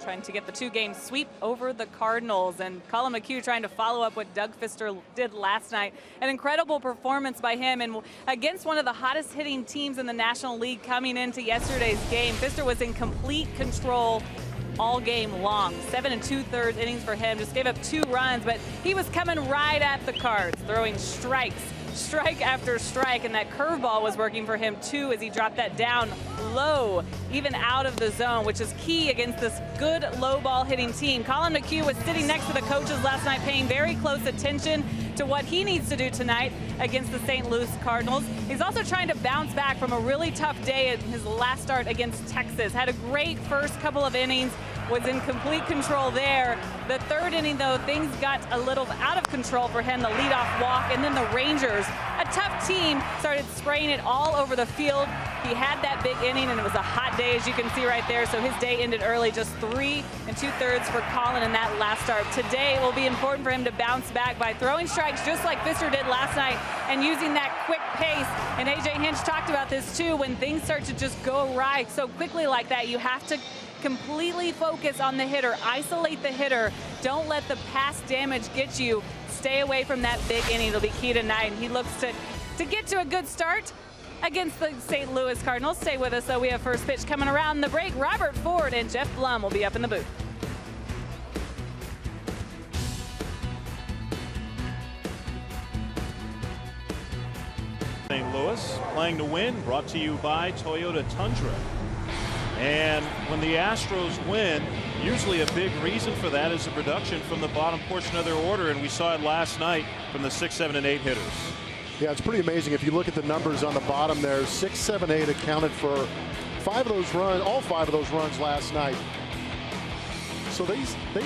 trying to get the 2-game sweep over the Cardinals. And Colin McHugh trying to follow up what Doug Fister did last night. An incredible performance by him, and against one of the hottest hitting teams in the National League coming into yesterday's game. Fister was in complete control all game long. 7 2/3 innings for him. Just gave up 2 runs, but he was coming right at the Cards, throwing strikes, strike after strike, and that curveball was working for him too as he dropped that down low, even out of the zone, which is key against this good low ball hitting team. Colin McHugh was sitting next to the coaches last night, paying very close attention to what he needs to do tonight against the St. Louis Cardinals. He's also trying to bounce back from a really tough day in his last start against Texas. Had a great first couple of innings, was in complete control there. The 3rd inning, though, things got a little out of control for him. The leadoff walk, and then the Rangers, a tough team, started spraying it all over the field. He had that big inning, and it was a hot day, as you can see right there, so his day ended early. Just 3 2/3 for Colin in that last start. Today it will be important for him to bounce back by throwing strikes just like Fister did last night and using that quick pace. And A.J. Hinch talked about this too. When things start to just go awry so quickly like that, you have to completely focus on the hitter, isolate the hitter. Don't let the past damage get you. Stay away from that big inning. It'll be key tonight. And he looks to get to a good start against the St. Louis Cardinals. Stay with us, though. We have first pitch coming around the break. Robert Ford and Jeff Blum will be up in the booth. St. Louis playing to win, brought to you by Toyota Tundra. And when the Astros win, usually a big reason for that is the production from the bottom portion of their order, and we saw it last night from the 6, 7, and 8 hitters. Yeah, it's pretty amazing. If you look at the numbers on the bottom there, 6, 7, 8 accounted for 5 of those runs, all 5 of those runs last night. So they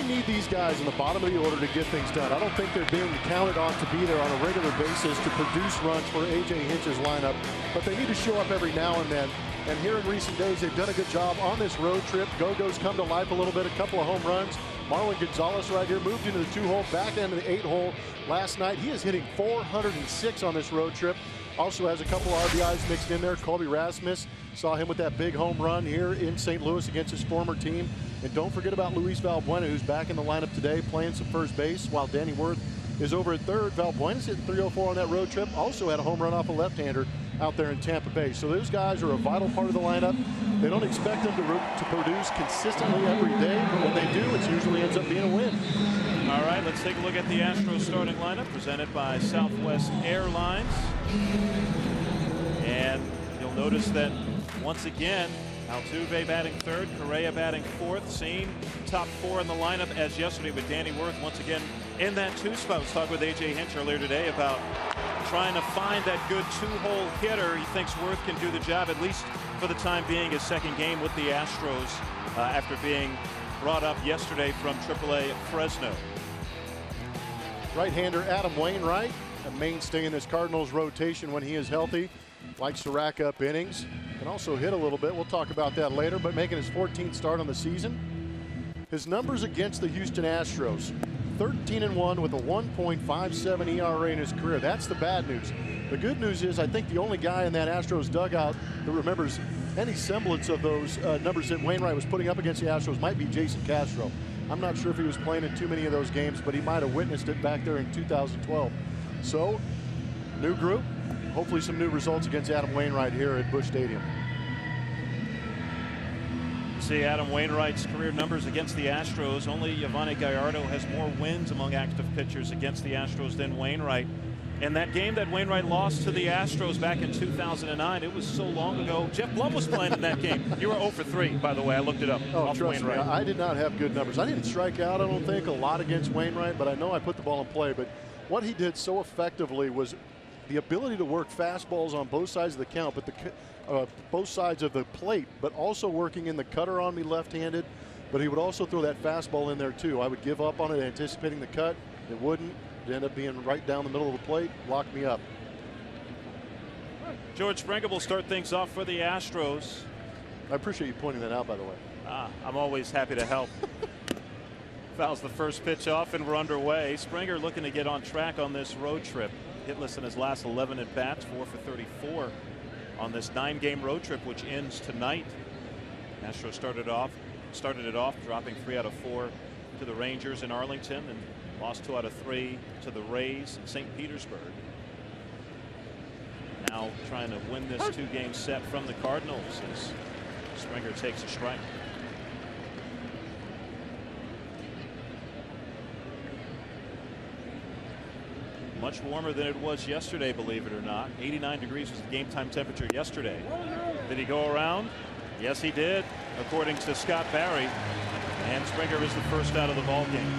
need these guys in the bottom of the order to get things done. I don't think they're being counted on to be there on a regular basis to produce runs for A.J. Hinch's lineup, but they need to show up every now and then. And here in recent days, they've done a good job on this road trip. Go-Go's come to life a little bit, a couple of home runs. Marlon Gonzalez right here moved into the 2-hole, back into the 8-hole last night. He is hitting 406 on this road trip. Also has a couple of RBIs mixed in there. Colby Rasmus, saw him with that big home run here in St. Louis against his former team. And don't forget about Luis Valbuena, who's back in the lineup today, playing some first base, while Danny Worth is over at third. Valbuena's hitting 304 on that road trip. Also had a home run off a left-hander out there in Tampa Bay. So those guys are a vital part of the lineup. They don't expect them to produce consistently every day, but when they do, it usually ends up being a win. All right, let's take a look at the Astros starting lineup presented by Southwest Airlines. And you'll notice that once again, Altuve batting 3rd, Correa batting 4th. Same top 4 in the lineup as yesterday, with Danny Worth once again in that 2 spot. I was talking with A.J. Hinch earlier today about trying to find that good 2-hole hitter. He thinks Worth can do the job, at least for the time being, his 2nd game with the Astros after being brought up yesterday from AAA Fresno. Right-hander Adam Wainwright, a mainstay in this Cardinals rotation when he is healthy. Likes to rack up innings. Can also hit a little bit. We'll talk about that later, but making his 14th start on the season. His numbers against the Houston Astros: 13-1 with a 1.57 ERA in his career. That's the bad news. The good news is I think the only guy in that Astros dugout that remembers any semblance of those numbers that Wainwright was putting up against the Astros might be Jason Castro. I'm not sure if he was playing in too many of those games, but he might have witnessed it back there in 2012. So, new group. Hopefully some new results against Adam Wainwright here at Busch Stadium. See Adam Wainwright's career numbers against the Astros. Only Yovani Gallardo has more wins among active pitchers against the Astros than Wainwright. And that game that Wainwright lost to the Astros back in 2009, it was so long ago. Jeff Blum was playing in that game. You were 0 for 3, by the way. I looked it up. Oh, trust me, I did not have good numbers. I didn't strike out, I don't think, a lot against Wainwright, but I know I put the ball in play. But what he did so effectively was the ability to work fastballs on both sides of the count, but both sides of the plate, but also working in the cutter on me left-handed. But he would also throw that fastball in there too. I would give up on it, anticipating the cut. It wouldn't. It ended up being right down the middle of the plate, locked me up. George Springer will start things off for the Astros. I appreciate you pointing that out, by the way. I'm always happy to help. Fouls the first pitch off, and we're underway. Springer looking to get on track on this road trip. Hitless in his last 11 at bats, 4 for 34 on this 9-game road trip, which ends tonight. Astros started off started it off dropping 3 out of 4 to the Rangers in Arlington and lost 2 out of 3 to the Rays in St. Petersburg. Now trying to win this 2-game set from the Cardinals as Springer takes a strike. Much warmer than it was yesterday, believe it or not. 89 degrees was the game time temperature yesterday. Did he go around? Yes, he did, according to Scott Barry. And Springer is the first out of the ball game.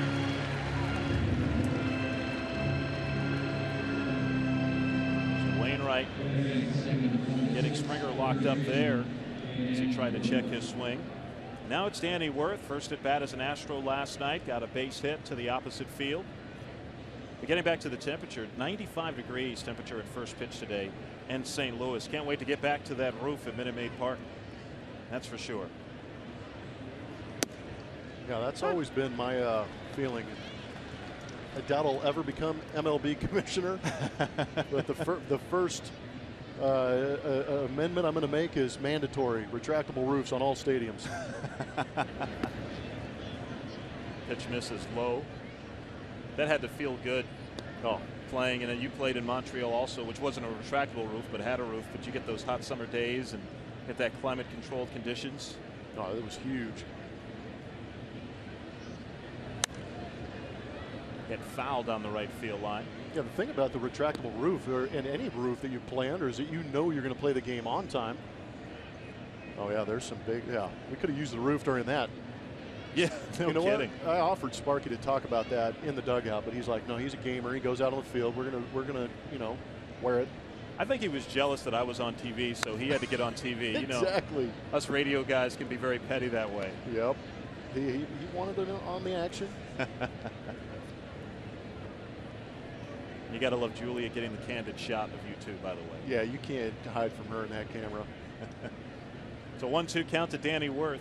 So Wainwright getting Springer locked up there as he tried to check his swing. Now it's Danny Wirth, first at bat as an Astro last night, got a base hit to the opposite field. But getting back to the temperature, 95 degrees temperature at first pitch today in St. Louis. Can't wait to get back to that roof at Minute Maid Park. That's for sure. Yeah, that's always been my feeling. I doubt I'll ever become MLB commissioner. But the first amendment I'm going to make is mandatory retractable roofs on all stadiums. Pitch misses low. That had to feel good. Oh, playing, and then you played in Montreal also, which wasn't a retractable roof, but had a roof. But you get those hot summer days and get that climate-controlled conditions. Oh, it was huge. Get fouled on the right field line. Yeah, the thing about the retractable roof, or in any roof that you play under, is that you know you're going to play the game on time. Oh yeah, there's some big. Yeah, we could have used the roof during that. Yeah, no kidding. What? I offered Sparky to talk about that in the dugout, but he's like, no, he's a gamer. He goes out on the field. We're gonna, you know, wear it. I think he was jealous that I was on TV, so he had to get on TV. You know, exactly. Us radio guys can be very petty that way. Yep. He wanted to know on the action. You got to love Julia getting the candid shot of you two, by the way. Yeah, you can't hide from her in that camera. So 1-2 count to Danny Wirth.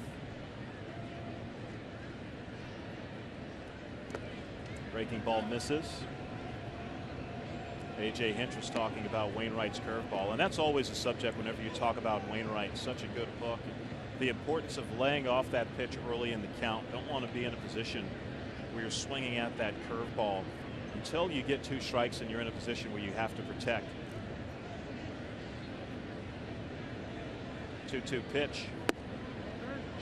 Breaking ball misses. A.J. Hinch was talking about Wainwright's curveball, and that's always a subject whenever you talk about Wainwright. Such a good hook. The importance of laying off that pitch early in the count. Don't want to be in a position where you're swinging at that curveball until you get 2 strikes and you're in a position where you have to protect. 2-2 pitch.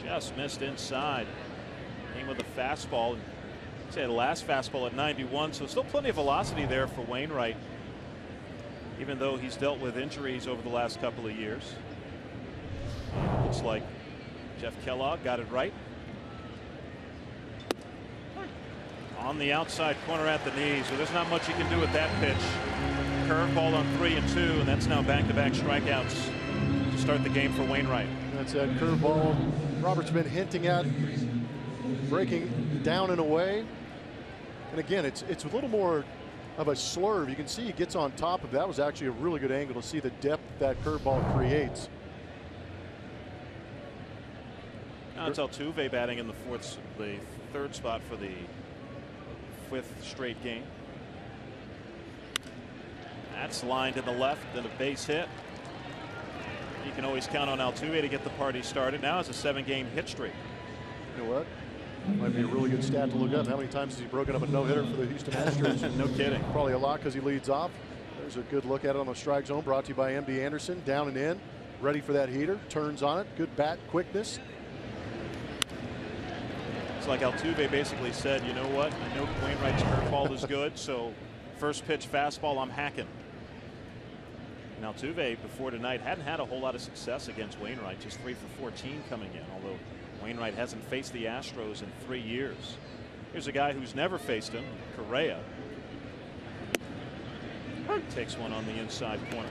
Just missed inside. Came with a fastball. Say the last fastball at 91, so still plenty of velocity there for Wainwright, even though he's dealt with injuries over the last couple of years. Looks like Jeff Kellogg got it right. On the outside corner at the knee, so there's not much you can do with that pitch. Curveball on 3-2, and that's now back-to-back strikeouts to start the game for Wainwright. That's that curveball Robert's been hinting at, breaking down and away. And again, it's a little more of a slurve. You can see he gets on top of that. Was actually a really good angle to see the depth that curveball creates. Now it's Altuve batting in the third spot for the 5th straight game. That's lined in the left, then a base hit. You can always count on Altuve to get the party started. Now it's a 7-game hit streak. You know what? Might be a really good stat to look up. How many times has he broken up a no-hitter for the Houston Astros? No kidding. Probably a lot because he leads off. There's a good look at it on the strike zone, brought to you by MD Anderson. Down and in, ready for that heater. Turns on it. Good bat quickness. It's like Altuve basically said, you know what? I know Wainwright's curveball is good, so first pitch fastball, I'm hacking. And Altuve before tonight hadn't had a whole lot of success against Wainwright, just 3 for 14 coming in, although Wainwright hasn't faced the Astros in 3 years. Here's a guy who's never faced him, Correa. Takes one on the inside corner.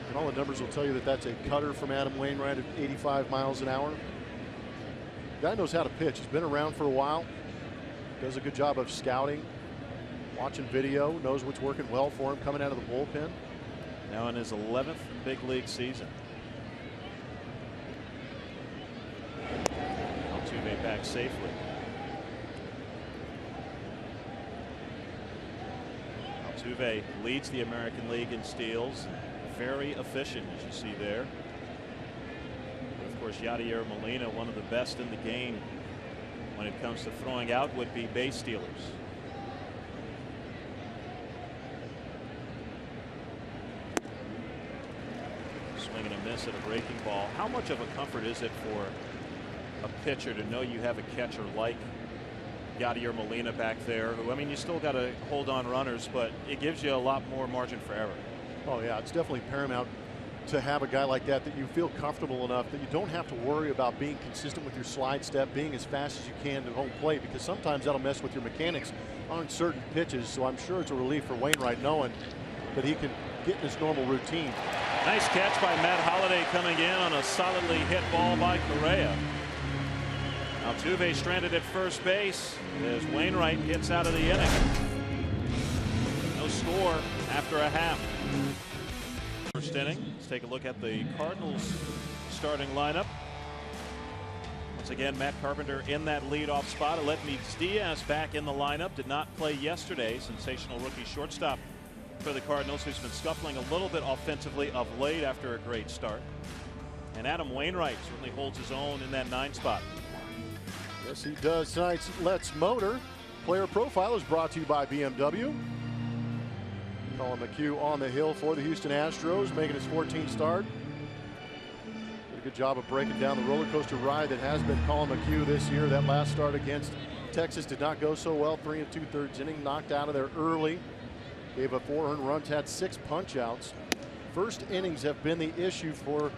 And all the numbers will tell you that that's a cutter from Adam Wainwright at 85 miles an hour. Guy knows how to pitch. He's been around for a while. Does a good job of scouting, watching video, knows what's working well for him coming out of the bullpen. Now in his 11th big league season. Altuve back safely. Altuve leads the American League in steals. Very efficient, as you see there. Of course, Yadier Molina, one of the best in the game when it comes to throwing out would-be base stealers. Swing and a miss at a breaking ball. How much of a comfort is it for a pitcher to know you have a catcher like Yadier Molina back there, who, I mean, you still got to hold on runners, but it gives you a lot more margin for error. Oh yeah, it's definitely paramount to have a guy like that you feel comfortable enough that you don't have to worry about being consistent with your slide step, being as fast as you can to home plate, because sometimes that'll mess with your mechanics on certain pitches. So I'm sure it's a relief for Wainwright knowing that he can get in his normal routine. Nice catch by Matt Holliday coming in on a solidly hit ball by Correa. Altuve stranded at first base as Wainwright gets out of the inning. No score after a half. First inning. Let's take a look at the Cardinals starting lineup. Once again, Matt Carpenter in that leadoff spot. Aledmys Diaz back in the lineup. Did not play yesterday. Sensational rookie shortstop for the Cardinals, who's been scuffling a little bit offensively of late after a great start. And Adam Wainwright certainly holds his own in that 9 spot. Yes, he does. Tonight's Let's Motor Player Profile is brought to you by BMW. Colin McHugh on the hill for the Houston Astros, making his 14th start. Did a good job of breaking down the roller coaster ride that has been Colin McHugh this year. That last start against Texas did not go so well. 3 2/3 inning, knocked out of there early. Gave up 4 earned runs, had 6 punch-outs. First innings have been the issue for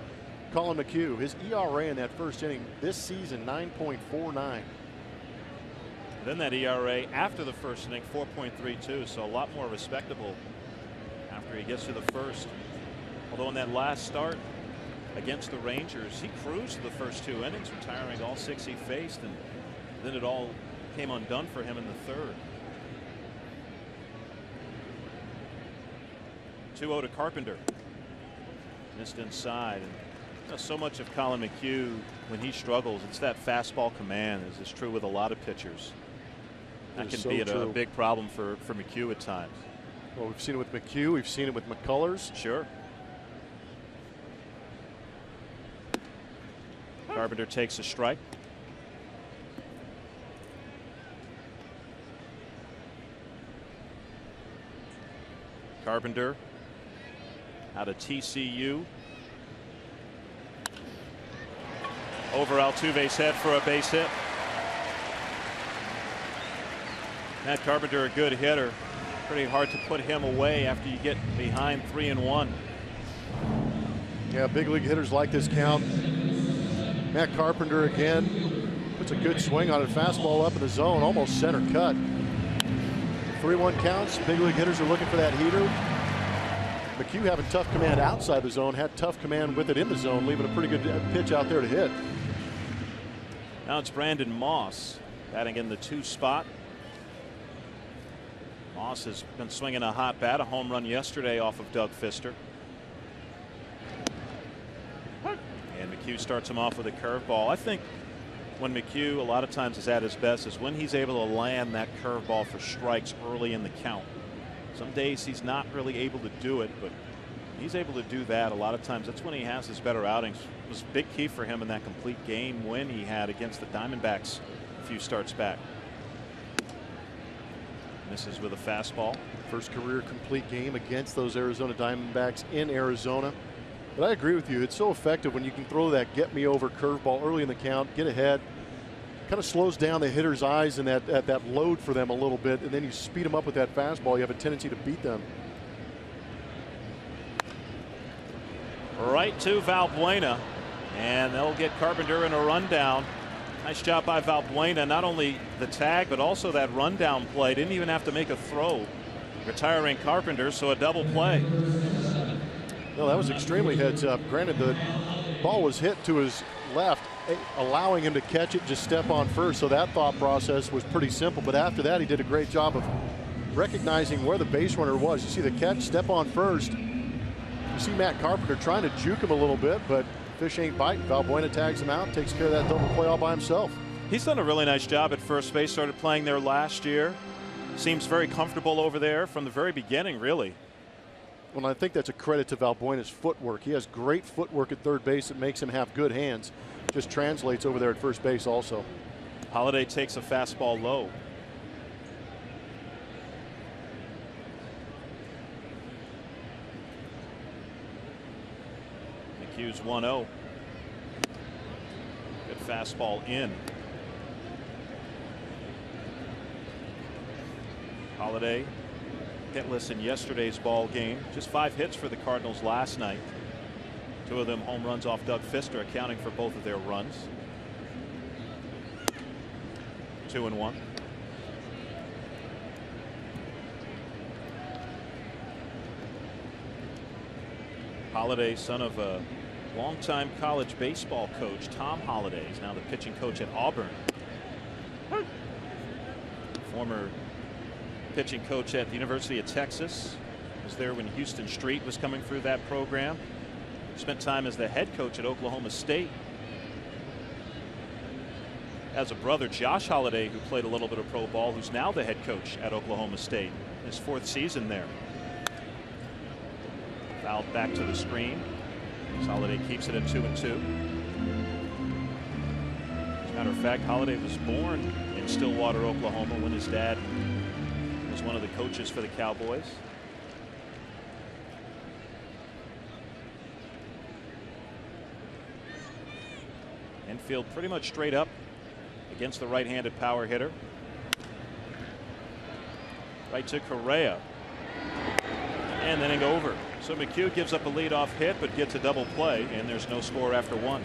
Colin McHugh. His ERA in that first inning this season, 9.49. Then that ERA after the first inning, 4.32, so a lot more respectable after he gets to the first. Although in that last start against the Rangers, he cruised the first 2 innings, retiring all 6 he faced, and then it all came undone for him in the third. 2-0 to Carpenter. Missed inside. And so much of Colin McHugh, when he struggles, it's that fastball command, as is true with a lot of pitchers. That can be a big problem for McHugh at times. Well, we've seen it with McHugh. We've seen it with McCullers. Sure. Carpenter takes a strike. Carpenter out of TCU. Over Altuve's head for a base hit. Matt Carpenter, a good hitter. Pretty hard to put him away after you get behind 3-1. Yeah, big league hitters like this count. Matt Carpenter again puts a good swing on it. Fastball up in the zone, almost center cut. 3-1 counts. Big league hitters are looking for that heater. McHugh having tough command outside the zone, had tough command with it in the zone, leaving a pretty good pitch out there to hit. Now it's Brandon Moss batting in the 2 spot. Moss has been swinging a hot bat, a home run yesterday off of Doug Fister. And McHugh starts him off with a curveball. I think when McHugh a lot of times is at his best is when he's able to land that curveball for strikes early in the count. Some days he's not really able to do it, but he's able to do that a lot of times. That's when he has his better outings. It was a big key for him in that complete game win he had against the Diamondbacks a few starts back. Misses with a fastball. First career complete game against those Arizona Diamondbacks in Arizona. But I agree with you. It's so effective when you can throw that get me over curveball early in the count, get ahead. Kind of slows down the hitter's eyes and that load for them a little bit, and then you speed them up with that fastball. You have a tendency to beat them. Right to Valbuena, and they'll get Carpenter in a rundown. Nice job by Valbuena, not only the tag but also that rundown play. Didn't even have to make a throw, retiring Carpenter, so a double play. No, that was extremely heads up. Granted, the ball was hit to his left, allowing him to catch it, just step on first. So that thought process was pretty simple. But after that, he did a great job of recognizing where the base runner was. You see the catch, step on first. You see Matt Carpenter trying to juke him a little bit, but fish ain't biting. Valbuena tags him out, takes care of that double play all by himself. He's done a really nice job at first base. Started playing there last year. Seems very comfortable over there from the very beginning, really. Well, I think that's a credit to Valbuena's footwork. He has great footwork at third base that makes him have good hands. just translates over there at first base also. Holliday takes a fastball low. McHugh's 1-0. Good fastball in. Holliday hitless in yesterday's ball game. Just 5 hits for the Cardinals last night. 2 of them home runs off Doug Fister, accounting for both of their runs. 2-1. Holliday, son of a longtime college baseball coach, Tom Holliday, is now the pitching coach at Auburn. Former pitching coach at the University of Texas. Was there when Houston Street was coming through that program. Spent time as the head coach at Oklahoma State. Has a brother, Josh Holliday, who played a little bit of pro ball, who's now the head coach at Oklahoma State. His 4th season there. Fouled back to the screen. Holliday keeps it at 2-2. As a matter of fact, Holliday was born in Stillwater, Oklahoma, when his dad was one of the coaches for the Cowboys. Infield pretty much straight up against the right-handed power hitter. Right to Correa. And inning over. So McHugh gives up a leadoff hit but gets a double play, and there's no score after 1.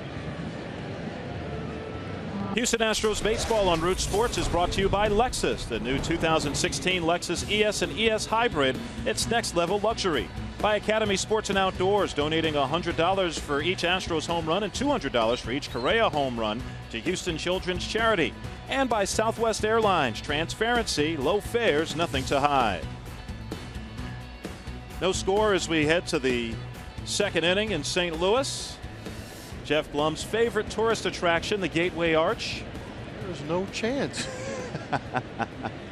Houston Astros baseball on Root Sports is brought to you by Lexus, the new 2016 Lexus ES and ES Hybrid. It's next level luxury. By Academy Sports and Outdoors, donating $100 for each Astros home run and $200 for each Correa home run to Houston Children's Charity. And by Southwest Airlines, transparency, low fares, nothing to hide. No score as we head to the 2nd inning in St. Louis. Jeff Blum's favorite tourist attraction, the Gateway Arch. There's no chance. I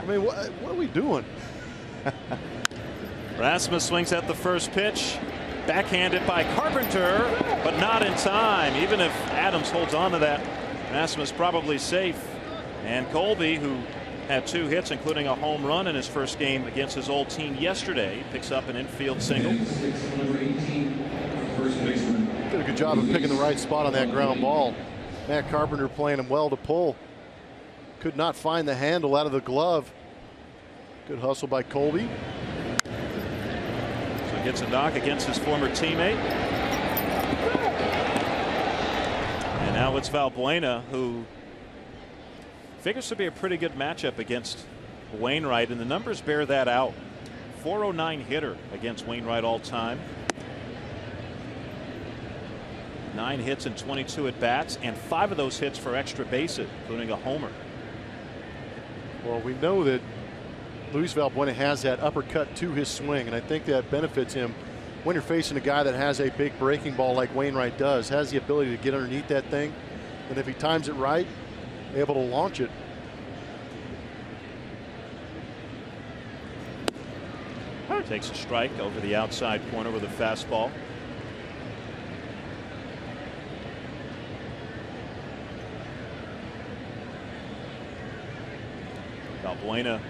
mean, what are we doing? Rasmus swings at the first pitch. Backhanded by Carpenter, but not in time. Even if Adams holds on to that, Rasmus probably safe. And Colby, who had 2 hits, including a home run in his first game against his old team yesterday, picks up an infield single. Did a good job of picking the right spot on that ground ball. Matt Carpenter playing him well to pull. Could not find the handle out of the glove. Good hustle by Colby. So gets a knock against his former teammate. And now it's Valbuena, who figures to be a pretty good matchup against Wainwright, and the numbers bear that out. 409 hitter against Wainwright all time. 9 hits and 22 at bats, and 5 of those hits for extra bases, including a homer. Well, we know that Luis Valbuena has that uppercut to his swing, and I think that benefits him when you're facing a guy that has a big breaking ball like Wainwright does, has the ability to get underneath that thing, and if he times it right, able to launch it. Takes a strike over the outside corner with a fastball. Valbuena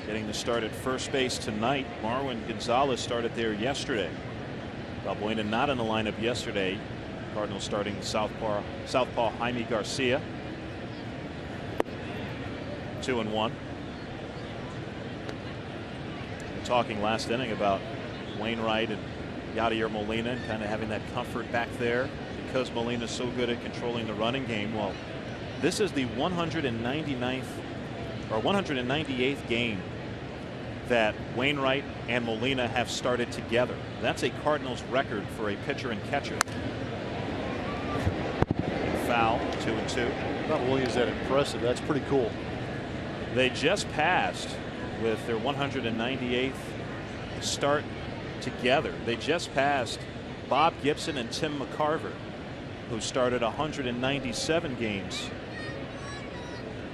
getting the start at first base tonight. Marwin Gonzalez started there yesterday. Valbuena not in the lineup yesterday. Cardinals starting southpaw Jaime Garcia. 2-1. Talking last inning about Wainwright and Yadier Molina and kind of having that comfort back there because Molina's so good at controlling the running game. Well, this is the 199th or 198th game that Wainwright and Molina have started together. That's a Cardinals record for a pitcher and catcher. Foul, 2-2. Not only is that impressive, that's pretty cool. They just passed with their 198th start together. They just passed Bob Gibson and Tim McCarver, who started 197 games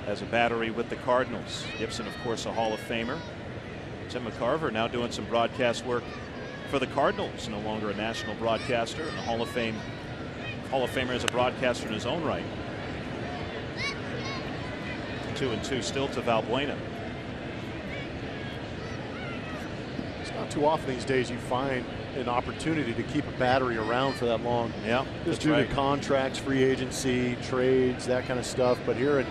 as a battery with the Cardinals. Gibson, of course, a Hall of Famer. Tim McCarver now doing some broadcast work for the Cardinals, no longer a national broadcaster, and a Hall Hall of Famer as a broadcaster in his own right. 2-2 still to Valbuena. It's not too often these days you find an opportunity to keep a battery around for that long. Yeah, just due to contracts, free agency, trades, that kind of stuff. But here in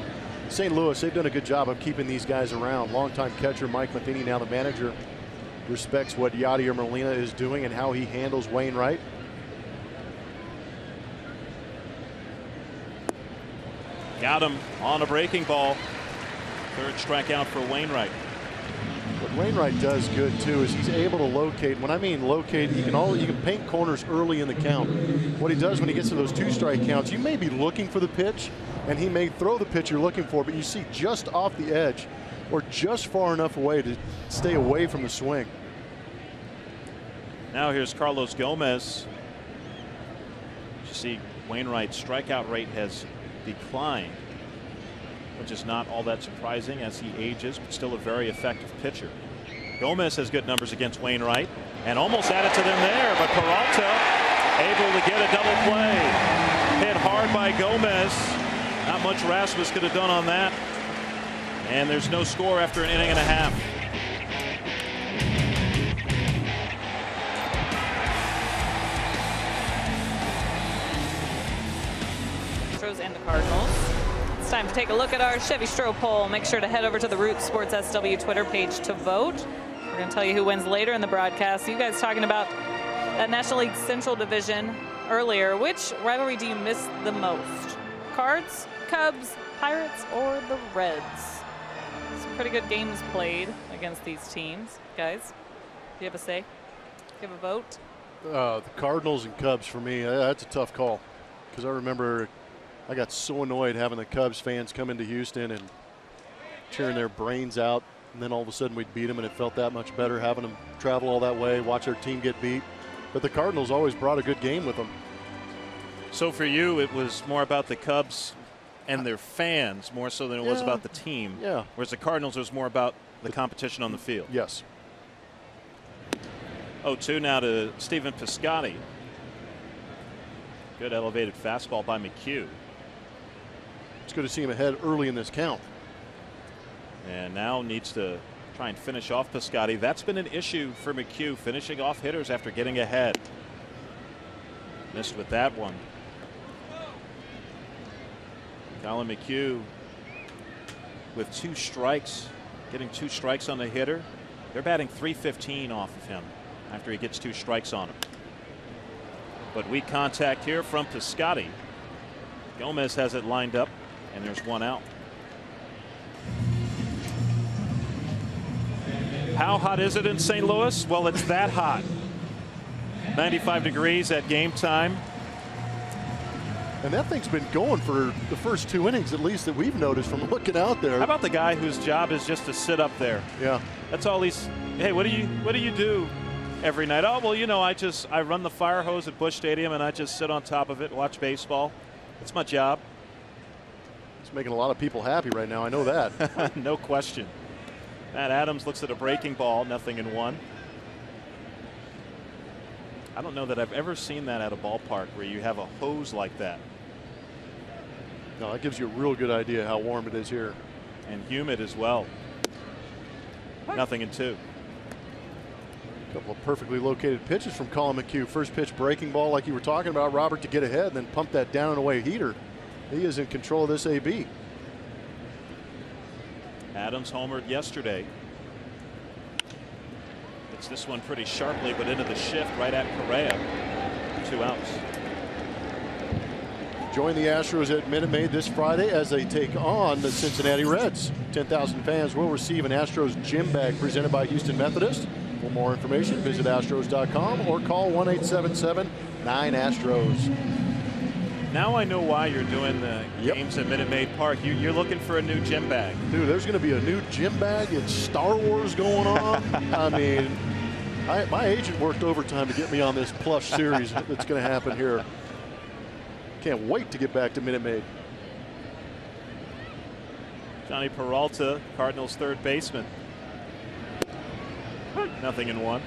St. Louis, they've done a good job of keeping these guys around. Longtime catcher Mike Matheny, now the manager, respects what Yadier Molina is doing and how he handles Wainwright. Got him on a breaking ball. Third strikeout for Wainwright. What Wainwright does good too is he's able to locate. When I mean locate, he can paint corners early in the count. What he does when he gets to those 2 strike counts, you may be looking for the pitch, and he may throw the pitch you're looking for, but you see just off the edge or just far enough away to stay away from the swing. Now here's Carlos Gomez. You see Wainwright's strikeout rate has declined, which is not all that surprising as he ages, but still a very effective pitcher. Gomez has good numbers against Wainwright and almost added to them there, but Peralta able to get a double play. Hit hard by Gomez. Not much Rasmus could have done on that. And there's no score after an inning and a half. Astros and the Cardinals. It's time to take a look at our Chevy Stro poll. Make sure to head over to the Root Sports SW Twitter page to vote. We're going to tell you who wins later in the broadcast. You guys talking about that National League Central Division earlier. Which rivalry do you miss the most? Cards, Cubs, Pirates, or the Reds? Some pretty good games played against these teams. Guys, do you have a say? Do you have a vote? The Cardinals and Cubs for me, that's a tough call. Because I remember I got so annoyed having the Cubs fans come into Houston and cheering their brains out, and then all of a sudden we'd beat them, and it felt that much better having them travel all that way, watch our team get beat. But the Cardinals always brought a good game with them. So for you, it was more about the Cubs and their fans more so than it was about the team. Yeah. Whereas the Cardinals, it was more about the competition on the field. Yes. 0-2 now to Stephen Piscotty. Good elevated fastball by McHugh. It's good to see him ahead early in this count. And now needs to try and finish off Piscotty. That's been an issue for McHugh, finishing off hitters after getting ahead. Missed with that one. Colin McHugh with 2 strikes, getting 2 strikes on the hitter. They're batting .315 off of him after he gets 2 strikes on him. But weak contact here from Piscotty. Gomez has it lined up, and there's 1 out. How hot is it in St. Louis? Well, it's that hot. 95 degrees at game time. And that thing's been going for the first 2 innings, at least, that we've noticed from looking out there. How about the guy whose job is just to sit up there? Yeah. That's all he's. Hey, what do you do every night? Oh, well, you know, I run the fire hose at Busch Stadium, and I just sit on top of it, watch baseball. That's my job. It's making a lot of people happy right now. I know that. No question. Matt Adams looks at a breaking ball, 0-1. I don't know that I've ever seen that at a ballpark where you have a hose like that. No, that gives you a real good idea how warm it is here. And humid as well. 0-2. A couple of perfectly located pitches from Colin McHugh. First pitch breaking ball like you were talking about, Robert, to get ahead and then pump that down and away heater. He is in control of this AB. Adams homered yesterday. It's this one pretty sharply, but into the shift right at Correa. 2 outs. Join the Astros at Minute Maid this Friday as they take on the Cincinnati Reds. 10,000 fans will receive an Astros gym bag presented by Houston Methodist. For more information, visit Astros.com or call 1-877-9-ASTROS. Now I know why you're doing the games at Minute Maid Park. You're looking for a new gym bag. Dude, there's going to be a new gym bag. It's Star Wars going on. I mean, my agent worked overtime to get me on this plush series that's going to happen here. Can't wait to get back to Minute Maid. Johnny Peralta, Cardinals third baseman. 0-1.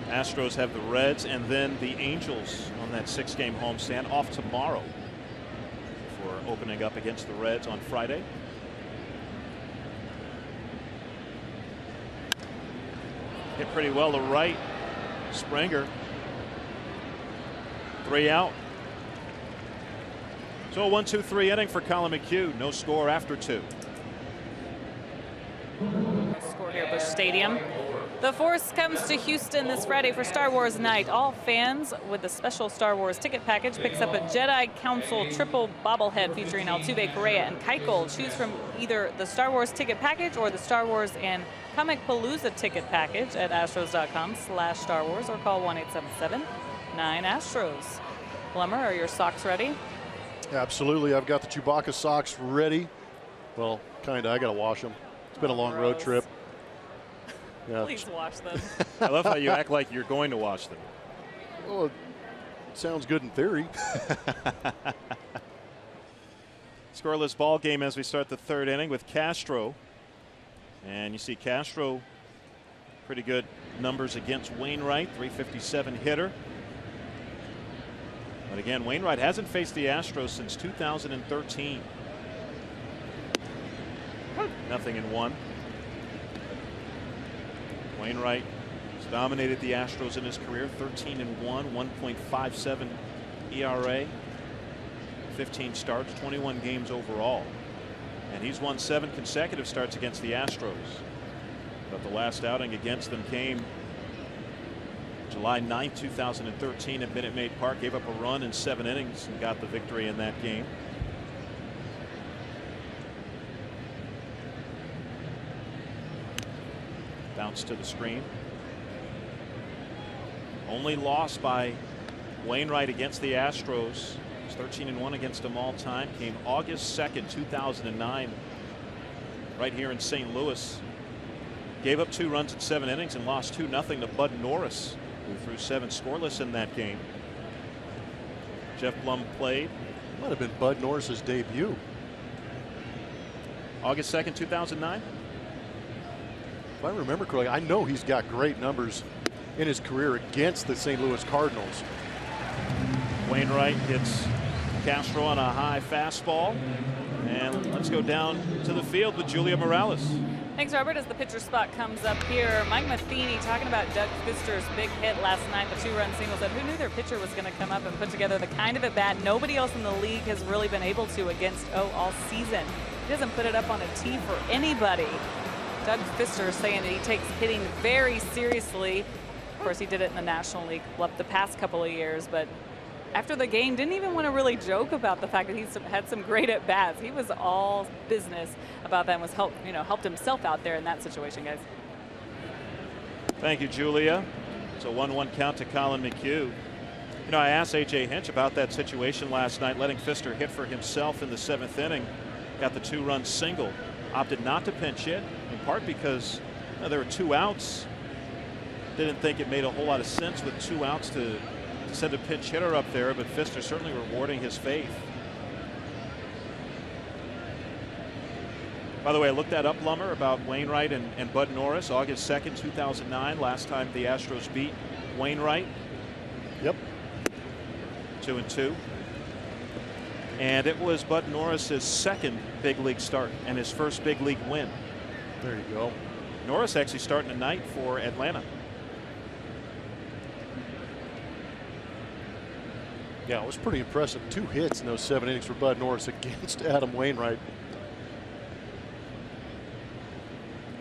Astros have the Reds and then the Angels on that 6-game homestand, off tomorrow for opening up against the Reds on Friday. Hit pretty well to right. Springer. 3 out. So a 1-2-3 inning for Colin McHugh. No score after 2. Score here, Busch Stadium. The Force comes to Houston this Friday for Star Wars night. All fans with the special Star Wars ticket package picks up a Jedi Council triple bobblehead featuring Altuve, Correa, and Keuchel. Choose from either the Star Wars ticket package or the Star Wars and Comic Palooza ticket package at astros.com/Star Wars or call 1-877-9-ASTROS. Plummer, are your socks ready? Absolutely. I've got the Chewbacca socks ready. Well, kind of. I got to wash them. It's been a long road trip. Yeah. Please wash them. I love how you act like you're going to wash them. Well, it sounds good in theory. Scoreless ball game as we start the 3rd inning with Castro. And you see Castro, pretty good numbers against Wainwright, 357 hitter. But again, Wainwright hasn't faced the Astros since 2013. 0-1. Wainwright has dominated the Astros in his career, 13-1, 1.57 ERA, 15 starts, 21 games overall. And he's won 7 consecutive starts against the Astros. But the last outing against them came July 9, 2013 at Minute Maid Park. Gave up a run in 7 innings and got the victory in that game. Bounce to the screen. Only loss by Wainwright against the Astros. 13-1 against them all time. Came August 2nd, 2009. Right here in St. Louis. Gave up 2 runs in 7 innings and lost 2-0 to Bud Norris, who threw 7 scoreless in that game. Jeff Blum played. Might have been Bud Norris's debut. August 2nd, 2009. If I remember correctly, I know he's got great numbers in his career against the St. Louis Cardinals. Wainwright hits Castro on a high fastball. And let's go down to the field with Julia Morales. Thanks, Robert. As the pitcher spot comes up here, Mike Matheny talking about Doug Fister's big hit last night, the 2-run single, said who knew their pitcher was going to come up and put together the kind of at bat nobody else in the league has really been able to against O all season. He doesn't put it up on a tee for anybody. Doug Fister saying that he takes hitting very seriously. Of course, he did it in the National League the past couple of years, but after the game didn't even want to really joke about the fact that he's had some great at bats. He was all business about that and was helped himself out there in that situation, guys. Thank you, Julia. It's a 1-1 count to Colin McHugh. You know, I asked A.J. Hinch about that situation last night, letting Fister hit for himself in the 7th inning. Got the 2-run single. Opted not to pinch hit, in part because there were 2 outs. Didn't think it made a whole lot of sense with 2 outs to send a pinch hitter up there, but Fister certainly rewarding his faith. By the way, I looked that up, Lummer, about Wainwright and Bud Norris. August 2nd, 2009, last time the Astros beat Wainwright. Yep. 2-2. And it was Bud Norris's 2nd big league start and his 1st big league win. There you go. Norris actually starting tonight for Atlanta. Yeah, it was pretty impressive. 2 hits in those 7 innings for Bud Norris against Adam Wainwright.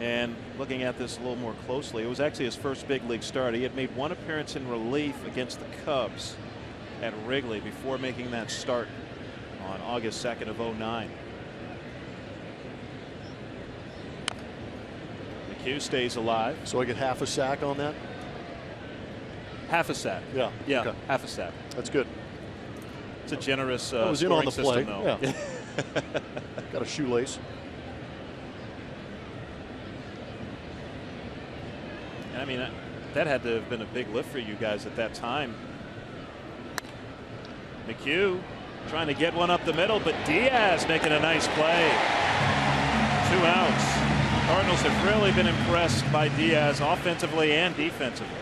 And looking at this a little more closely, it was actually his 1st big league start. He had made 1 appearance in relief against the Cubs at Wrigley before making that start on August 2nd of 2009. McHugh stays alive. So I get half a sack on that? Half a sack. Yeah. Yeah, okay. half a sack. That's good. It's a generous I was in on the play. system, though. Yeah. Got a shoelace. And I mean, that had to have been a big lift for you guys at that time. McHugh trying to get one up the middle, but Diaz making a nice play. 2 outs. Cardinals have really been impressed by Diaz offensively and defensively.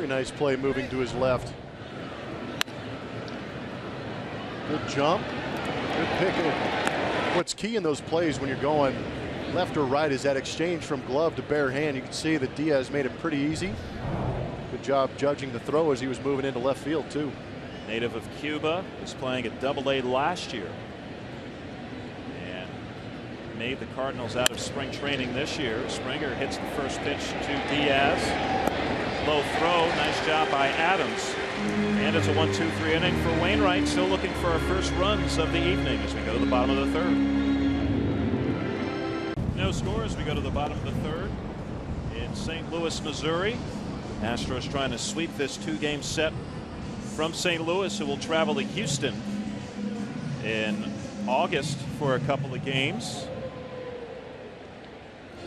Very nice play moving to his left. Good jump. Good pick. What's key in those plays when you're going left or right is that exchange from glove to bare hand. You can see that Diaz made it pretty easy. Good job judging the throw as he was moving into left field too. Native of Cuba, was playing at Double-A last year and made the Cardinals out of spring training this year. Springer hits the first pitch to Diaz. Low throw, nice job by Adams. And it's a 1-2-3 inning for Wainwright, still looking for our first runs of the evening as we go to the bottom of the third. No score as we go to the bottom of the third in St. Louis, Missouri. Astros trying to sweep this 2-game set from St. Louis, who will travel to Houston in August for a couple of games.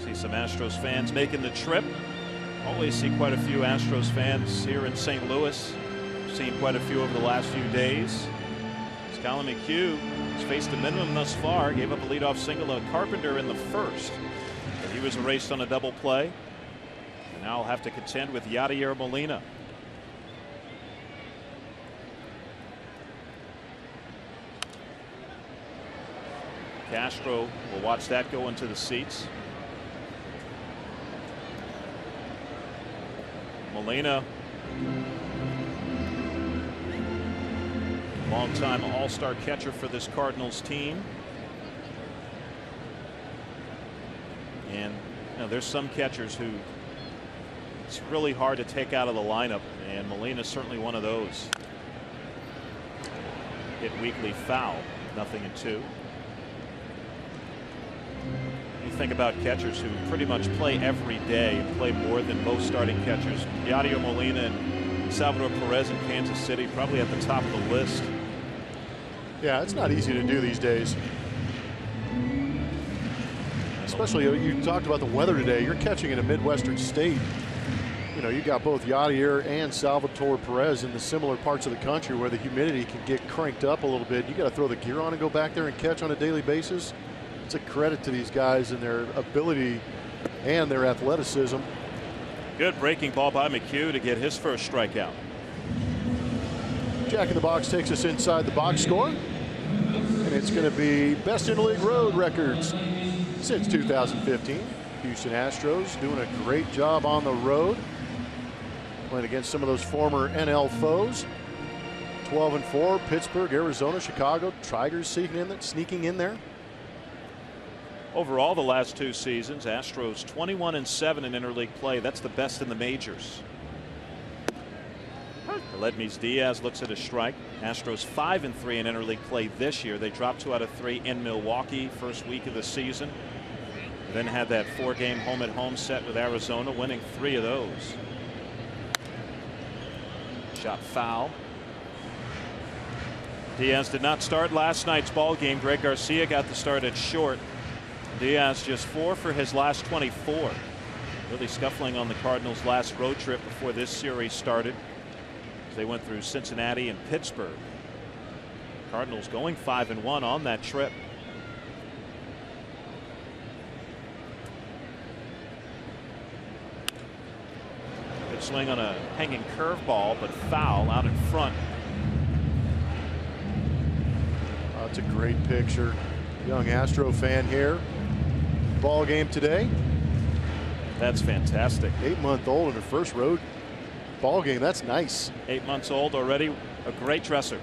See some Astros fans making the trip. Always see quite a few Astros fans here in St. Louis. Seen quite a few over the last few days. Colin McHugh has faced a minimum thus far. Gave up a leadoff single to Carpenter in the first. But he was erased on a double play. And now he'll have to contend with Yadier Molina. Castro will watch that go into the seats. Molina, longtime all-star catcher for this Cardinals team. And you know, there's some catchers who it's really hard to take out of the lineup, and Molina's certainly one of those. Hit weekly foul, 0-2. You think about catchers who pretty much play every day, play more than most starting catchers. Yadier Molina and Salvador Perez in Kansas City, probably at the top of the list. Yeah, it's not easy to do these days. Especially, you talked about the weather today. You're catching in a Midwestern state. You know, you got both Yadier and Salvador Perez in the similar parts of the country where the humidity can get cranked up a little bit. You got to throw the gear on and go back there and catch on a daily basis. It's a credit to these guys and their ability and their athleticism. Good breaking ball by McHugh to get his first strikeout. Jack in the Box takes us inside the box score. And it's going to be best in the league road records since 2015. Houston Astros doing a great job on the road. Playing against some of those former NL foes. 12-4, Pittsburgh, Arizona, Chicago, Tigers sneaking in there. Overall, the last two seasons, Astros 21-7 in interleague play. That's the best in the majors. Aledmys Diaz looks at a strike. Astros 5-3 in interleague play this year. They dropped 2 out of 3 in Milwaukee first week of the season. Then had that 4-game home-at-home set with Arizona, winning 3 of those. Shot foul. Diaz did not start last night's ball game. Greg Garcia got the start at short. Diaz just 4 for his last 24. Really scuffling on the Cardinals' last road trip before this series started. They went through Cincinnati and Pittsburgh. Cardinals going 5-1 on that trip. Good swing on a hanging curveball, but foul out in front. Oh, it's a great picture. Young Astro fan here. Ball game today. That's fantastic. 8-month-old in her first road ball game. That's nice. 8 months old already. A great dresser.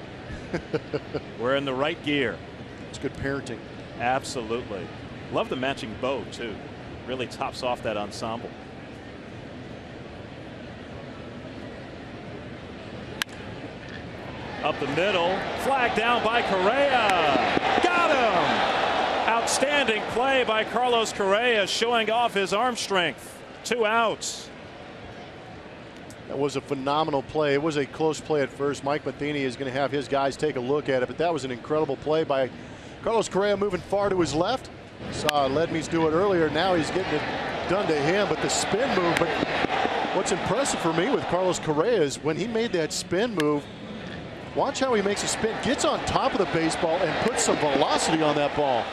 Wearing the right gear. It's good parenting. Absolutely. Love the matching bow too. Really tops off that ensemble. Up the middle. Flag down by Correa. Got him. Outstanding play by Carlos Correa, showing off his arm strength. 2 outs. That was a phenomenal play. It was a close play at first. Mike Matheny is going to have his guys take a look at it, but that was an incredible play by Carlos Correa, moving far to his left. Saw Aledmys do it earlier. Now he's getting it done to him, but the spin move. But what's impressive for me with Carlos Correa is when he made that spin move, watch how he makes a spin, gets on top of the baseball and puts some velocity on that ball.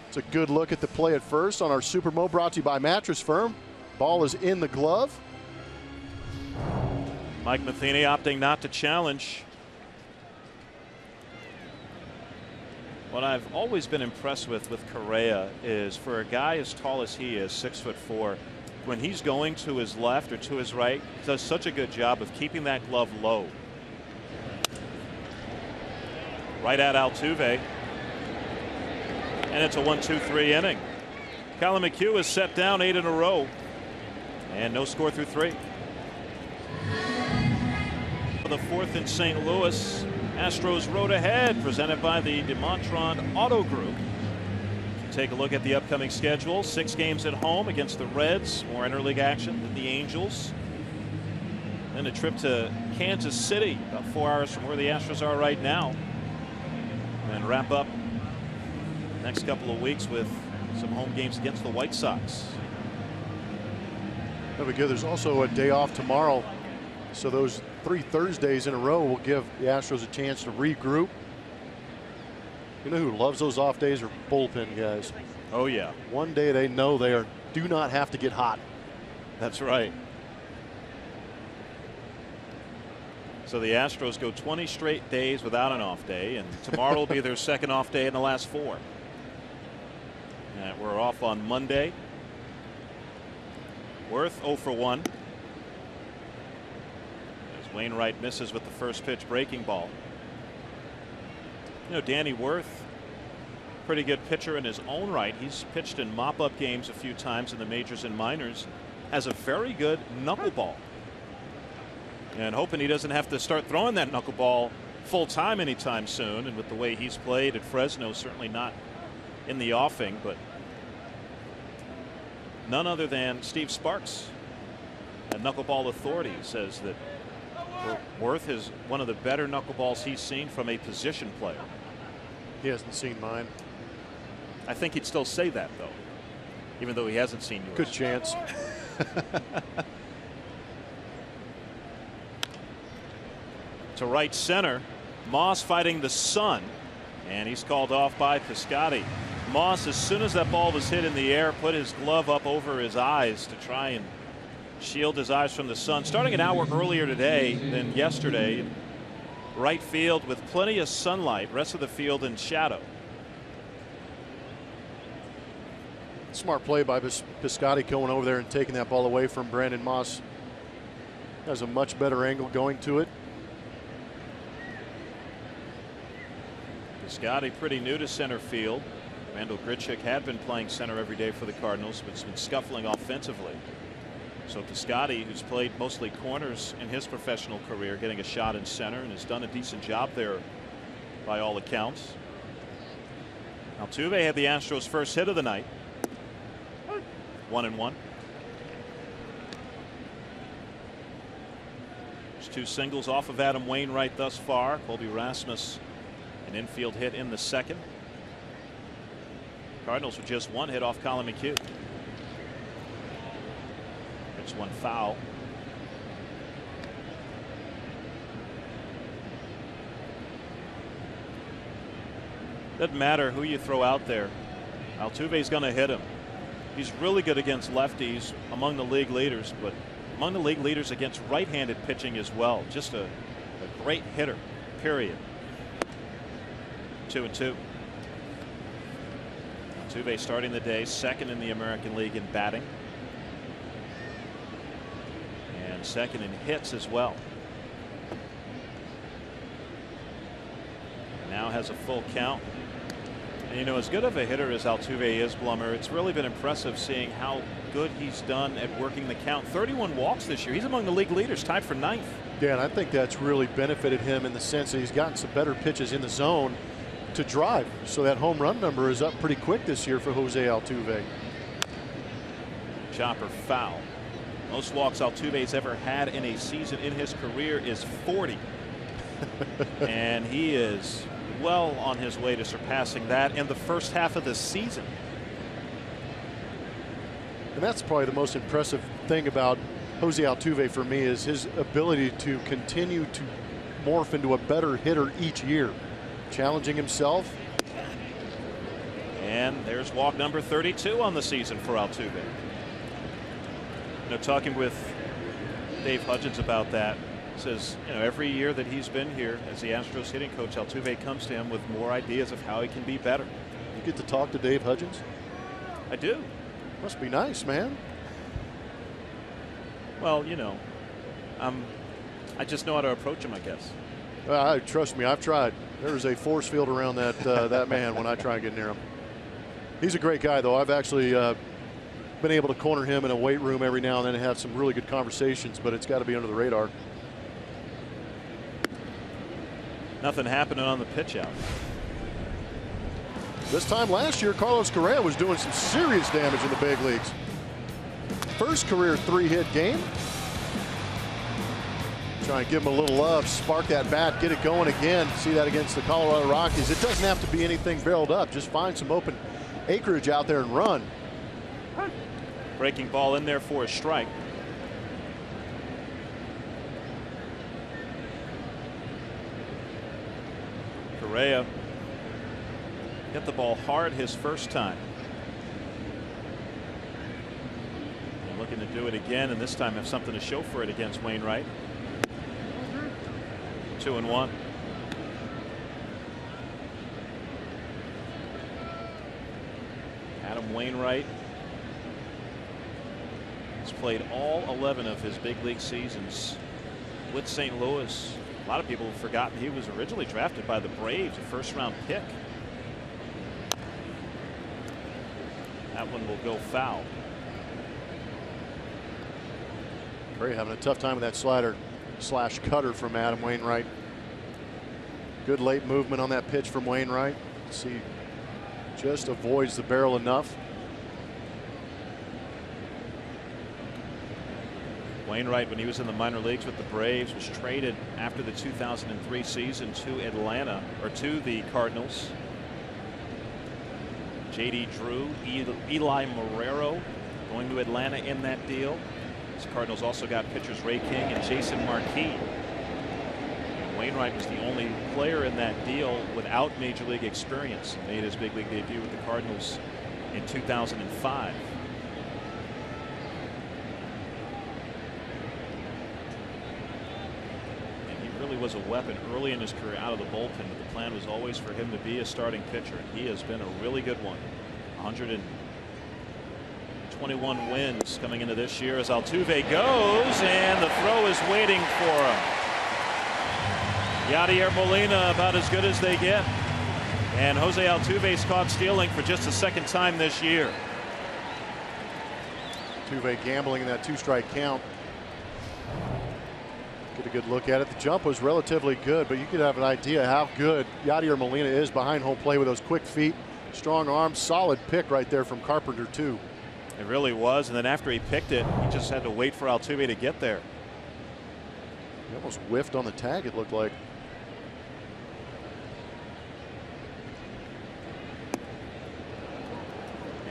It's a good look at the play at first on our Super Mo, brought to you by Mattress Firm. Ball is in the glove. Mike Matheny opting not to challenge. What I've always been impressed with Correa is, for a guy as tall as he is, 6'4", when he's going to his left or to his right, he does such a good job of keeping that glove low. Right at Altuve. And it's a 1-2-3 inning. Colin McHugh is set down 8 in a row. And no score through 3. For the 4th in St. Louis, Astros Road Ahead, presented by the DeMontron Auto Group. Take a look at the upcoming schedule. 6 games at home against the Reds. More interleague action than the Angels. Then a trip to Kansas City, about 4 hours from where the Astros are right now. And wrap up next couple of weeks with some home games against the White Sox. That'll be good. There's also a day off tomorrow. So those 3 Thursdays in a row will give the Astros a chance to regroup. You know who loves those off days are bullpen guys. Oh yeah. One day they know they do not have to get hot. That's right. So the Astros go 20 straight days without an off day, and tomorrow will be their 2nd off day in the last 4. And we're off on Monday. Worth 0 for 1. As Wainwright misses with the first pitch breaking ball. You know, Danny Worth, pretty good pitcher in his own right. He's pitched in mop-up games a few times in the majors and minors. Has a very good knuckleball. And hoping he doesn't have to start throwing that knuckleball full time anytime soon. And with the way he's played at Fresno, certainly not in the offing, but none other than Steve Sparks, a knuckleball authority, says that Worth is one of the better knuckleballs he's seen from a position player. He hasn't seen mine. I think he'd still say that, though, even though he hasn't seen yours. Good chance. To right center, Moss fighting the sun, and he's called off by Piscotty. Moss, as soon as that ball was hit in the air, put his glove up over his eyes to try and shield his eyes from the sun. Starting an hour earlier today than yesterday, right field with plenty of sunlight, rest of the field in shadow. Smart play by Piscotty going over there and taking that ball away from Brandon Moss. Has a much better angle going to it. Piscotty pretty new to center field. Randall Grichuk had been playing center every day for the Cardinals, but has been scuffling offensively. So Piscotty, who's played mostly corners in his professional career, getting a shot in center and has done a decent job there by all accounts. Altuve had the Astros' first hit of the night. 1-1. There's 2 singles off of Adam Wainwright thus far. Colby Rasmus, an infield hit in the 2nd. Cardinals with just 1 hit off Colin McHugh. It's 1 foul. Doesn't matter who you throw out there. Altuve's going to hit him. He's really good against lefties, among the league leaders, but among the league leaders against right-handed pitching as well. Just a great hitter, period. 2-2. Altuve starting the day 2nd in the American League in batting. And 2nd in hits as well. Now has a full count. And, you know, as good of a hitter as Altuve is, Blummer, it's really been impressive seeing how good he's done at working the count. 31 walks this year. He's among the league leaders, tied for 9th. Yeah, and I think that's really benefited him in the sense that he's gotten some better pitches in the zone to drive. So that home run number is up pretty quick this year for Jose Altuve. Chopper foul. Most walks Altuve's ever had in a season in his career is 40. And he is well on his way to surpassing that in the first half of the season. And that's probably the most impressive thing about Jose Altuve for me, is his ability to continue to morph into a better hitter each year, challenging himself. And there's walk number 32 on the season for Altuve. You know, talking with Dave Hudgens about that, Says, every year that he's been here as the Astros hitting coach, Altuve comes to him with more ideas of how he can be better. You get to talk to Dave Hudgens? I do. Must be nice, man. Well, I just know how to approach him, I guess. Trust me, I've tried. There is a force field around that that man when I try and get near him. He's a great guy, though. I've actually been able to corner him in a weight room every now and then and have some really good conversations, but it's got to be under the radar. Nothing happening on the pitch out. This time last year, Carlos Correa was doing some serious damage in the big leagues. First career 3-hit game. Try and give him a little love, spark that bat, get it going again. See that against the Colorado Rockies. It doesn't have to be anything barreled up. Just find some open acreage out there and run. Breaking ball in there for a strike. Correa hit the ball hard his first time. And looking to do it again, and this time have something to show for it against Wainwright. 2-1. Adam Wainwright has played all 11 of his big league seasons with St. Louis. A lot of people have forgotten he was originally drafted by the Braves, a first-round pick. That one will go foul. Correa having a tough time with that slider slash cutter from Adam Wainwright. Good late movement on that pitch from Wainwright. See, just avoids the barrel enough. Wainwright, when he was in the minor leagues with the Braves, was traded after the 2003 season to Atlanta, or to the Cardinals. J.D. Drew, Eli Marrero going to Atlanta in that deal. The Cardinals also got pitchers Ray King and Jason Marquis. And Wainwright was the only player in that deal without major league experience. Made his big league debut with the Cardinals in 2005. Was a weapon early in his career out of the bullpen, but the plan was always for him to be a starting pitcher. He has been a really good one. 121 wins coming into this year as Altuve goes, and the throw is waiting for him. Yadier Molina about as good as they get, and Jose Altuve's caught stealing for just the second time this year. Altuve gambling in that 2-strike count. Get a good look at it. The jump was relatively good, but you could have an idea how good Yadier Molina is behind home plate with those quick feet, strong arms. Solid pick right there from Carpenter too. It really was, and then after he picked it, he just had to wait for Altuve to get there. He almost whiffed on the tag, it looked like.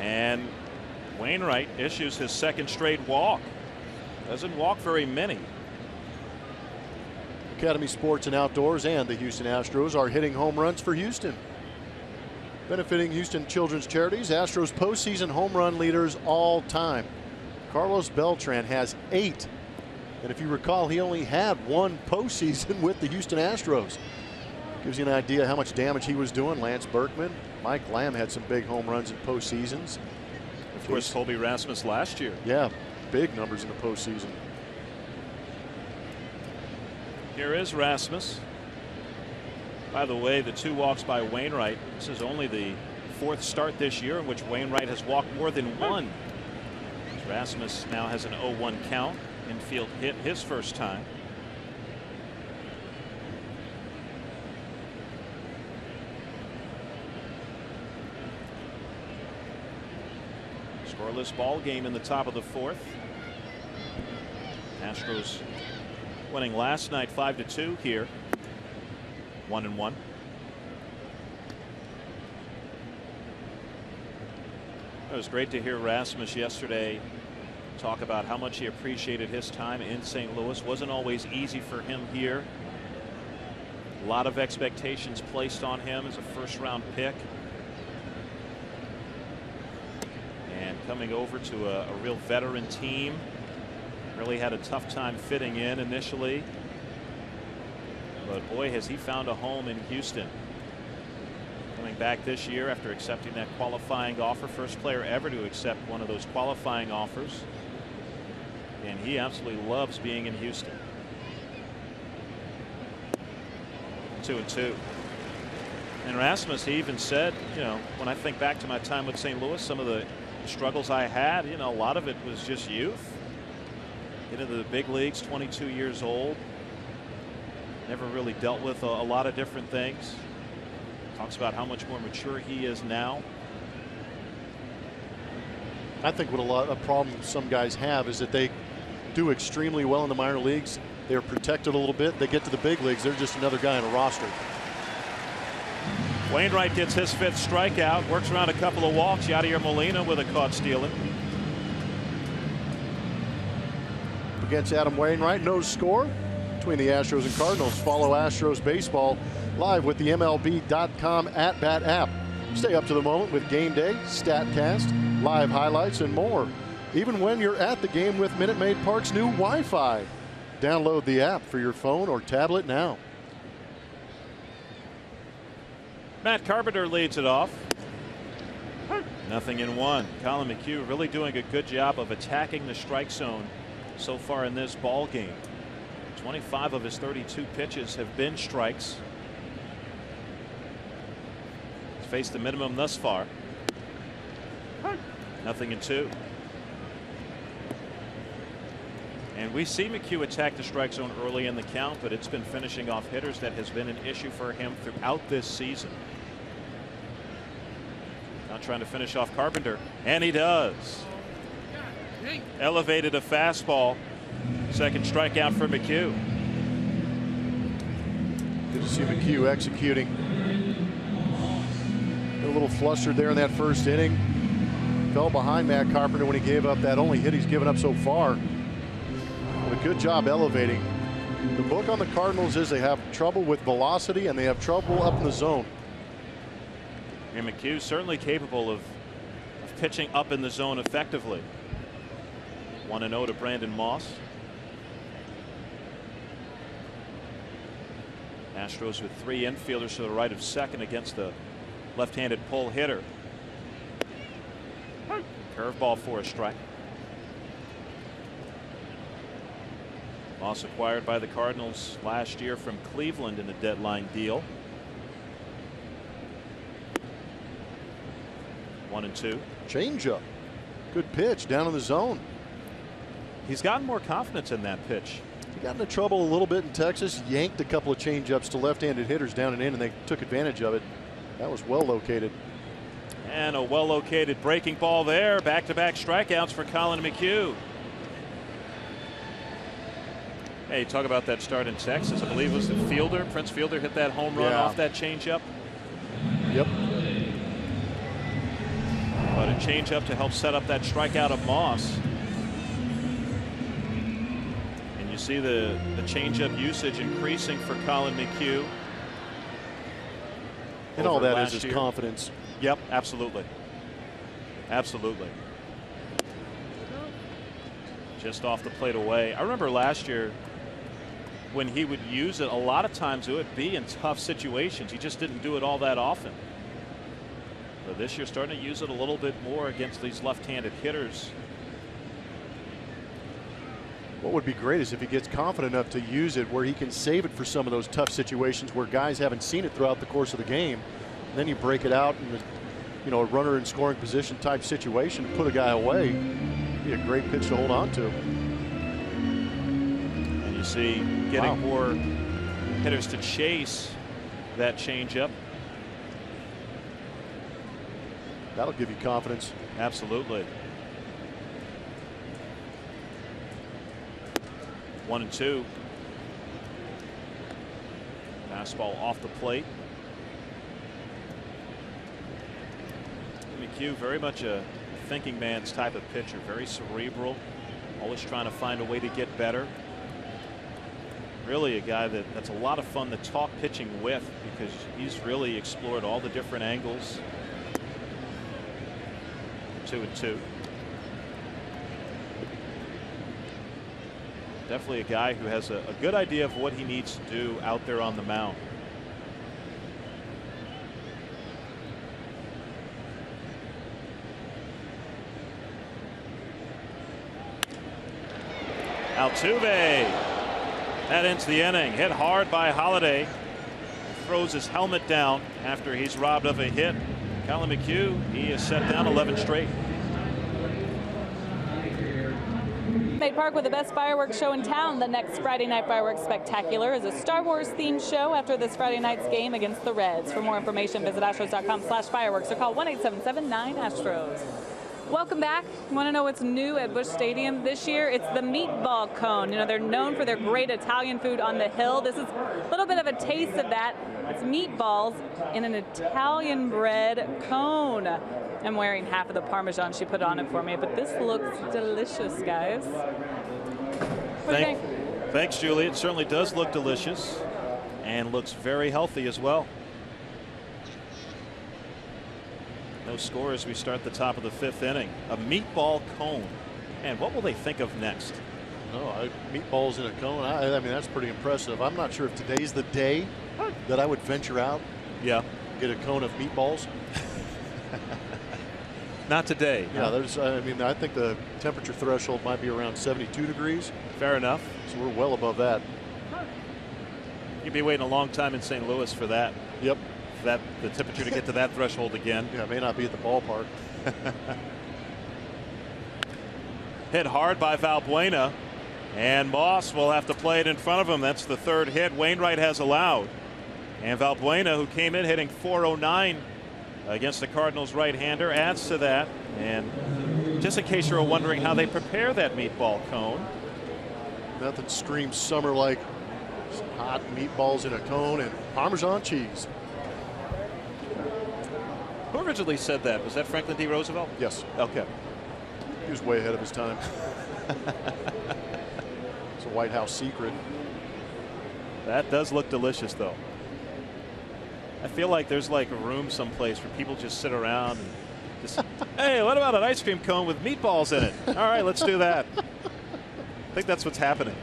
And Wainwright issues his second straight walk. Doesn't walk very many. Academy Sports and Outdoors and the Houston Astros are hitting home runs for Houston. Benefiting Houston Children's Charities, Astros postseason home run leaders all time. Carlos Beltran has 8. And if you recall, he only had 1 postseason with the Houston Astros. Gives you an idea how much damage he was doing. Lance Berkman, Mike Lamb had some big home runs in postseasons. Of course, Colby Rasmus last year. Yeah, big numbers in the postseason. Here is Rasmus. By the way, the 2 walks by Wainwright. This is only the 4th start this year in which Wainwright has walked more than 1. Rasmus now has an 0-1 count. Infield hit his first time. Scoreless ball game in the top of the 4th. Astros winning last night 5-2 here. 1-1. It was great to hear Rasmus yesterday talk about how much he appreciated his time in St. Louis. Wasn't always easy for him here. A lot of expectations placed on him as a first-round pick. And coming over to a real veteran team. Really had a tough time fitting in initially. But boy, has he found a home in Houston. Coming back this year after accepting that qualifying offer, first player ever to accept one of those qualifying offers. And he absolutely loves being in Houston. 2-2. And Rasmus, he even said, you know, when I think back to my time with St. Louis, some of the struggles I had, you know, a lot of it was just youth. Get into the big leagues, 22 years old. Never really dealt with a lot of different things. Talks about how much more mature he is now. I think what a problem some guys have is that they do extremely well in the minor leagues. They're protected a little bit. They get to the big leagues, they're just another guy on a roster. Wainwright gets his 5th strikeout, works around a couple of walks. Yadier Molina with a caught stealing. Against Adam Wainwright, no score between the Astros and Cardinals. Follow Astros baseball live with the MLB.com @bat app. Stay up to the moment with Game Day, StatCast, live highlights, and more. Even when you're at the game with Minute Maid Park's new Wi-Fi. Download the app for your phone or tablet now. Matt Carpenter leads it off. 0-1. Colin McHugh really doing a good job of attacking the strike zone so far in this ball game. 25 of his 32 pitches have been strikes. He's faced the minimum thus far. 0-2. And we see McHugh attack the strike zone early in the count, but it's been finishing off hitters that has been an issue for him throughout this season. Now trying to finish off Carpenter, and he does. Elevated a fastball. Second strikeout for McHugh. Good to see McHugh executing. A little flustered there in that first inning. Fell behind Matt Carpenter when he gave up that only hit he's given up so far. But a good job elevating. The book on the Cardinals is they have trouble with velocity and they have trouble up in the zone. And McHugh certainly capable of pitching up in the zone effectively. 1-0 to Brandon Moss. Astros with 3 infielders to the right of second against the left-handed pull hitter. Curveball for a strike. Moss acquired by the Cardinals last year from Cleveland in a deadline deal. 1-2. Changeup. Good pitch down in the zone. He's gotten more confidence in that pitch. He got into trouble a little bit in Texas, yanked a couple of changeups to left-handed hitters down and in, and they took advantage of it. That was well located. And a well located breaking ball there. Back-to-back strikeouts for Colin McHugh. Hey, talk about that start in Texas. I believe it was the fielder, Prince Fielder, hit that home run off that changeup. Yep. But a changeup to help set up that strikeout of Moss. And you see the changeup usage increasing for Colin McHugh. And all that is his confidence. Yep, absolutely. Absolutely. Just off the plate away. I remember last year when he would use it, a lot of times it would be in tough situations. He just didn't do it all that often. But this year starting to use it a little bit more against these left-handed hitters. What would be great is if he gets confident enough to use it where he can save it for some of those tough situations where guys haven't seen it throughout the course of the game. And then you break it out in a runner in scoring position type situation, put a guy away. Be a great pitch to hold on to. And you see getting more hitters to chase that changeup. That'll give you confidence. Absolutely. 1-2. Fastball off the plate. McHugh, very much a thinking man's type of pitcher, very cerebral, always trying to find a way to get better. Really a guy that's a lot of fun to talk pitching with because he's really explored all the different angles. 2-2. Definitely a guy who has a good idea of what he needs to do out there on the mound. Altuve. That ends the inning. Hit hard by Holiday. Throws his helmet down after he's robbed of a hit. Colin McHugh, he is set down 11 straight. Park with the best fireworks show in town. The next Friday Night Fireworks Spectacular is a Star Wars themed show after this Friday night's game against the Reds. For more information, visit astros.com/fireworks or call 1-877-9-ASTROS. Welcome back. You want to know what's new at Busch Stadium this year? It's the meatball cone. You know, they're known for their great Italian food on the hill. This is a little bit of a taste of that. It's meatballs in an Italian bread cone. I'm wearing half of the Parmesan she put on it for me, but this looks delicious, guys. Thanks, Julie. It certainly does look delicious and looks very healthy as well. No score as we start the top of the 5th inning. A meatball cone. And what will they think of next? No, meatballs in a cone. I mean, that's pretty impressive. I'm not sure if today's the day that I would venture out. Yeah. Get a cone of meatballs. Not today. Yeah, there's. I mean, I think the temperature threshold might be around 72 degrees. Fair enough. So we're well above that. You'd be waiting a long time in St. Louis for that. Yep. The temperature to get to that threshold again. Yeah, it may not be at the ballpark. Hit hard by Valbuena, and Moss will have to play it in front of him. That's the 3rd hit Wainwright has allowed. And Valbuena, who came in hitting .409 against the Cardinals right-hander, adds to that. And just in case you were wondering how they prepare that meatball cone. Nothing screams summer like hot meatballs in a cone and Parmesan cheese. Who originally said that? Was that Franklin D. Roosevelt? Yes. Okay. He was way ahead of his time. It's a White House secret. That does look delicious, though. I feel like there's like a room someplace where people just sit around and just, hey, what about an ice cream cone with meatballs in it? All right, let's do that. I think that's what's happening.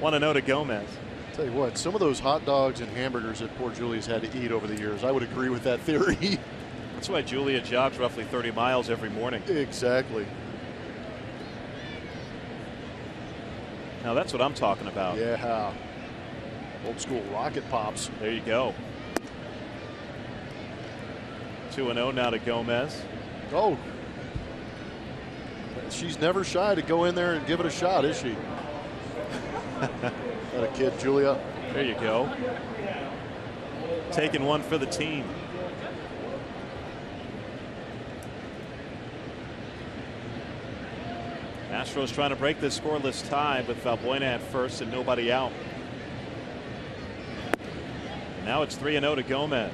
Want to know to Gomez. Tell you what, some of those hot dogs and hamburgers that poor Julia's had to eat over the years, I would agree with that theory. That's why Julia jogs roughly 30 miles every morning. Exactly. Now that's what I'm talking about. Yeah. Old school rocket pops. There you go. 2-0 now to Gomez. Oh. She's never shy to go in there and give it a shot, is she? That a kid, Julia. There you go. Taking one for the team. Astros trying to break this scoreless tie with Valbuena at first and nobody out. And now it's 3-0 to Gomez.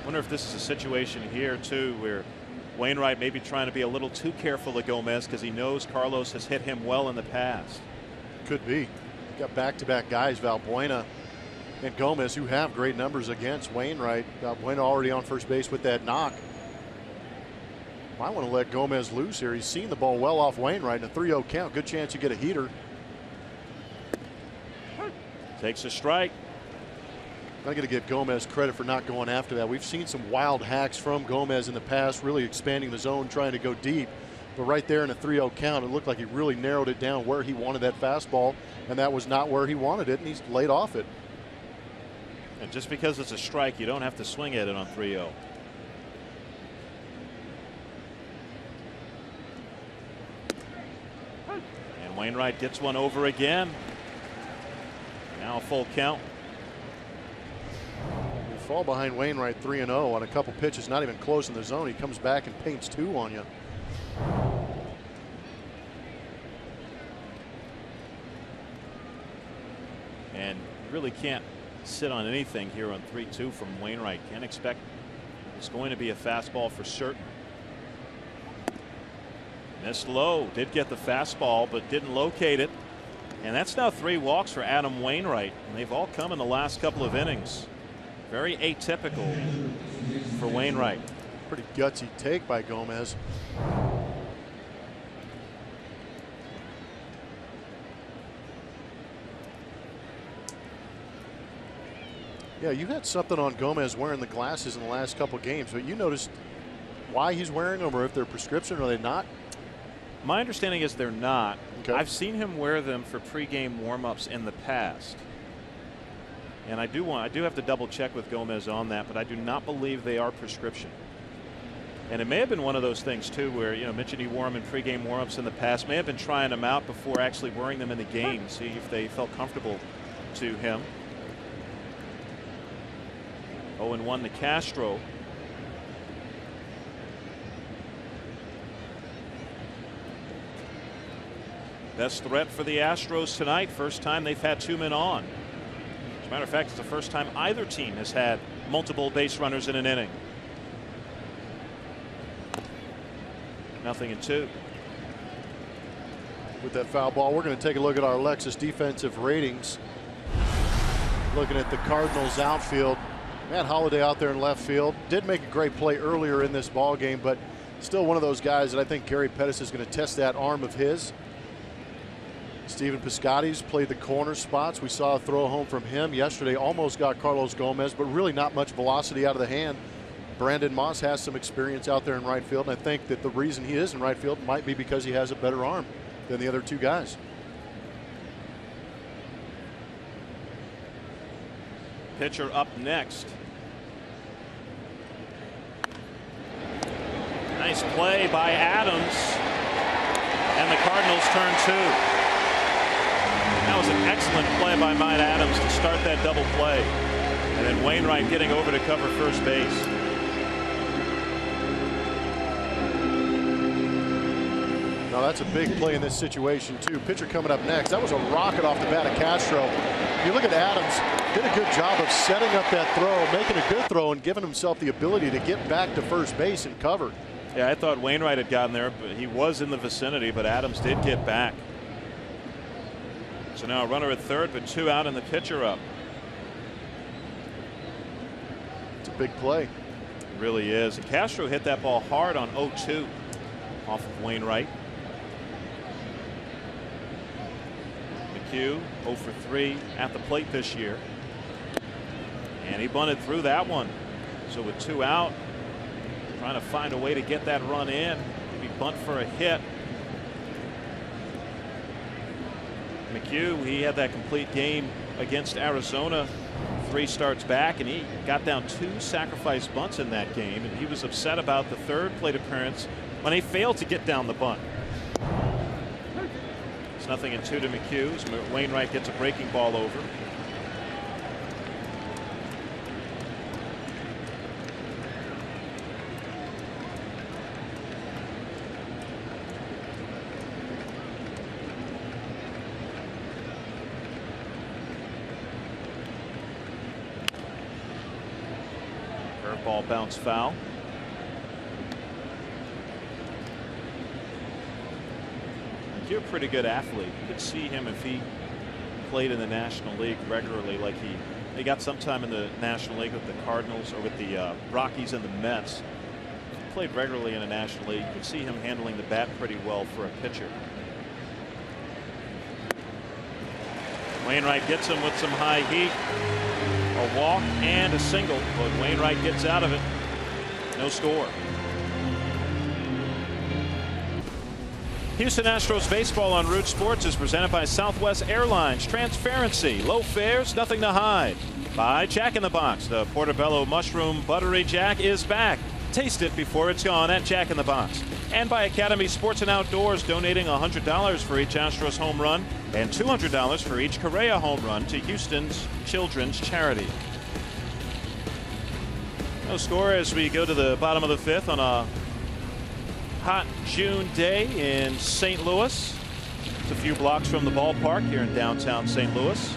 Wonder if this is a situation here too where Wainwright may be trying to be a little too careful of Gomez because he knows Carlos has hit him well in the past. Could be. Got back-to-back guys, Valbuena and Gomez, who have great numbers against Wainwright. Valbuena already on first base with that knock. Might want to let Gomez loose here. He's seen the ball well off Wainwright in a 3-0 count. Good chance you get a heater. Takes a strike. I'm going to give Gomez credit for not going after that. We've seen some wild hacks from Gomez in the past, really expanding the zone, trying to go deep. But right there in a 3-0 count, it looked like he really narrowed it down where he wanted that fastball, and that was not where he wanted it, and he's laid off it. And just because it's a strike, you don't have to swing at it on 3-0. And Wainwright gets one over again. Now a full count. You fall behind Wainwright 3-0 on a couple pitches, not even close in the zone. He comes back and paints 2 on you. And really can't sit on anything here on 3-2 from Wainwright. Can't expect it's going to be a fastball for certain. Missed low, did get the fastball, but didn't locate it. And that's now 3 walks for Adam Wainwright, and they've all come in the last couple of innings. Very atypical for Wainwright. Pretty gutsy take by Gomez. Yeah, you had something on Gomez wearing the glasses in the last couple games, but you noticed why he's wearing them, or if they're prescription, or are they not? My understanding is they're not. Okay. I've seen him wear them for pregame warm-ups in the past. And I do have to double check with Gomez on that, but I do not believe they are prescription. And it may have been one of those things too, where, you know, mentioned he wore them in pregame warm-ups in the past, may have been trying them out before actually wearing them in the game, see if they felt comfortable to him. 0-1 to Castro. Best threat for the Astros tonight. First time they've had 2 men on. As a matter of fact, it's the first time either team has had multiple base runners in an inning. 0-2. With that foul ball, we're going to take a look at our Lexus defensive ratings. Looking at the Cardinals outfield. Matt Holliday out there in left field. Did make a great play earlier in this ball game, but still one of those guys that I think Gary Pettis is going to test that arm of his. Steven Piscotty's played the corner spots. We saw a throw home from him yesterday. Almost got Carlos Gomez, but really not much velocity out of the hand. Brandon Moss has some experience out there in right field, and I think that the reason he is in right field might be because he has a better arm than the other 2 guys. Pitcher up next. Nice play by Adams, and the Cardinals turn 2. That was an excellent play by Mike Adams to start that double play. And then Wainwright getting over to cover first base. Now that's a big play in this situation too. Pitcher coming up next. That was a rocket off the bat of Castro. You look at Adams, did a good job of setting up that throw, making a good throw, and giving himself the ability to get back to first base and cover. Yeah, I thought Wainwright had gotten there, but he was in the vicinity, but Adams did get back. So now a runner at third, but 2 out and the pitcher up. It's a big play. It really is. And Castro hit that ball hard on 0-2 off of Wainwright. McHugh 0 for 3 at the plate this year. And he bunted through that one. So with 2 out, trying to find a way to get that run in. Maybe bunt for a hit. McHugh, he had that complete game against Arizona 3 starts back, and he got down 2 sacrifice bunts in that game, and he was upset about the 3rd plate appearance when he failed to get down the bunt. It's 0-2 to McHugh as Wainwright gets a breaking ball over. Ball bounce foul. You're a pretty good athlete. You could see him if he played in the National League regularly, like he got some time in the National League with the Cardinals or with the Rockies and the Mets. If he played regularly in the National League, you could see him handling the bat pretty well for a pitcher. Wainwright gets him with some high heat. A walk and a single, but Wainwright gets out of it. No score. Houston Astros baseball on Root Sports is presented by Southwest Airlines. Transparency, low fares, nothing to hide. By Jack in the Box. The Portobello Mushroom Buttery Jack is back. Taste it before it's gone at Jack in the Box. And by Academy Sports and Outdoors, donating $100 for each Astros home run and $200 for each Correa home run to Houston's children's charity. No score as we go to the bottom of the 5th on a hot June day in St. Louis. It's a few blocks from the ballpark here in downtown St. Louis.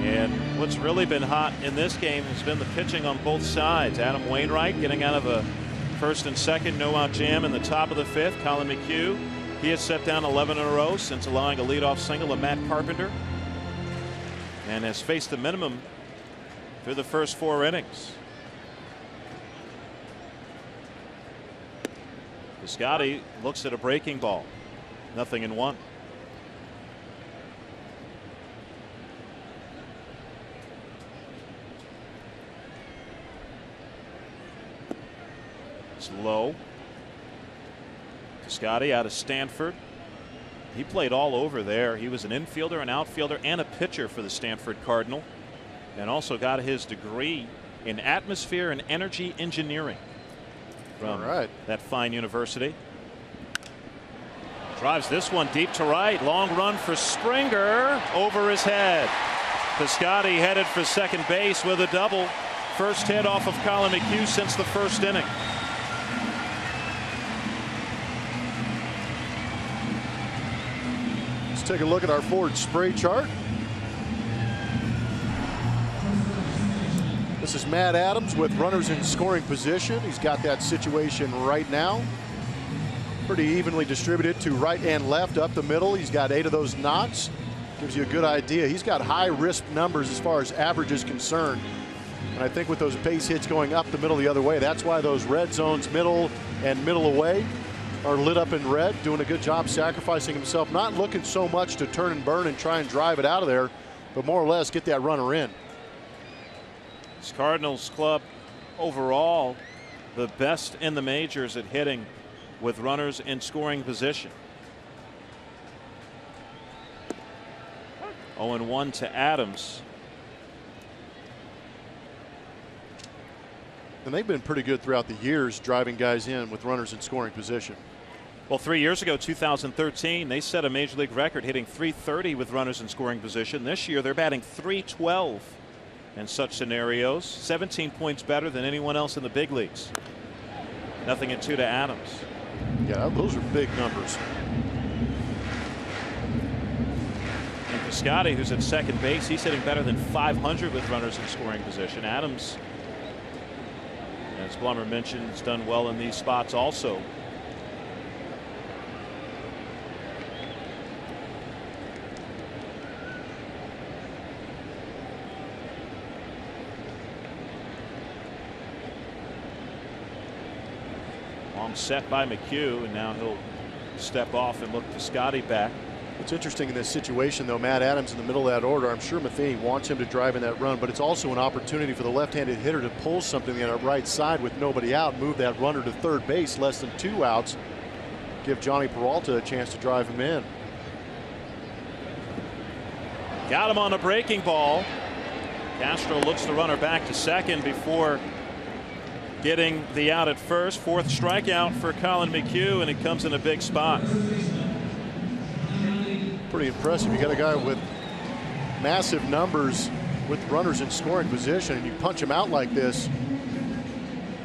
And what's really been hot in this game has been the pitching on both sides. Adam Wainwright getting out of a 1st and 2nd no-out jam in the top of the 5th. Colin McHugh, he has set down 11 in a row since allowing a leadoff single to Matt Carpenter, and has faced the minimum through the first 4 innings. Piscotty looks at a breaking ball. 0-1. It's low. Piscotty out of Stanford. He played all over there. He was an infielder, an outfielder, and a pitcher for the Stanford Cardinal, and also got his degree in atmosphere and energy engineering from that fine university. Drives this one deep to right. Long run for Springer over his head. Piscotty headed for second base with a double. First hit off of Colin McHugh since the first inning. Let's take a look at our forward spray chart. This is Matt Adams with runners in scoring position. He's got that situation right now. Pretty evenly distributed to right and left, up the middle. He's got 8 of those knots. Gives you a good idea. He's got high risk numbers as far as average is concerned. And I think with those base hits going up the middle the other way, that's why those red zones, middle and middle away, are lit up in red. Doing a good job sacrificing himself, not looking so much to turn and burn and try and drive it out of there, but more or less get that runner in. This Cardinals club overall the best in the majors at hitting with runners in scoring position. 0-1 to Adams. And they've been pretty good throughout the years driving guys in with runners in scoring position. Well, 3 years ago, 2013, they set a major league record hitting .330 with runners in scoring position. This year they're batting .312 in such scenarios, 17 points better than anyone else in the big leagues. 0-2 to Adams. Yeah, those are big numbers. And Piscotty, who's at second base, he's hitting better than .500 with runners in scoring position. Adams, as Blummer mentioned, has done well in these spots also. Long set by McHugh, and now he'll step off and look Piscotty back. What's interesting in this situation, though, Matt Adams in the middle of that order, I'm sure Matheny wants him to drive in that run, but it's also an opportunity for the left-handed hitter to pull something on the right side with nobody out, move that runner to third base, less than 2 outs, give Johnny Peralta a chance to drive him in. Got him on a breaking ball. Castro looks the runner back to second before getting the out at first. 4th strikeout for Colin McHugh, and it comes in a big spot. Pretty impressive. You got a guy with massive numbers with runners in scoring position, and you punch him out like this.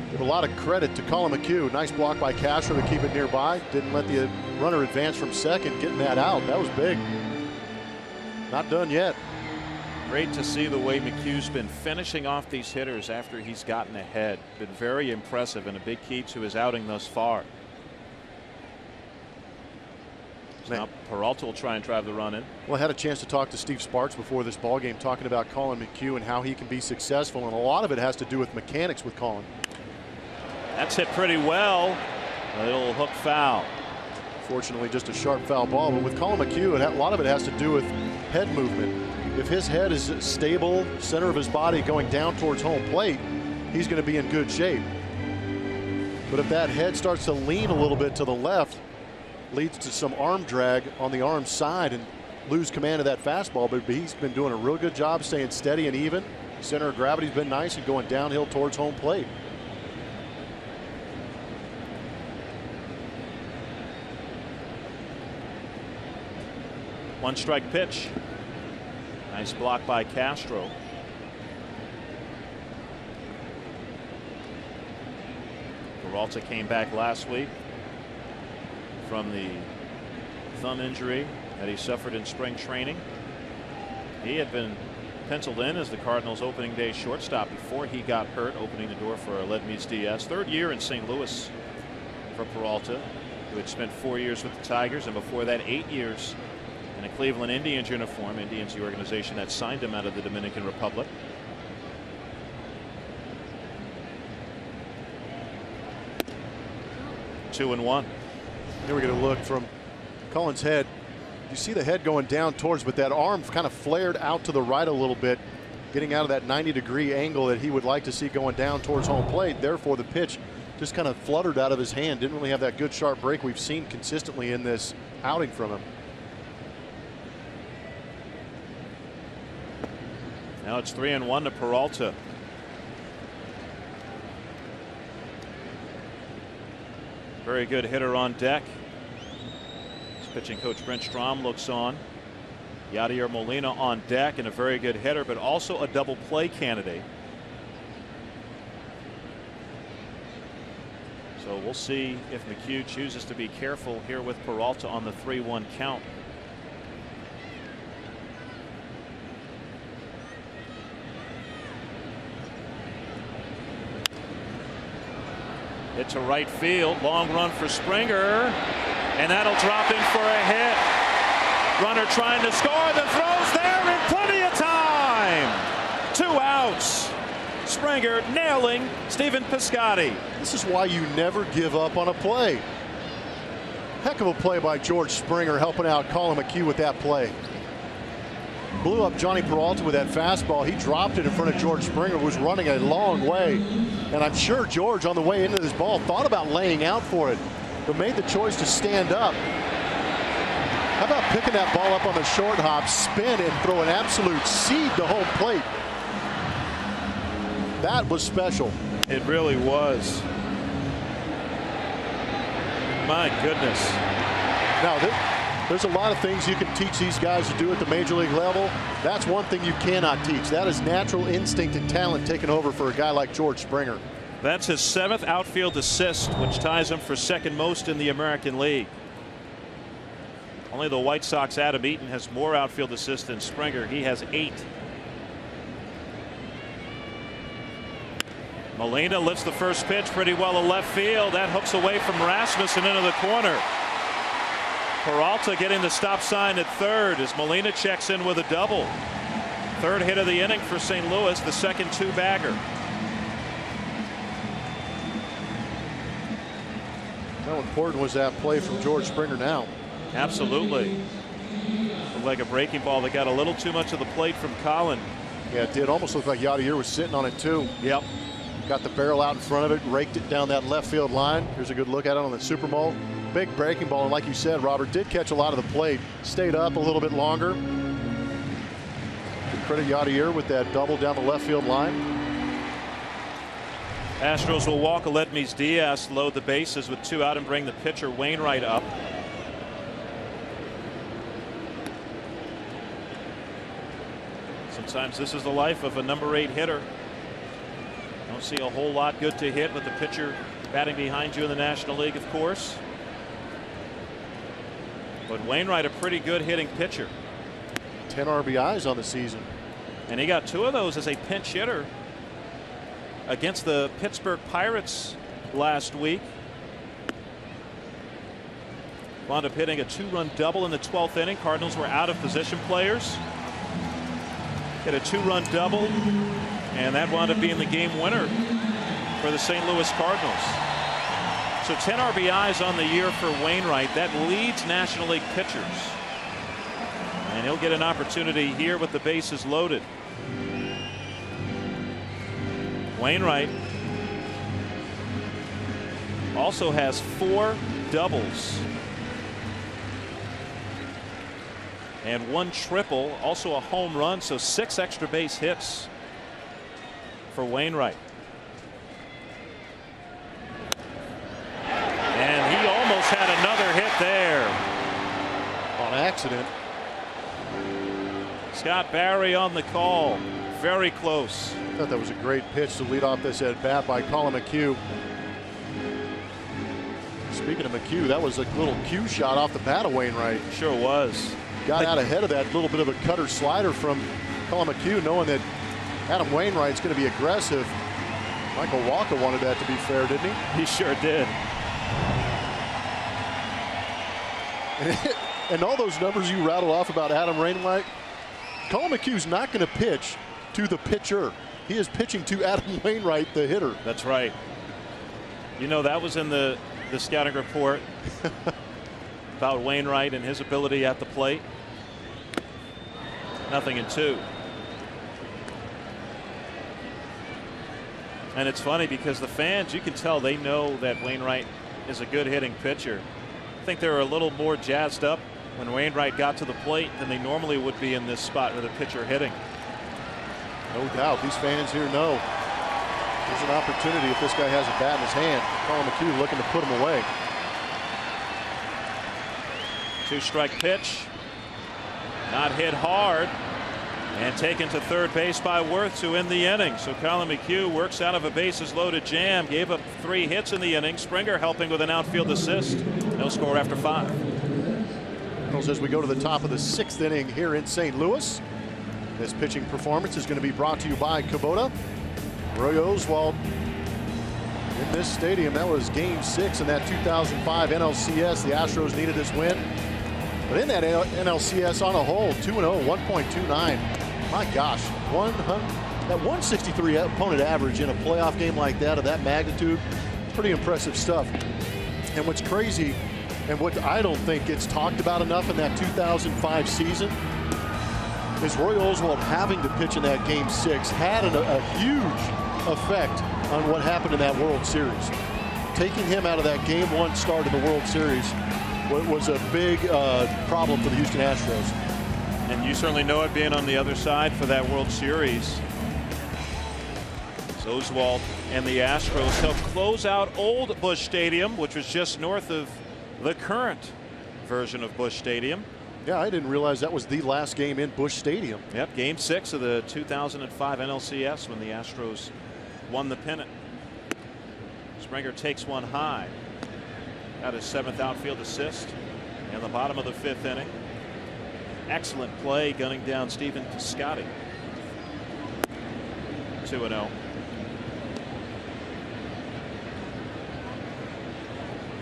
Give a lot of credit to Colin McHugh. Nice block by Castro to keep it nearby. Didn't let the runner advance from second, getting that out. That was big. Not done yet. Great to see the way McHugh's been finishing off these hitters after he's gotten ahead. Been very impressive and a big key to his outing thus far. Now Peralta will try and drive the run in. Well, I had a chance to talk to Steve Sparks before this ball game, talking about Colin McHugh and how he can be successful, and a lot of it has to do with mechanics with Colin. That's hit pretty well. A little hook foul. Fortunately, just a sharp foul ball, but with Colin McHugh, a lot of it has to do with head movement. If his head is stable, center of his body going down towards home plate, he's going to be in good shape. But if that head starts to lean a little bit to the left, leads to some arm drag on the arm side and lose command of that fastball. But he's been doing a real good job staying steady and even. Center of gravity's been nice and going downhill towards home plate. One strike pitch. Nice block by Castro. Peralta came back last week from the thumb injury that he suffered in spring training. He had been penciled in as the Cardinals opening day shortstop before he got hurt, opening the door for Aledmys Diaz. 3rd year in St. Louis for Peralta, who had spent 4 years with the Tigers, and before that 8 years in a Cleveland Indians uniform. Indians, the organization that signed him out of the Dominican Republic. Two and one. Here we get a look from Colin's head. You see the head going down towards, but that arm kind of flared out to the right a little bit, getting out of that 90-degree angle that he would like to see going down towards home plate. Therefore, the pitch just kind of fluttered out of his hand. Didn't really have that good sharp break we've seen consistently in this outing from him. Now it's 3-1 to Peralta. Very good hitter on deck. His pitching coach Brent Strom looks on. Yadier Molina on deck, and a very good hitter, but also a double play candidate. So we'll see if McHugh chooses to be careful here with Peralta on the 3-1 count. Hit to right field, long run for Springer, and that'll drop in for a hit. Runner trying to score, the throw's there in plenty of time. 2 outs. Springer nailing Stephen Piscotty. This is why you never give up on a play. Heck of a play by George Springer, helping out Colin McHugh with that play. Blew up Johnny Peralta with that fastball. He dropped it in front of George Springer, who was running a long way. And I'm sure George, on the way into this ball, thought about laying out for it, but made the choice to stand up. How about picking that ball up on the short hop, spin, and throw an absolute seed to home plate? That was special. It really was. My goodness. Now, there's a lot of things you can teach these guys to do at the major league level. That's one thing you cannot teach. That is natural instinct and talent taking over for a guy like George Springer. That's his 7th outfield assist, which ties him for second most in the American League. Only the White Sox Adam Eaton has more outfield assists than Springer. He has 8. Molina lifts the first pitch pretty well to left field. That hooks away from Rasmussen into the corner. Peralta getting the stop sign at third as Molina checks in with a double. 3rd hit of the inning for St. Louis, the second 2-bagger. How important was that play from George Springer now? Absolutely. Looked like a breaking ball that got a little too much of the plate from Colin. Yeah, it did. Almost look like Yadier was sitting on it too. Yep. Got the barrel out in front of it, raked it down that left field line. Here's a good look at it on the Super Bowl. Big breaking ball, and like you said, Robert, did catch a lot of the plate. Stayed up a little bit longer. Good credit Yadier with that double down the left field line. Astros will walk Aledmys Diaz, load the bases with 2 out, and bring the pitcher Wainwright up. Sometimes this is the life of a number 8 hitter. Don't see a whole lot good to hit with the pitcher batting behind you in the National League, of course. But Wainwright, a pretty good hitting pitcher. 10 RBIs on the season. And he got 2 of those as a pinch hitter against the Pittsburgh Pirates last week. Wound up hitting a 2-run double in the 12th inning. Cardinals were out of position players. Hit a 2-run double, and that wound up being the game winner for the St. Louis Cardinals. So 10 RBIs on the year for Wainwright. That leads National League pitchers. And he'll get an opportunity here with the bases loaded. Wainwright also has 4 doubles and 1 triple, also a home run, so 6 extra base hits for Wainwright. And he almost had another hit there. On accident. Scott Barry on the call. Very close. I thought that was a great pitch to lead off this at bat by Colin McHugh. Speaking of McHugh, that was a little cue shot off the bat of Wainwright. Sure was. Got out ahead of that little bit of a cutter slider from Colin McHugh, knowing that Adam Wainwright's going to be aggressive. Michael Walker wanted that to be fair, didn't he? He sure did. And all those numbers you rattled off about Adam Wainwright, Colin McHugh's not going to pitch to the pitcher. He is pitching to Adam Wainwright, the hitter. That's right. You know, that was in the scouting report about Wainwright and his ability at the plate. 0-2. And it's funny because the fans, you can tell they know that Wainwright is a good hitting pitcher. I think they were a little more jazzed up when Wainwright got to the plate than they normally would be in this spot with a pitcher hitting. No doubt. These fans here know there's an opportunity if this guy has a bat in his hand. Colin McHugh looking to put him away. 2-strike pitch. Not hit hard. And taken to third base by Worth to end the inning. So Colin McHugh works out of a bases loaded jam. Gave up 3 hits in the inning. Springer helping with an outfield assist. No score after 5. As we go to the top of the 6th inning here in St. Louis. This pitching performance is going to be brought to you by Kubota. Roy Oswalt in this stadium. That was game 6 in that 2005 NLCS. The Astros needed this win. But in that NLCS on a whole, 2-0, 1.29. My gosh, that 163 opponent average in a playoff game like that of that magnitude, pretty impressive stuff. And what's crazy, and what I don't think gets talked about enough in that 2005 season, is Roy Oswalt having to pitch in that game 6 had a huge effect on what happened in that World Series. Taking him out of that game 1 start in the World Series was a big problem for the Houston Astros. And you certainly know it being on the other side for that World Series. So Oswalt and the Astros helped close out old Busch Stadium, which was just north of the current version of Busch Stadium. Yeah, I didn't realize that was the last game in Busch Stadium. Yep, game 6 of the 2005 NLCS when the Astros won the pennant. Springer takes one high. Got his 7th outfield assist in the bottom of the 5th inning. Excellent play gunning down Stephen Piscotty. 2-0.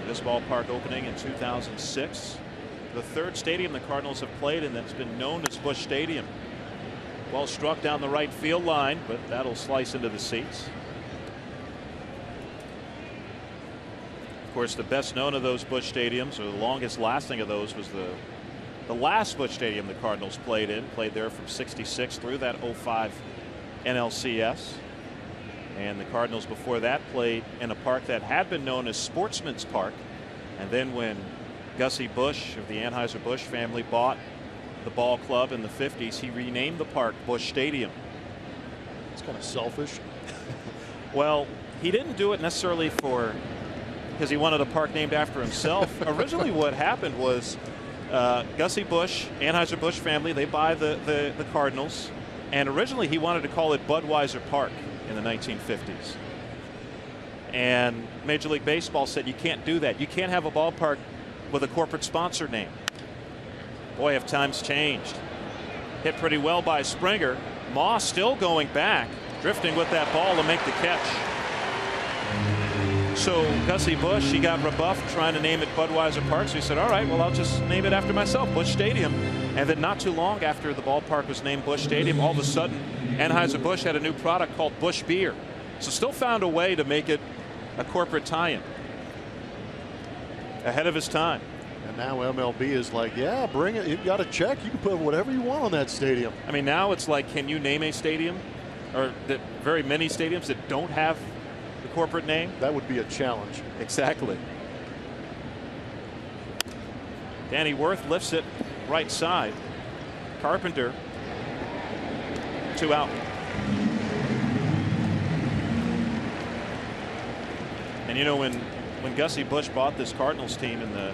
This ballpark opening in 2006. The 3rd stadium the Cardinals have played in that's been known as Busch Stadium. Well struck down the right field line, but that'll slice into the seats. Of course, the best known of those Busch Stadiums, or the longest lasting of those, was the last Busch Stadium the Cardinals played in. Played there from '66 through that '05 NLCS. And the Cardinals before that played in a park that had been known as Sportsman's Park. And then when Gussie Busch of the Anheuser-Busch family bought the ball club in the 50s, he renamed the park Busch Stadium. It's kind of selfish. Well, he didn't do it necessarily because he wanted a park named after himself. Originally what happened was Gussie Busch, Anheuser-Busch family, they buy the Cardinals, and originally he wanted to call it Budweiser Park in the 1950s. And Major League Baseball said you can't do that. You can't have a ballpark with a corporate sponsor name. Boy, have times changed. Hit pretty well by Springer. Moss still going back, drifting with that ball to make the catch. So Gussie Busch, he got rebuffed trying to name it Budweiser Park. So he said, all right, well, I'll just name it after myself, Busch Stadium. And then not too long after the ballpark was named Busch Stadium, all of a sudden, Anheuser-Busch had a new product called Busch Beer. So still found a way to make it a corporate tie-in. Ahead of his time. And now MLB is like, yeah, bring it. You've got a check. You can put whatever you want on that stadium. I mean, now it's like, can you name a stadium, or that very many stadiums that don't have the corporate name? That would be a challenge. Exactly. Danny Worth lifts it right side. Carpenter, 2 out. And you know, when Gussie Busch bought this Cardinals team in the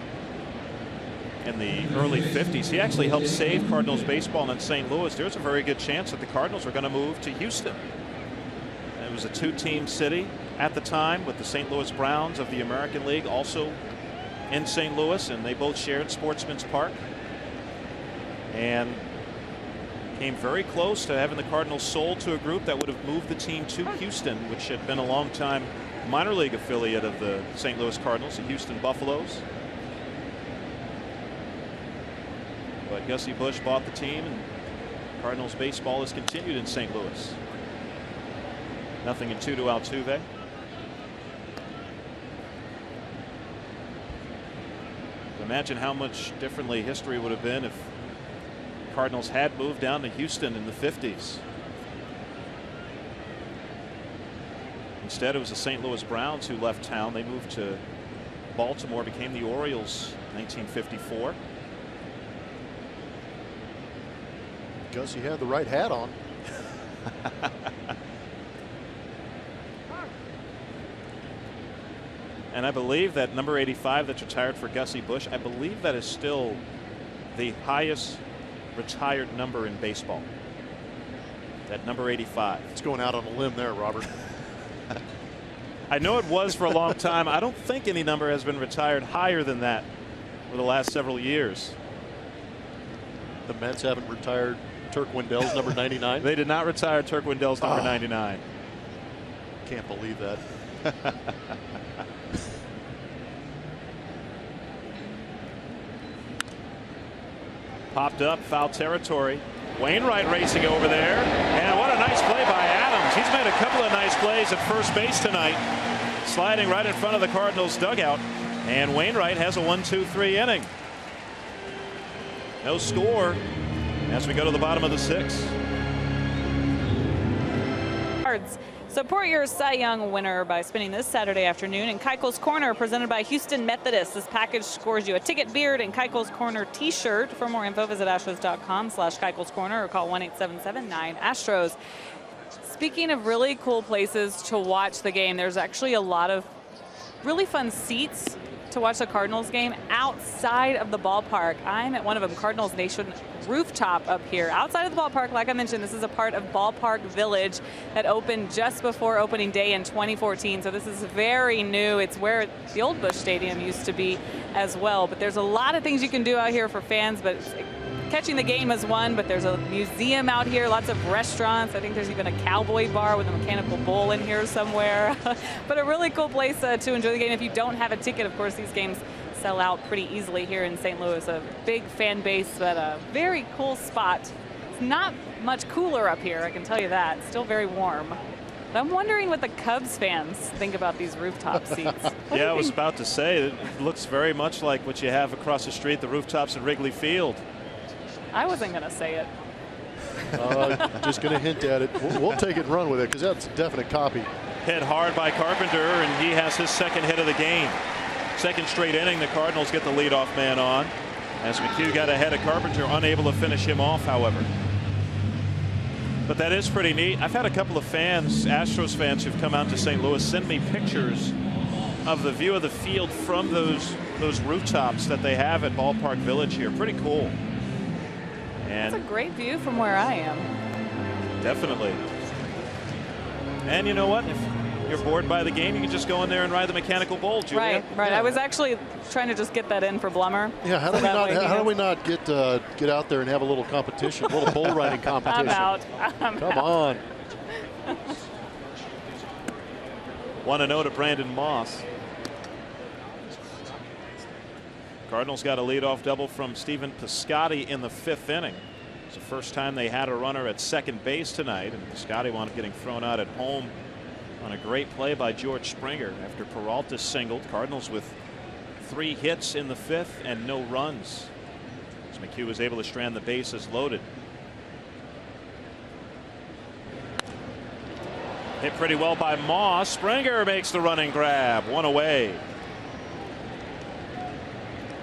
early 50s, he actually helped save Cardinals baseball in St. Louis. There's a very good chance that the Cardinals were going to move to Houston. And it was a 2-team city at the time, with the St. Louis Browns of the American League also in St. Louis, and they both shared Sportsman's Park. And came very close to having the Cardinals sold to a group that would have moved the team to Houston, which had been a long time minor league affiliate of the St. Louis Cardinals, the Houston Buffaloes. But Gussie Busch bought the team, and Cardinals baseball has continued in St. Louis. Nothing in 2 to Altuve. Imagine how much differently history would have been if Cardinals had moved down to Houston in the 50s. Instead, it was the St. Louis Browns who left town. They moved to Baltimore, became the Orioles in 1954. Gussie had the right hat on. And I believe that number 85 that's retired for Gussie Busch, I believe that is still the highest retired number in baseball. That number 85. It's going out on a limb there, Robert. I know it was for a long time. I don't think any number has been retired higher than that for the last several years. The Mets haven't retired Turk Wendell's number 99. They did not retire Turk Wendell's number 99. Can't believe that. Popped up, foul territory. Wainwright racing over there, and what a nice play by Adams. He's made a couple of nice plays at first base tonight, sliding right in front of the Cardinals dugout, and Wainwright has a 1-2-3 inning. No score as we go to the bottom of the 6th. Support your Cy Young winner by spending this Saturday afternoon in Keuchel's Corner, presented by Houston Methodist. This package scores you a ticket, beard, and Keuchel's Corner t-shirt. For more info, visit astros.com/Keuchel's Corner or call 1-877-9-ASTROS. Speaking of really cool places to watch the game, there's actually a lot of really fun seats to watch the Cardinals game outside of the ballpark. I'm at one of them, Cardinals Nation rooftop up here outside of the ballpark. Like I mentioned, this is a part of Ballpark Village that opened just before opening day in 2014. So this is very new. It's where the old Busch Stadium used to be as well. But there's a lot of things you can do out here for fans. But catching the game is one, but there's a museum out here, lots of restaurants. I think there's even a cowboy bar with a mechanical bull in here somewhere. But a really cool place to enjoy the game. If you don't have a ticket, of course, these games sell out pretty easily here in St. Louis. A big fan base, but a very cool spot. It's not much cooler up here, I can tell you that. It's still very warm. But I'm wondering what the Cubs fans think about these rooftop seats. Yeah, I was about to say, it looks very much like what you have across the street, the rooftops at Wrigley Field. I wasn't going to say it. Just going to hint at it. We'll take it and run with it because that's a definite copy. Hit hard by Carpenter, and he has his second hit of the game. Second straight inning, the Cardinals get the leadoff man on. As McHugh got ahead of Carpenter, unable to finish him off, however. But that is pretty neat. I've had a couple of fans, Astros fans, who've come out to St. Louis, send me pictures of the view of the field from those rooftops that they have at Ballpark Village here. Pretty cool. And it's a great view from where I am. Definitely. And you know what? If you're bored by the game, you can just go in there and ride the mechanical bull, Julia. Right. Yeah. I was actually trying to just get that in for Blummer. Yeah, how do we not get out there and have a little competition, a little bull riding competition? I'm out. Come on. 1-0 to Brandon Moss. Cardinals got a leadoff double from Stephen Piscotty in the 5th inning. It's the first time they had a runner at second base tonight, and Piscotty wound up getting thrown out at home on a great play by George Springer after Peralta singled. Cardinals with 3 hits in the 5th and no runs, as McHugh was able to strand the bases loaded. Hit pretty well by Moss. Springer makes the running grab. 1 away.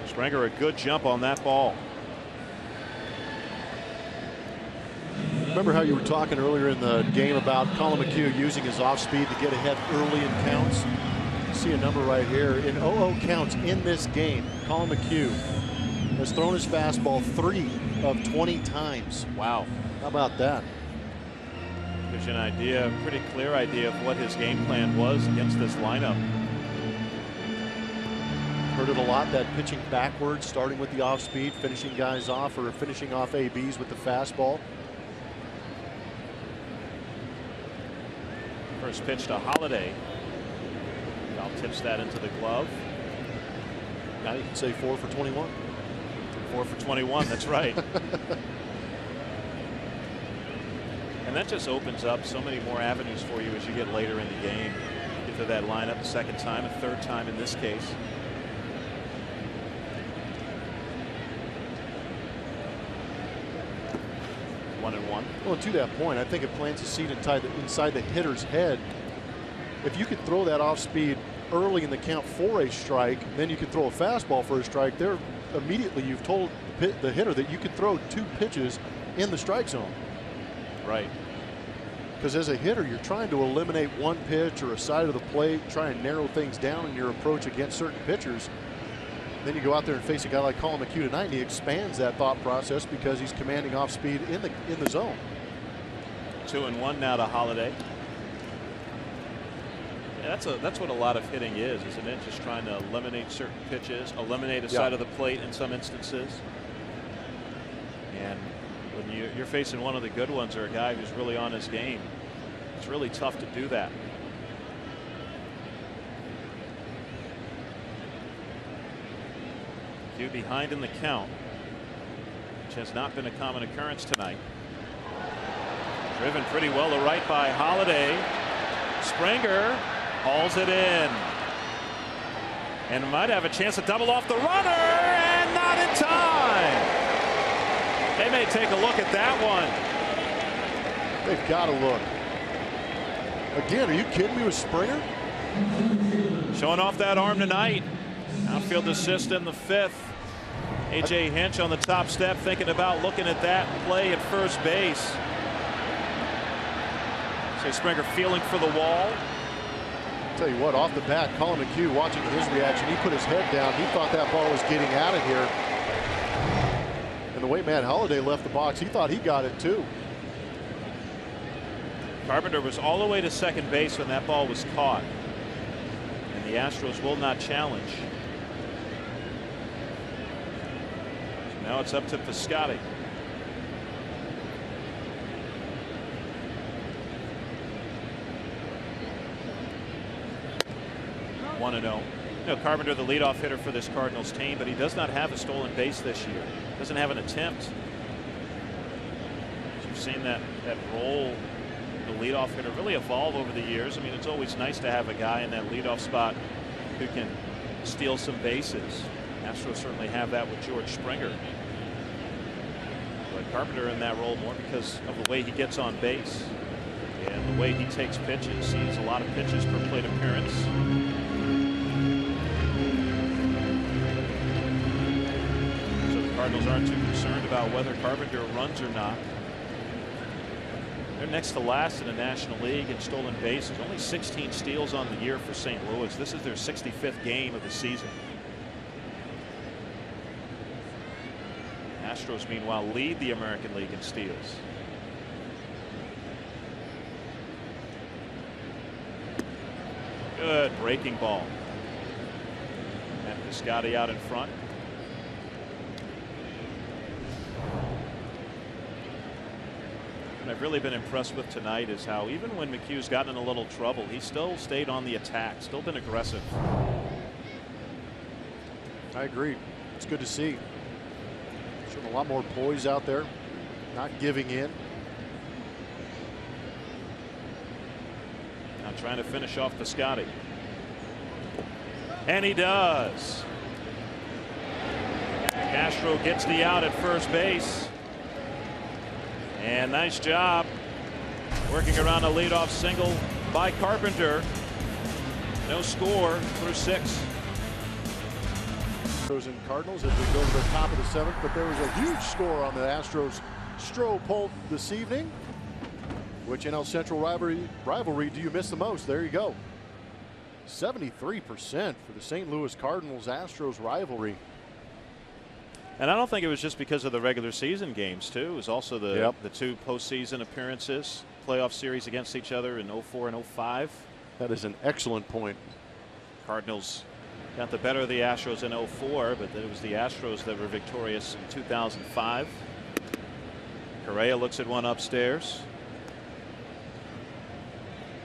Springer, a good jump on that ball. Remember how you were talking earlier in the game about Colin McHugh using his off speed to get ahead early in counts? You see a number right here. In 0-0 counts in this game, Colin McHugh has thrown his fastball 3 of 20 times. Wow. How about that? Gives you an idea, a pretty clear idea of what his game plan was against this lineup. Heard it a lot, that pitching backwards, starting with the off speed, finishing guys off, or finishing off ABs with the fastball. First pitch to Holiday. Cal tips that into the glove. Now you can say 4 for 21. 4 for 21, that's right. And that just opens up so many more avenues for you as you get later in the game. Get to that lineup a second time, a third time in this case. One. Well, to that point, I think it plants a seed inside the hitter's head if you could throw that off speed early in the count for a strike, then you could throw a fastball for a strike. There, immediately you've told the hitter that you could throw 2 pitches in the strike zone. Right. Because as a hitter, you're trying to eliminate 1 pitch or a side of the plate, try and narrow things down in your approach against certain pitchers. Then you go out there and face a guy like Colin McHugh tonight, and he expands that thought process because he's commanding off speed in the zone. 2-1 now to Holiday. Yeah, that's what a lot of hitting is, isn't it? Just trying to eliminate certain pitches, eliminate a side of the plate in some instances. And when you're facing one of the good ones or a guy who's really on his game, it's really tough to do that. Few behind in the count, which has not been a common occurrence tonight. Driven pretty well to right by Holiday. Springer hauls it in and might have a chance to double off the runner, and not in time. They may take a look at that one. They've got to look. Again, are you kidding me with Springer? Showing off that arm tonight. Outfield assist in the 5th. A.J. Hinch on the top step, thinking about looking at that play at first base. So Springer feeling for the wall. Tell you what, off the bat, Colin McHugh, watching his reaction, he put his head down. He thought that ball was getting out of here. And the way Matt Holliday left the box, he thought he got it too. Carpenter was all the way to second base when that ball was caught. And the Astros will not challenge. So now it's up to Piscotty. One and 0. You know, Carpenter, the leadoff hitter for this Cardinals team, but he does not have a stolen base this year. Doesn't have an attempt. So you've seen that role, the leadoff hitter, really evolve over the years. I mean, it's always nice to have a guy in that leadoff spot who can steal some bases. Astros certainly have that with George Springer. But Carpenter in that role more because of the way he gets on base and the way he takes pitches. Sees a lot of pitches per plate appearance. Cardinals aren't too concerned about whether Carpenter runs or not. They're next to last in the National League in stolen bases. Only 16 steals on the year for St. Louis. This is their 65th game of the season. Astros, meanwhile, lead the American League in steals. Good breaking ball. And Piscotty out in front. What I've really been impressed with tonight is how even when McHugh's gotten in a little trouble, he still stayed on the attack, still been aggressive. I agree. It's good to see. Showing a lot more poise out there, not giving in. Now trying to finish off Piscotty. And he does. Castro gets the out at first base. And nice job working around a leadoff single by Carpenter. No score through 6. Astros and Cardinals as we go to the top of the 7th, but there was a huge score on the Astros Stro poll this evening. Which NL Central rivalry do you miss the most? There you go. 73% for the St. Louis Cardinals Astros rivalry. And I don't think it was just because of the regular season games, too. It was also the 2 postseason appearances, playoff series against each other in 04 and 05. That is an excellent point. Cardinals got the better of the Astros in 04, but it was the Astros that were victorious in 2005. Correa looks at one upstairs.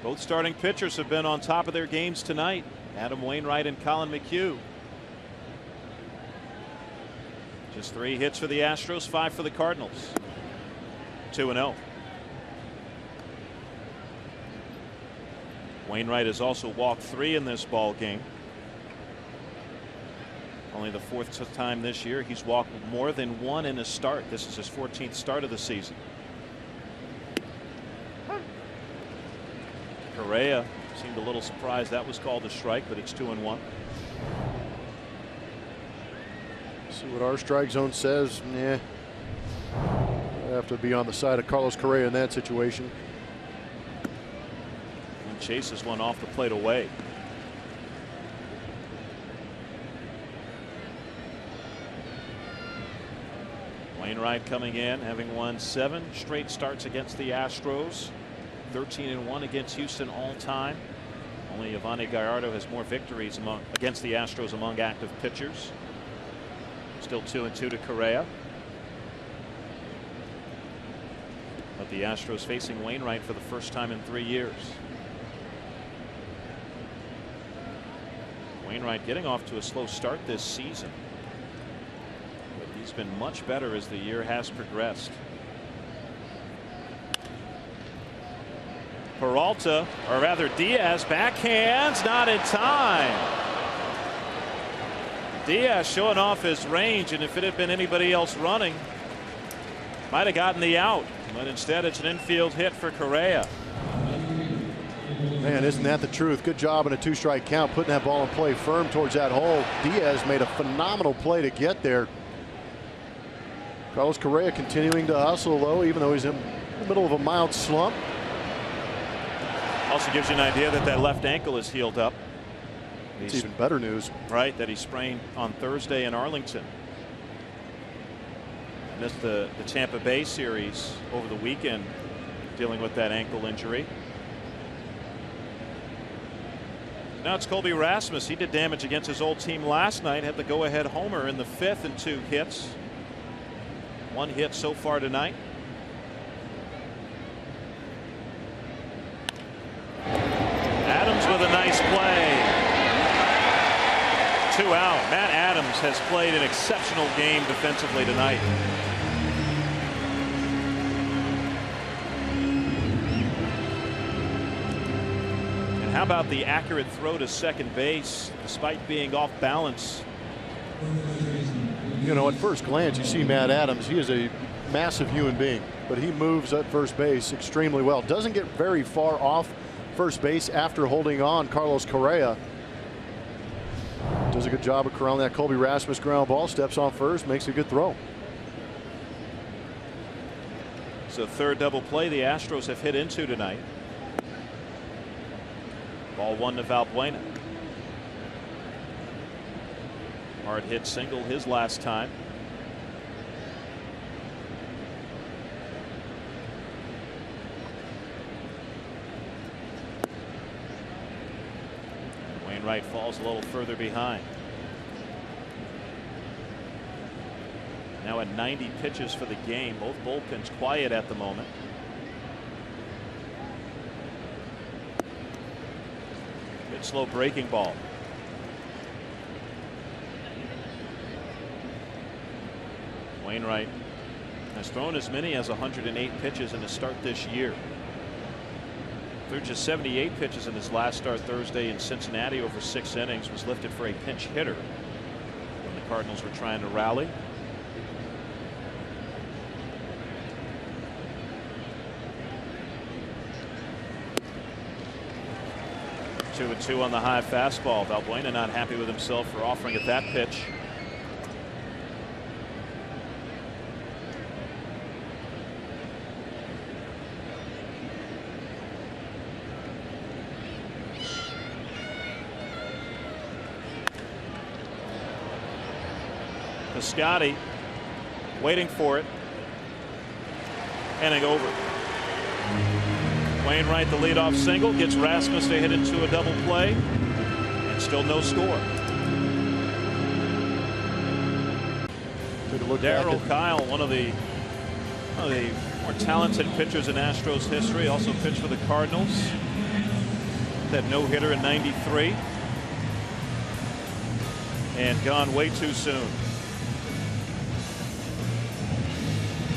Both starting pitchers have been on top of their games tonight. Adam Wainwright and Colin McHugh. Just 3 hits for the Astros, 5 for the Cardinals. 2-0. Wainwright has also walked 3 in this ball game. Only the 4th time this year he's walked more than 1 in a start. This is his 14th start of the season. Correa Seemed a little surprised that was called a strike, but it's 2-1. See what our strike zone says. Yeah, I have to be on the side of Carlos Correa in that situation. And chases one off the plate away. Wainwright coming in, having won 7 straight starts against the Astros. 13-1 against Houston all time. Only Yvonne Gallardo has more victories against the Astros among active pitchers. Still 2-2 to Correa. But the Astros facing Wainwright for the first time in 3 years. Wainwright getting off to a slow start this season. But he's been much better as the year has progressed. Peralta, or rather Diaz, backhands, not in time. Diaz showing off his range, and if it had been anybody else running, might have gotten the out. But instead, it's an infield hit for Correa. Man, isn't that the truth? Good job in a 2-strike count, putting that ball in play firm towards that hole. Diaz made a phenomenal play to get there. Carlos Correa continuing to hustle, though, even though he's in the middle of a mild slump. Also gives you an idea that that left ankle is healed up. It's even better news. Right, that he sprained on Thursday in Arlington. Missed the Tampa Bay series over the weekend dealing with that ankle injury. Now it's Colby Rasmus. He did damage against his old team last night. Had the go-ahead homer in the 5th and 2 hits. 1 hit so far tonight. Adams with a nice play. 2 out. Matt Adams has played an exceptional game defensively tonight. And how about the accurate throw to second base despite being off balance? You know, at first glance, you see Matt Adams. He is a massive human being, but he moves at first base extremely well. Doesn't get very far off first base after holding on Carlos Correa. Does a good job of corralling that Colby Rasmus ground ball. Steps on first, makes a good throw. It's the 3rd double play the Astros have hit into tonight. Ball 1 to Valbuena. Hard hit single his last time. Wainwright falls a little further behind. Now at 90 pitches for the game. Both bullpens quiet at the moment. Good slow breaking ball. Wainwright has thrown as many as 108 pitches in his start this year. Threw just 78 pitches in his last start Thursday in Cincinnati over 6 innings. Was lifted for a pinch hitter when the Cardinals were trying to rally. Two and 2 on the high fastball. Valbuena not happy with himself for offering at that pitch. Piscotty waiting for it. Inning over. Wainwright the leadoff single gets Rasmus to hit into a double play, and still no score. Darryl Kyle, one of the more talented pitchers in Astros history, also pitched for the Cardinals. That no-hitter in '93, and gone way too soon.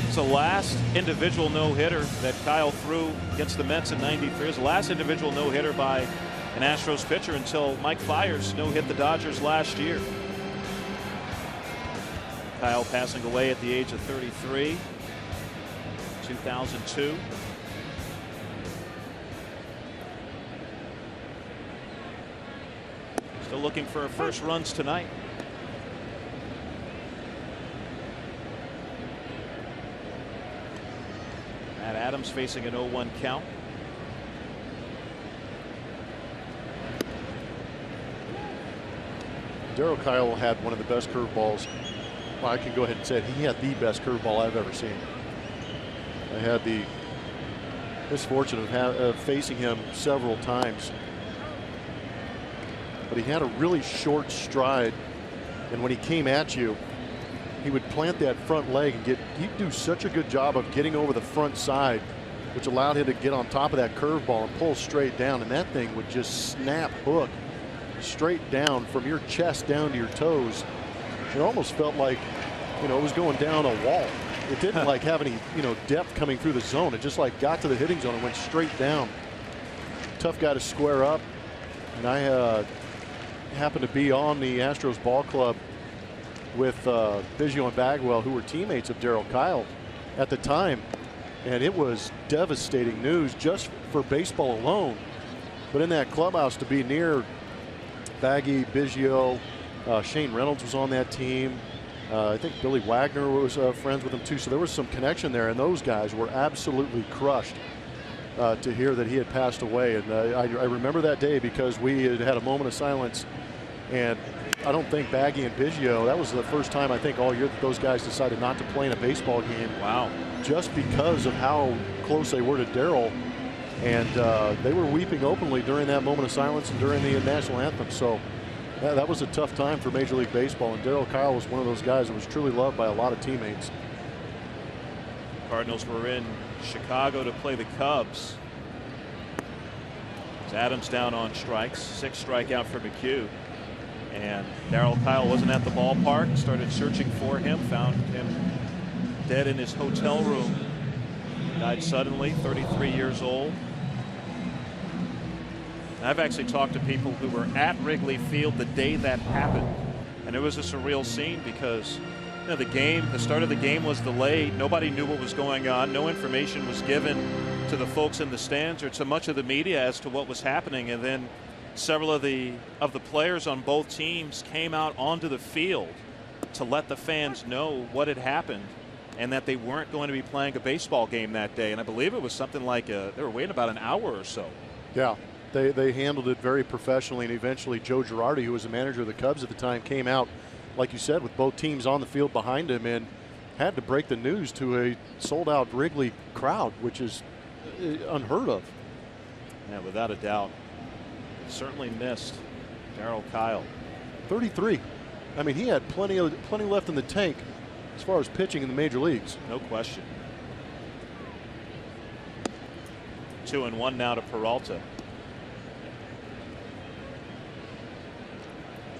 It's the last individual no-hitter that Kyle threw against the Mets in '93. It was the last individual no-hitter by an Astros pitcher until Mike Fiers no-hit the Dodgers last year. Kyle passing away at the age of 33, 2002. Still looking for first runs tonight. Matt Adams facing an 0-1 count. Darryl Kyle had one of the best curveballs. Well, I can go ahead and say it. He had the best curveball I've ever seen. I had the misfortune of facing him several times. But he had a really short stride, and when he came at you, he would plant that front leg and he'd do such a good job of getting over the front side, which allowed him to get on top of that curveball and pull straight down, and that thing would just snap hook straight down from your chest down to your toes. It almost felt like, you know, it was going down a wall. It didn't like have any, you know, depth coming through the zone. It just like got to the hitting zone and went straight down. Tough guy to square up. And I happened to be on the Astros ball club with Biggio and Bagwell, who were teammates of Darryl Kyle at the time. And it was devastating news just for baseball alone. But in that clubhouse, to be near Baggy, Biggio, Shane Reynolds was on that team. I think Billy Wagner was friends with him too. So there was some connection there, and those guys were absolutely crushed to hear that he had passed away. And I remember that day because we had a moment of silence, and I don't think Baggy and Biggio, that was the first time I think all year that those guys decided not to play in a baseball game. Wow. Just because of how close they were to Darryl. And they were weeping openly during that moment of silence and during the national anthem. So that was a tough time for Major League Baseball. And Darryl Kyle was one of those guys that was truly loved by a lot of teammates. Cardinals were in Chicago to play the Cubs. As Adams down on strikes, 6 strikeout for McHugh. And Darryl Kyle wasn't at the ballpark, started searching for him, found him dead in his hotel room. Died suddenly, 33 years old. I've actually talked to people who were at Wrigley Field the day that happened, and it was a surreal scene because, you know, the start of the game was delayed. Nobody knew what was going on. No information was given to the folks in the stands or to much of the media as to what was happening. And then several of the players on both teams came out onto the field to let the fans know what had happened and that they weren't going to be playing a baseball game that day. And I believe it was something like they were waiting about an hour or so. Yeah. They handled it very professionally, and eventually Joe Girardi, who was the manager of the Cubs at the time, came out, like you said, with both teams on the field behind him and had to break the news to a sold-out Wrigley crowd, which is unheard of. Yeah, without a doubt. Certainly missed Darryl Kyle. 33. I mean, he had plenty left in the tank as far as pitching in the major leagues. No question. 2-1 now to Peralta.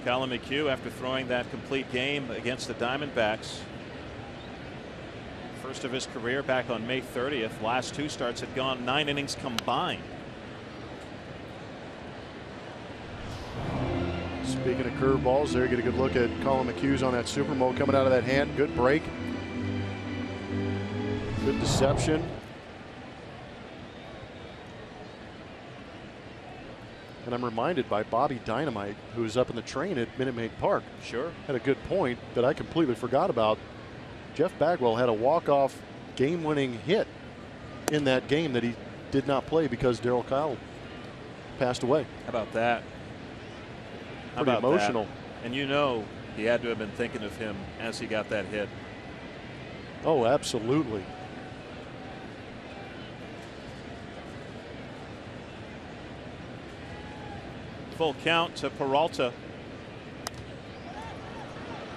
Colin McHugh, after throwing that complete game against the Diamondbacks, first of his career, back on May 30th. Last 2 starts had gone 9 innings combined. Speaking of curveballs, there you get a good look at Colin McHugh's on that super mode coming out of that hand. Good break. Good deception. And I'm reminded by Bobby Dynamite, who was up in the train at Minute Maid Park. Sure. Had a good point that I completely forgot about. Jeff Bagwell had a walk-off game-winning hit in that game that he did not play because Darryl Kyle passed away. How about that? How Pretty about emotional. That? And you know he had to have been thinking of him as he got that hit. Oh, absolutely. Full count to Peralta.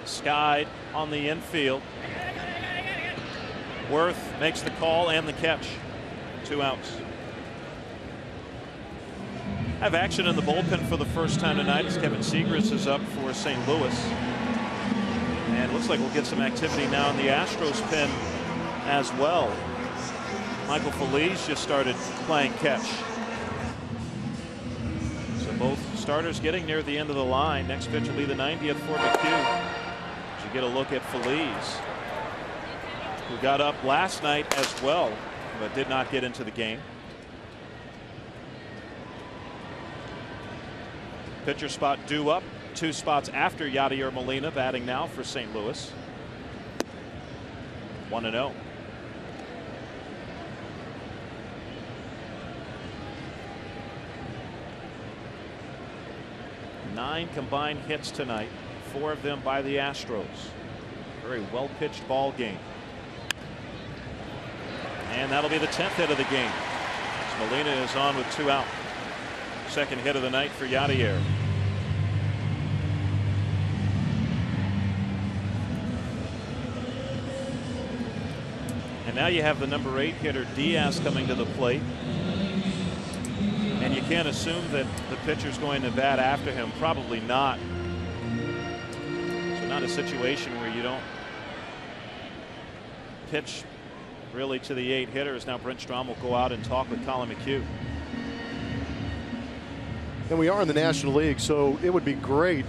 Skied on the infield. Worth makes the call and the catch. 2 outs. Have action in the bullpen for the first time tonight as Kevin Segras is up for St. Louis. And it looks like we'll get some activity now in the Astros pen as well. Michael Feliz just started playing catch. So both starters getting near the end of the line. Next pitch will be the 90th for McHugh. You get a look at Feliz, who got up last night as well, but did not get into the game. Pitcher spot due up 2 spots after Yadier Molina, batting now for St. Louis. 1-0. Nine combined hits tonight, 4 of them by the Astros. Very well pitched ball game. And that'll be the 10th hit of the game. As Molina is on with 2 out. Second hit of the night for Yadier. And now you have the number 8 hitter Diaz coming to the plate. And you can't assume that the pitcher's going to bat after him. Probably not. So not a situation where you don't pitch really to the 8 hitters. Now Brent Strom will go out and talk with Colin McHugh. And we are in the National League, so it would be great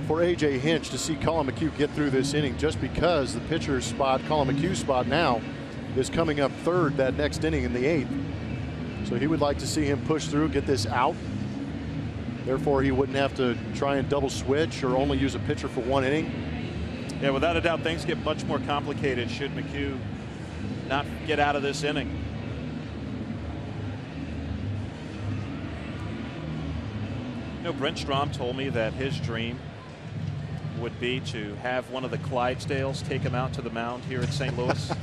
for A.J. Hinch to see Colin McHugh get through this inning, just because the pitcher's spot, Colin McHugh's spot now, is coming up third that next inning in the 8th. So he would like to see him push through, get this out. Therefore, he wouldn't have to try and double switch or only use a pitcher for 1 inning. Yeah, without a doubt, things get much more complicated should McHugh not get out of this inning. You know, Brent Strom told me that his dream would be to have one of the Clydesdales take him out to the mound here at St. Louis.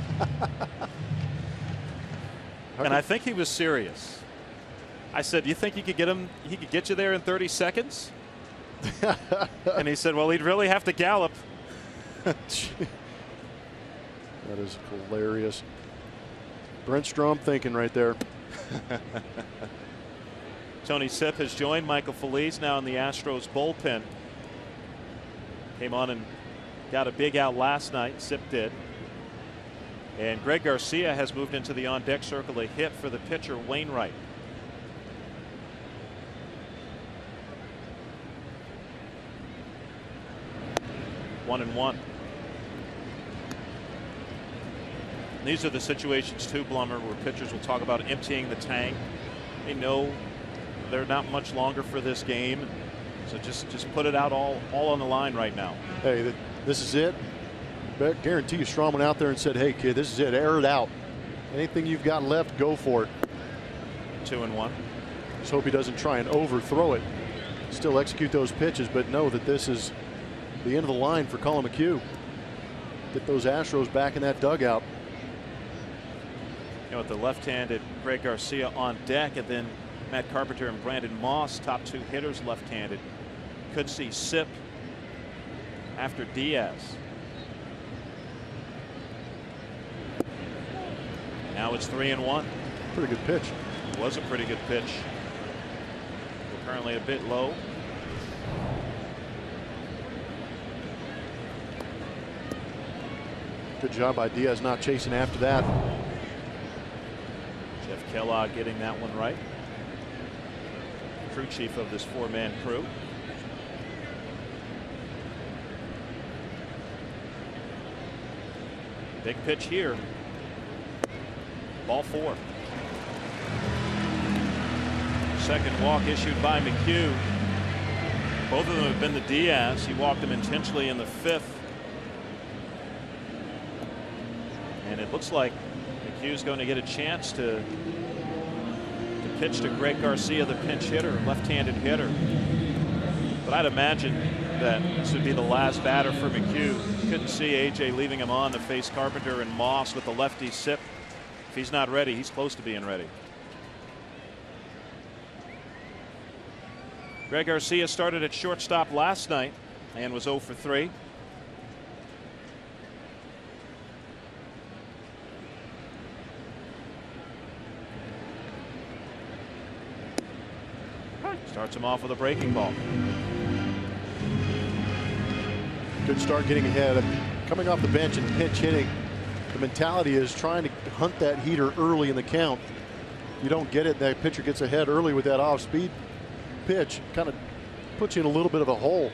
And I think he was serious. I said, "You think you could get him? He could get you there in 30 seconds?" And he said, "Well, he'd really have to gallop." That is hilarious. Brent Strom thinking right there. Tony Sipp has joined Michael Feliz now in the Astros bullpen. Came on and got a big out last night. Sipp did. And Greg Garcia has moved into the on-deck circle, a hit for the pitcher Wainwright. One and one. These are the situations too, Blummer, where pitchers will talk about emptying the tank. They know they're not much longer for this game, so just put it out all on the line right now. Hey, this is it. I guarantee you Strom went out there and said, "Hey kid, this is it, air it out. Anything you've got left, go for it." 2-1. Just hope he doesn't try and overthrow it. Still execute those pitches, but know that this is the end of the line for Colin McHugh. Get those Astros back in that dugout. You know, with the left-handed Greg Garcia on deck, and then Matt Carpenter and Brandon Moss, top 2 hitters left-handed. Could see Sipp after Diaz. Now it's 3-1. Pretty good pitch. It was a pretty good pitch. Apparently a bit low. Good job by Diaz not chasing after that. Jeff Kellogg getting that one right. Crew chief of this 4-man crew. Big pitch here. Ball 4. Second walk issued by McHugh. Both of them have been to Diaz. He walked him intentionally in the 5th. And it looks like McHugh's going to get a chance to pitch to Greg Garcia, the pinch hitter, left-handed hitter. But I'd imagine that this would be the last batter for McHugh. Couldn't see A.J. leaving him on to face Carpenter and Moss with the lefty Sipp. If he's not ready, he's close to being ready. Greg Garcia started at shortstop last night and was 0 for 3. Starts him off with a breaking ball. Good start getting ahead. Coming off the bench and pinch hitting. The mentality is trying to hunt that heater early in the count. You don't get it, that pitcher gets ahead early with that off-speed pitch. Kind of puts you in a little bit of a hole.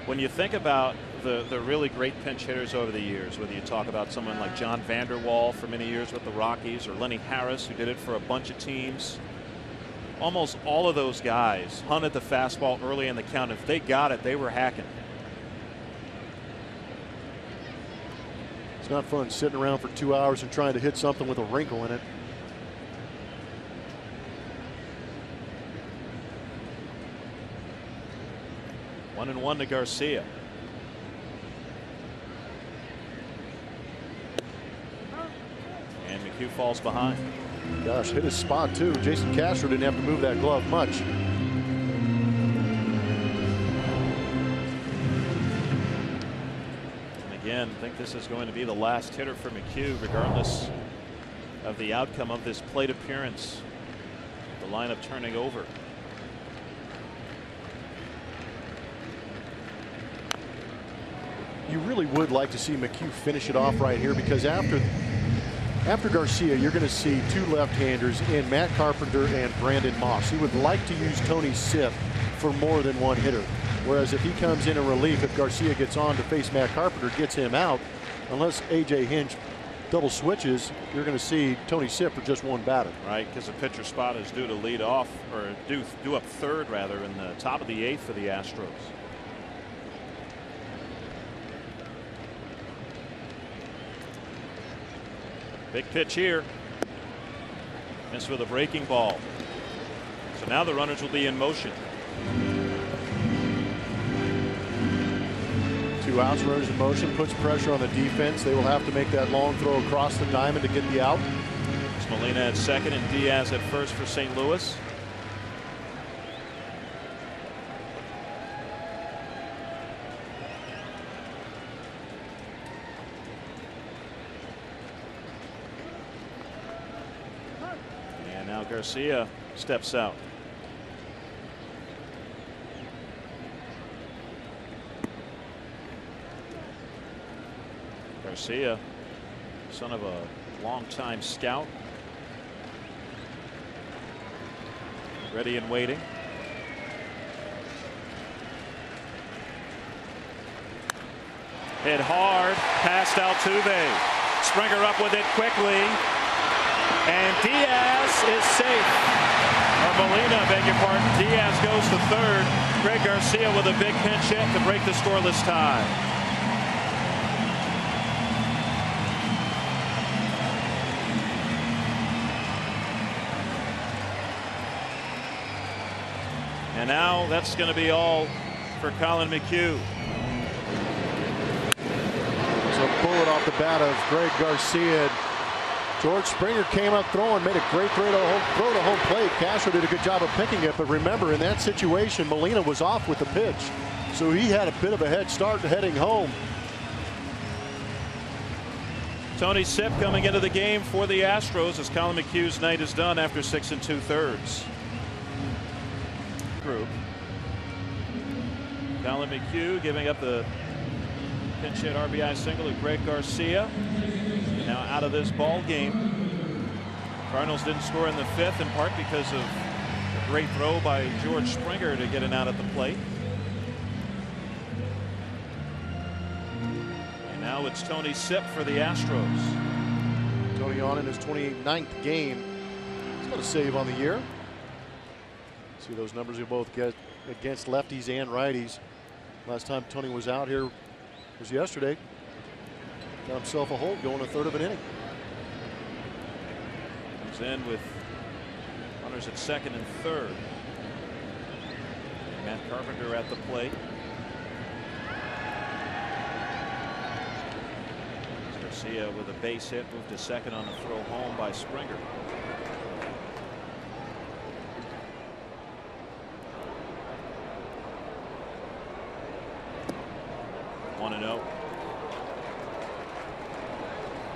When you think about the really great pinch hitters over the years, whether you talk about someone like John Vanderwall for many years with the Rockies, or Lenny Harris, who did it for a bunch of teams. Almost all of those guys hunted the fastball early in the count. If they got it, they were hacking. It's not fun sitting around for 2 hours and trying to hit something with a wrinkle in it. One and one to Garcia. And McHugh falls behind. Gosh, hit his spot too. Jason Castro didn't have to move that glove much. And again, I think this is going to be the last hitter for McHugh, regardless of the outcome of this plate appearance. The lineup turning over. You really would like to see McHugh finish it off right here, because after Garcia, you're going to see two left-handers in Matt Carpenter and Brandon Moss. He would like to use Tony Sipp for more than one hitter. Whereas if he comes in relief, if Garcia gets on to face Matt Carpenter, gets him out, unless A.J. Hinch double switches, you're going to see Tony Sipp for just one batter. Right, because the pitcher spot is due to lead off, or due up third rather, in the top of the eighth for the Astros. Big pitch here. Missed with a breaking ball. So now the runners will be in motion. 2 outs, runners in motion, puts pressure on the defense. They will have to make that long throw across the diamond to get the out. It's Molina at second and Diaz at first for St. Louis. Now Garcia steps out. Garcia, son of a longtime scout, ready and waiting. Hit hard, past Altuve. Springer up with it quickly. And Diaz is safe. Or Molina, beg your pardon. Diaz goes to third. Greg Garcia with a big pinch hit to break the scoreless tie. And now that's going to be all for Colin McHugh. It's a bullet off the bat of Greg Garcia. George Springer came up throwing, made a great throw to home plate. Castro did a good job of picking it, but remember, in that situation, Molina was off with the pitch, so he had a bit of a head start heading home. Tony Sipp coming into the game for the Astros as Colin McHugh's night is done after 6 2/3. Group. Colin McHugh giving up the pinch hit RBI single to Greg Garcia. Now out of this ball game. Cardinals didn't score in the fifth, in part because of a great throw by George Springer to get it out at the plate. And now it's Tony Sipp for the Astros. Tony on in his 29th game. He's got a save on the year. See those numbers we both get against lefties and righties. Last time Tony was out here was yesterday. Got himself a hold going a third of an inning. Comes in with runners at second and third. Matt Carpenter at the plate. Garcia with a base hit, moved to second on a throw home by Springer. One and 0.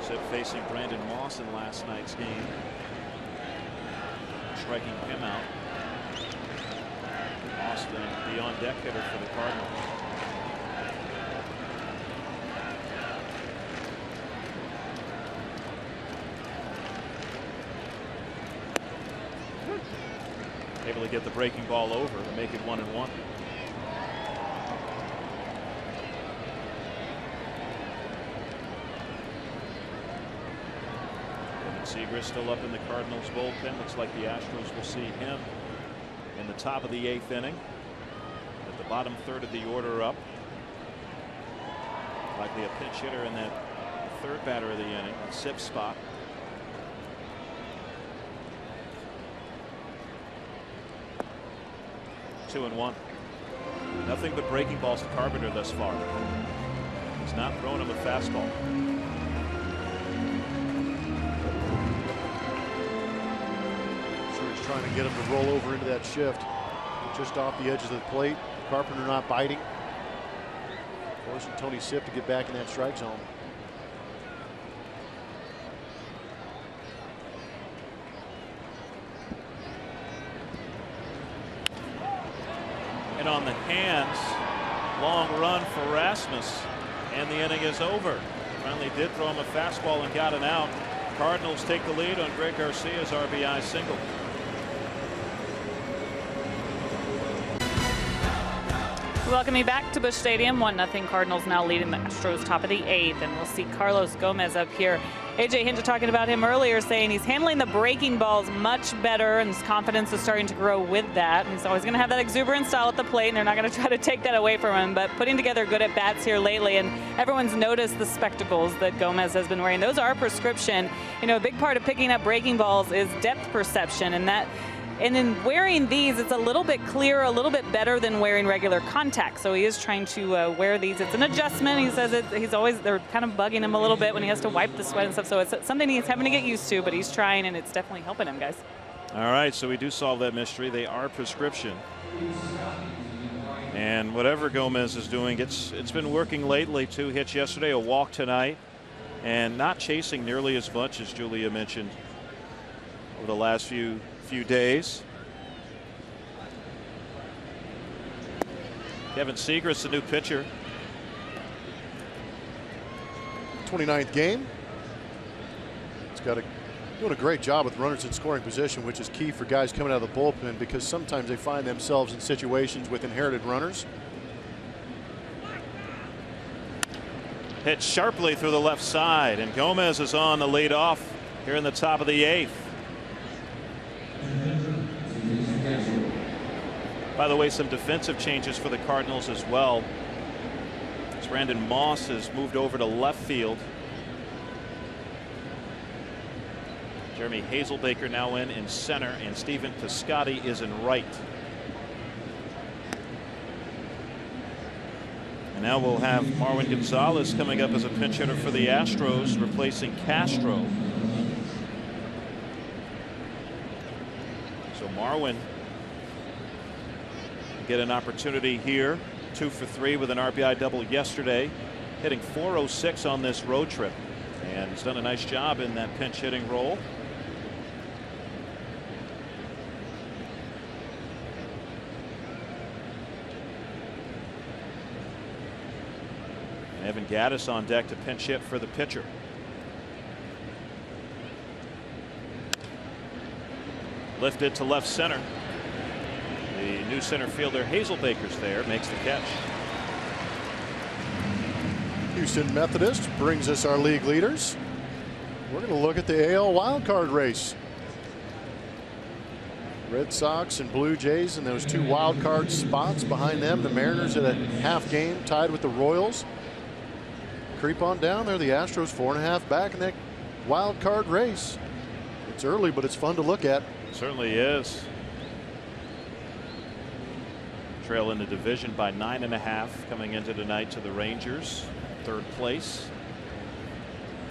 Sipp facing Brandon Moss in last night's game, striking him out. Moss, the on-deck hitter for the Cardinals. Able to get the breaking ball over to make it 1-1. Seager still up in the Cardinals bullpen. Looks like the Astros will see him in the top of the 8th inning. At the bottom third of the order up. Likely a pinch hitter in that third batter of the inning, a sip spot. Two and one. Nothing but breaking balls to Carpenter thus far. He's not thrown him a fastball. Sure, he's trying to get him to roll over into that shift. Just off the edges of the plate. Carpenter not biting. Forcing Tony Sipp to get back in that strike zone. And on the hands, long run for Rasmus, and the inning is over. Finally did throw him a fastball and got an out. Cardinals take the lead on Greg Garcia's RBI single. Welcome you back to Busch Stadium. 1-0 Cardinals now leading the Astros top of the 8th, and we'll see Carlos Gomez up here. AJ Hinch talking about him earlier, saying he's handling the breaking balls much better, and his confidence is starting to grow with that. And he's always going to have that exuberant style at the plate, and they're not going to try to take that away from him. But putting together good at bats here lately, and everyone's noticed the spectacles that Gomez has been wearing. Those are prescription. You know, a big part of picking up breaking balls is depth perception, and that. And in wearing these, it's a little bit clearer, a little bit better than wearing regular contacts. So he is trying to wear these. It's an adjustment. He says they're kind of bugging him a little bit when he has to wipe the sweat and stuff. So it's something he's having to get used to, but he's trying, and it's definitely helping him, guys. All right, so we do solve that mystery. They are prescription. And whatever Gomez is doing, it's been working lately. 2 hits yesterday, a walk tonight, and not chasing nearly as much as Julia mentioned over the last few days. Kevin Seagrass, the new pitcher. 29th game. It's got doing a great job with runners in scoring position, which is key for guys coming out of the bullpen, because sometimes they find themselves in situations with inherited runners. Hit sharply through the left side, and Gomez is on the lead off here in the top of the 8th. By the way, some defensive changes for the Cardinals as well. As Brandon Moss has moved over to left field. Jeremy Hazelbaker now in center, and Stephen Piscotty is in right. And now we'll have Marwin Gonzalez coming up as a pinch hitter for the Astros, replacing Castro. So Marwin get an opportunity here. 2 for 3 with an RBI double yesterday, hitting .406 on this road trip, and he's done a nice job in that pinch hitting role. And Evan Gattis on deck to pinch hit for the pitcher. Lifted to left center. The new center fielder Hazelbaker's there, makes the catch. Houston Methodist brings us our league leaders. We're going to look at the AL wildcard race. Red Sox and Blue Jays in those 2 wildcard spots. Behind them, the Mariners at a half game, tied with the Royals. Creep on down there. The Astros 4.5 back in that wildcard race. It's early, but it's fun to look at. It certainly is. Trail in the division by 9.5 coming into tonight to the Rangers, 3rd place.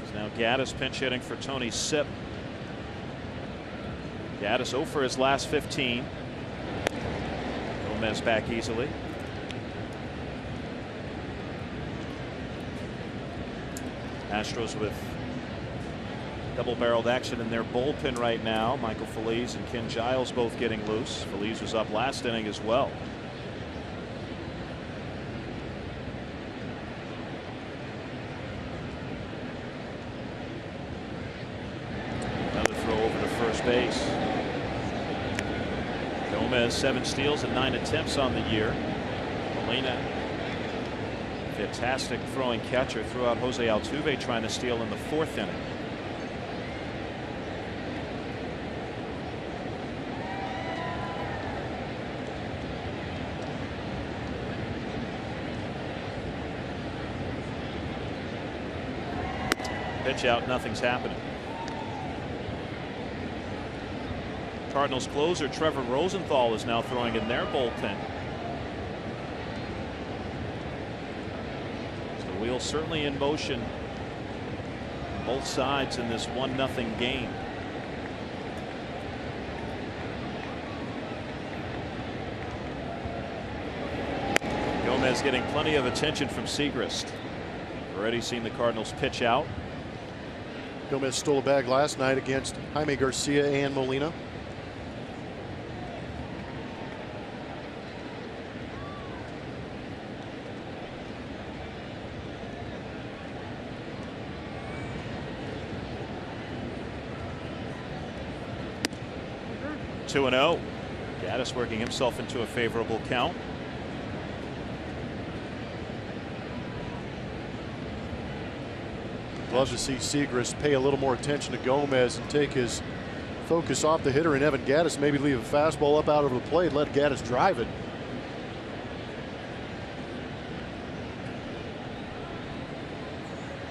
It's now Gattis pinch hitting for Tony Sipp. Gattis 0 for his last 15. Gomez back easily. Astros with double-barreled action in their bullpen right now. Michael Feliz and Ken Giles both getting loose. Feliz was up last inning as well. Base. Gomez 7 steals and 9 attempts on the year. Molina, fantastic throwing catcher, threw out Jose Altuve trying to steal in the 4th inning. pitch out, nothing's happening. Cardinals closer Trevor Rosenthal is now throwing in their bullpen. So the wheel's certainly in motion on both sides in this 1-0 game. Gomez getting plenty of attention from Segrist. Already seen the Cardinals pitch out. Gomez stole a bag last night against Jaime Garcia and Molina. Two and 0. Gaddis working himself into a favorable count. Love to see Segrist pay a little more attention to Gomez and take his focus off the hitter, and Evan Gaddis maybe leave a fastball up out over the plate, let Gaddis drive it.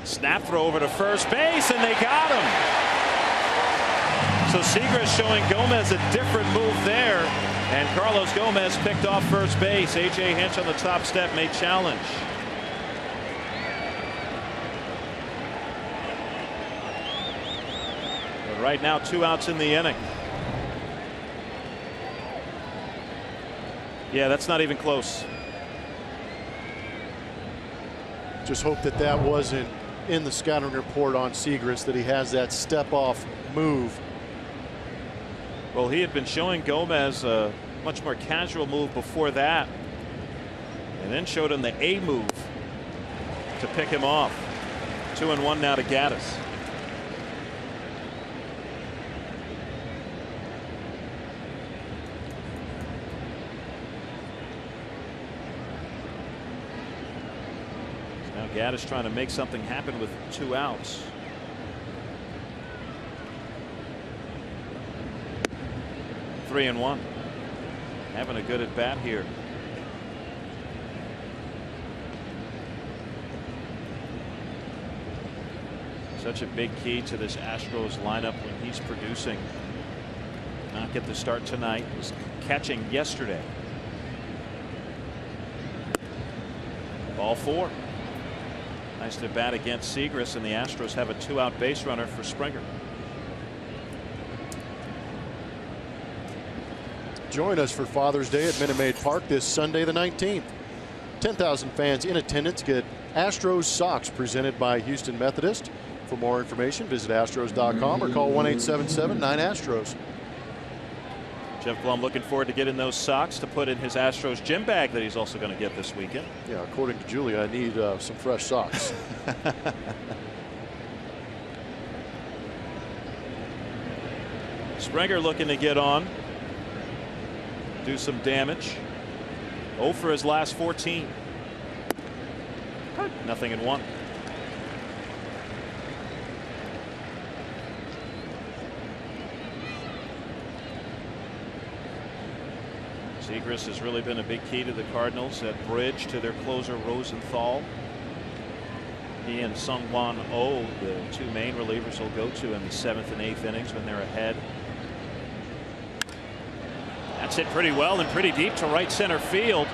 Snap throw over to first base, and they got him. So Segrist showing Gomez a different move there, and Carlos Gomez picked off first base. A.J. Hinch on the top step may challenge. But right now 2 outs in the inning. Yeah, that's not even close. Just hope that that wasn't in the scouting report on Segrist, that he has that step off move. Well, he had been showing Gomez a much more casual move before that, and then showed him the A move to pick him off. 2-1 now to Gaddis. Now Gaddis trying to make something happen with 2 outs. 3-1. Having a good at bat here. Such a big key to this Astros lineup when he's producing. Did not get the start tonight. Was catching yesterday. Ball 4. Nice to bat against Segrist, and the Astros have a 2-out base runner for Springer. Join us for Father's Day at Minute Maid Park this Sunday the 19th. 10,000 fans in attendance get Astros socks presented by Houston Methodist. For more information, visit Astros.com or call 1-877-9-ASTROS. Jeff Blum looking forward to getting those socks to put in his Astros gym bag that he's also going to get this weekend. Yeah, according to Julia, I need some fresh socks. Springer looking to get on, do some damage. 0 for his last 14. 0-1. Segrist has really been a big key to the Cardinals. That bridge to their closer Rosenthal. He and Sung-Hwan Oh, the 2 main relievers, will go to in the 7th and 8th innings when they're ahead. That's hit pretty well and pretty deep to right center field.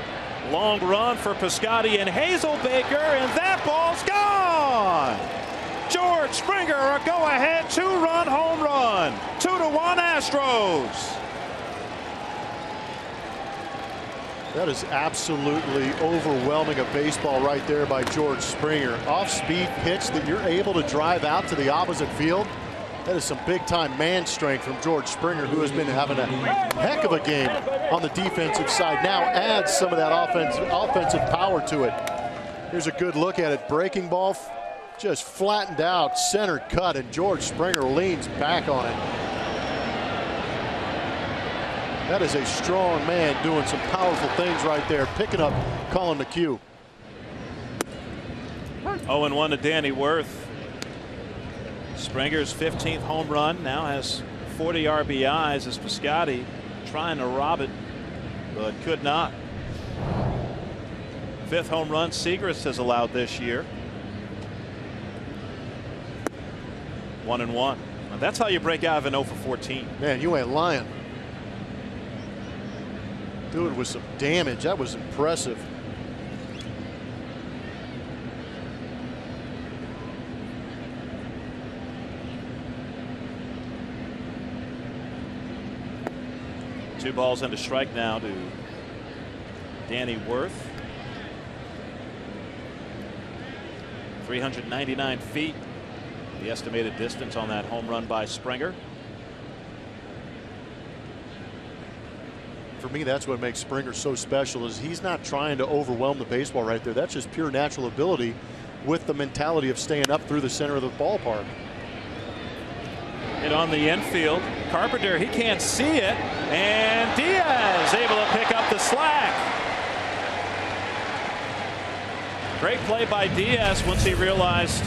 Long run for Piscotty and Hazelbaker, and that ball's gone. George Springer, a go-ahead 2-run home run. 2-1 Astros. That is absolutely overwhelming a baseball right there by George Springer. Off-speed pitch that you're able to drive out to the opposite field. That is some big-time man strength from George Springer, who has been having a heck of a game on the defensive side. Now adds some of that offensive power to it. Here's a good look at it. Breaking ball just flattened out, center cut, and George Springer leans back on it. That is a strong man doing some powerful things right there, picking up Colin McHugh. 0-1 to Danny Worth. Springer's 15th home run, now has 40 RBIs as Piscotty trying to rob it, but could not. 5th home run Segrist has allowed this year. 1-1. Now that's how you break out of an 0 for 14. Man, you ain't lying. Do it with some damage. That was impressive. Two balls and a strike now to Danny Worth. 399 feet, the estimated distance on that home run by Springer. For me, that's what makes Springer so special, is he's not trying to overwhelm the baseball right there. That's just pure natural ability with the mentality of staying up through the center of the ballpark. Hit on the infield. Carpenter, he can't see it, and Diaz able to pick up the slack. Great play by Diaz once he realized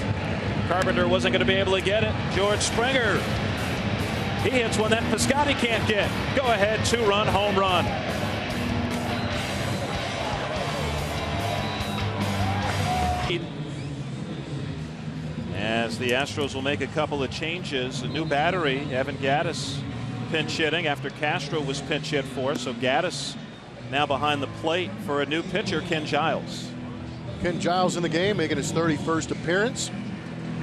Carpenter wasn't going to be able to get it. George Springer, he hits one that Piscotty can't get. Go ahead, 2-run home run. As the Astros will make a couple of changes, a new battery, Evan Gattis pinch hitting after Castro was pinch hit for, so Gattis now behind the plate for a new pitcher, Ken Giles. Ken Giles in the game, making his 31st appearance,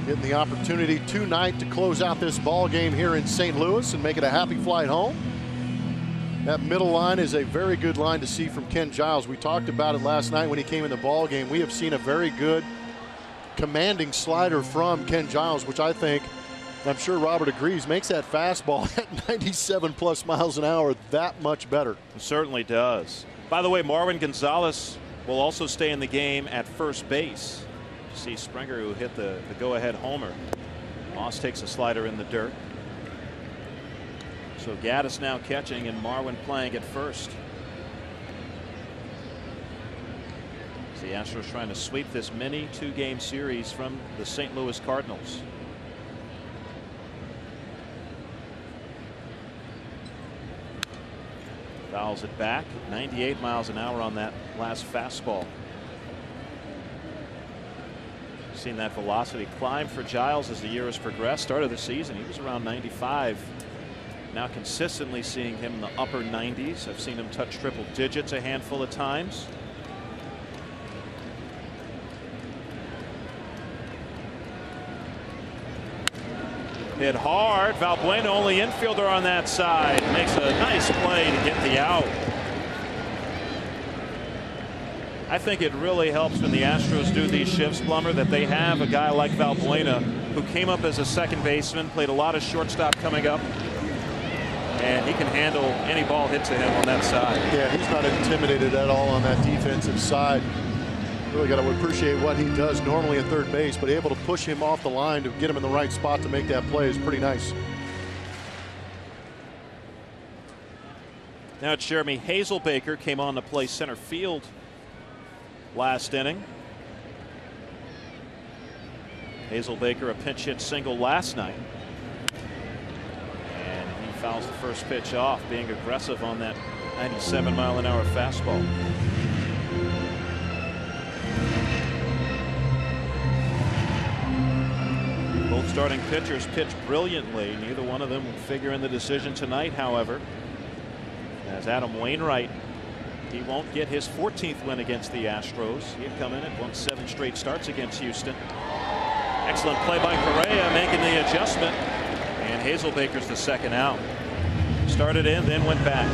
getting the opportunity tonight to close out this ball game here in St. Louis and make it a happy flight home. That middle line is a very good line to see from Ken Giles. We talked about it last night when he came in the ball game. We have seen a very good commanding slider from Ken Giles, which I think, I'm sure Robert agrees, makes that fastball at 97 plus miles an hour that much better. It certainly does. By the way, Marwin Gonzalez will also stay in the game at first base. See Springer, who hit the go-ahead homer. Moss takes a slider in the dirt. So Gattis now catching and Marwin playing at first. The Astros trying to sweep this mini 2-game series from the St. Louis Cardinals. Fouls it back, 98 miles an hour on that last fastball. Seen that velocity climb for Giles as the year has progressed. Start of the season, he was around 95. Now consistently seeing him in the upper 90s. I've seen him touch triple digits a handful of times. Hit hard. Valbuena, only infielder on that side, makes a nice play to get the out. I think it really helps when the Astros do these shifts, Plummer, that they have a guy like Valbuena who came up as a second baseman, played a lot of shortstop coming up, and he can handle any ball hit to him on that side. Yeah, he's not intimidated at all on that defensive side. Really got to appreciate what he does normally at third base, but able to push him off the line to get him in the right spot to make that play is pretty nice. Now it's Jeremy Hazelbaker, came on to play center field last inning. Hazelbaker a pinch hit single last night, and he fouls the first pitch off, being aggressive on that 97-mile-an-hour fastball. Both starting pitchers pitched brilliantly. Neither one of them will figure in the decision tonight, however, as Adam Wainwright, he won't get his 14th win against the Astros. He had come in and won 7 straight starts against Houston. Excellent play by Correa, making the adjustment, and Hazelbaker's the second out. Started in, then went back.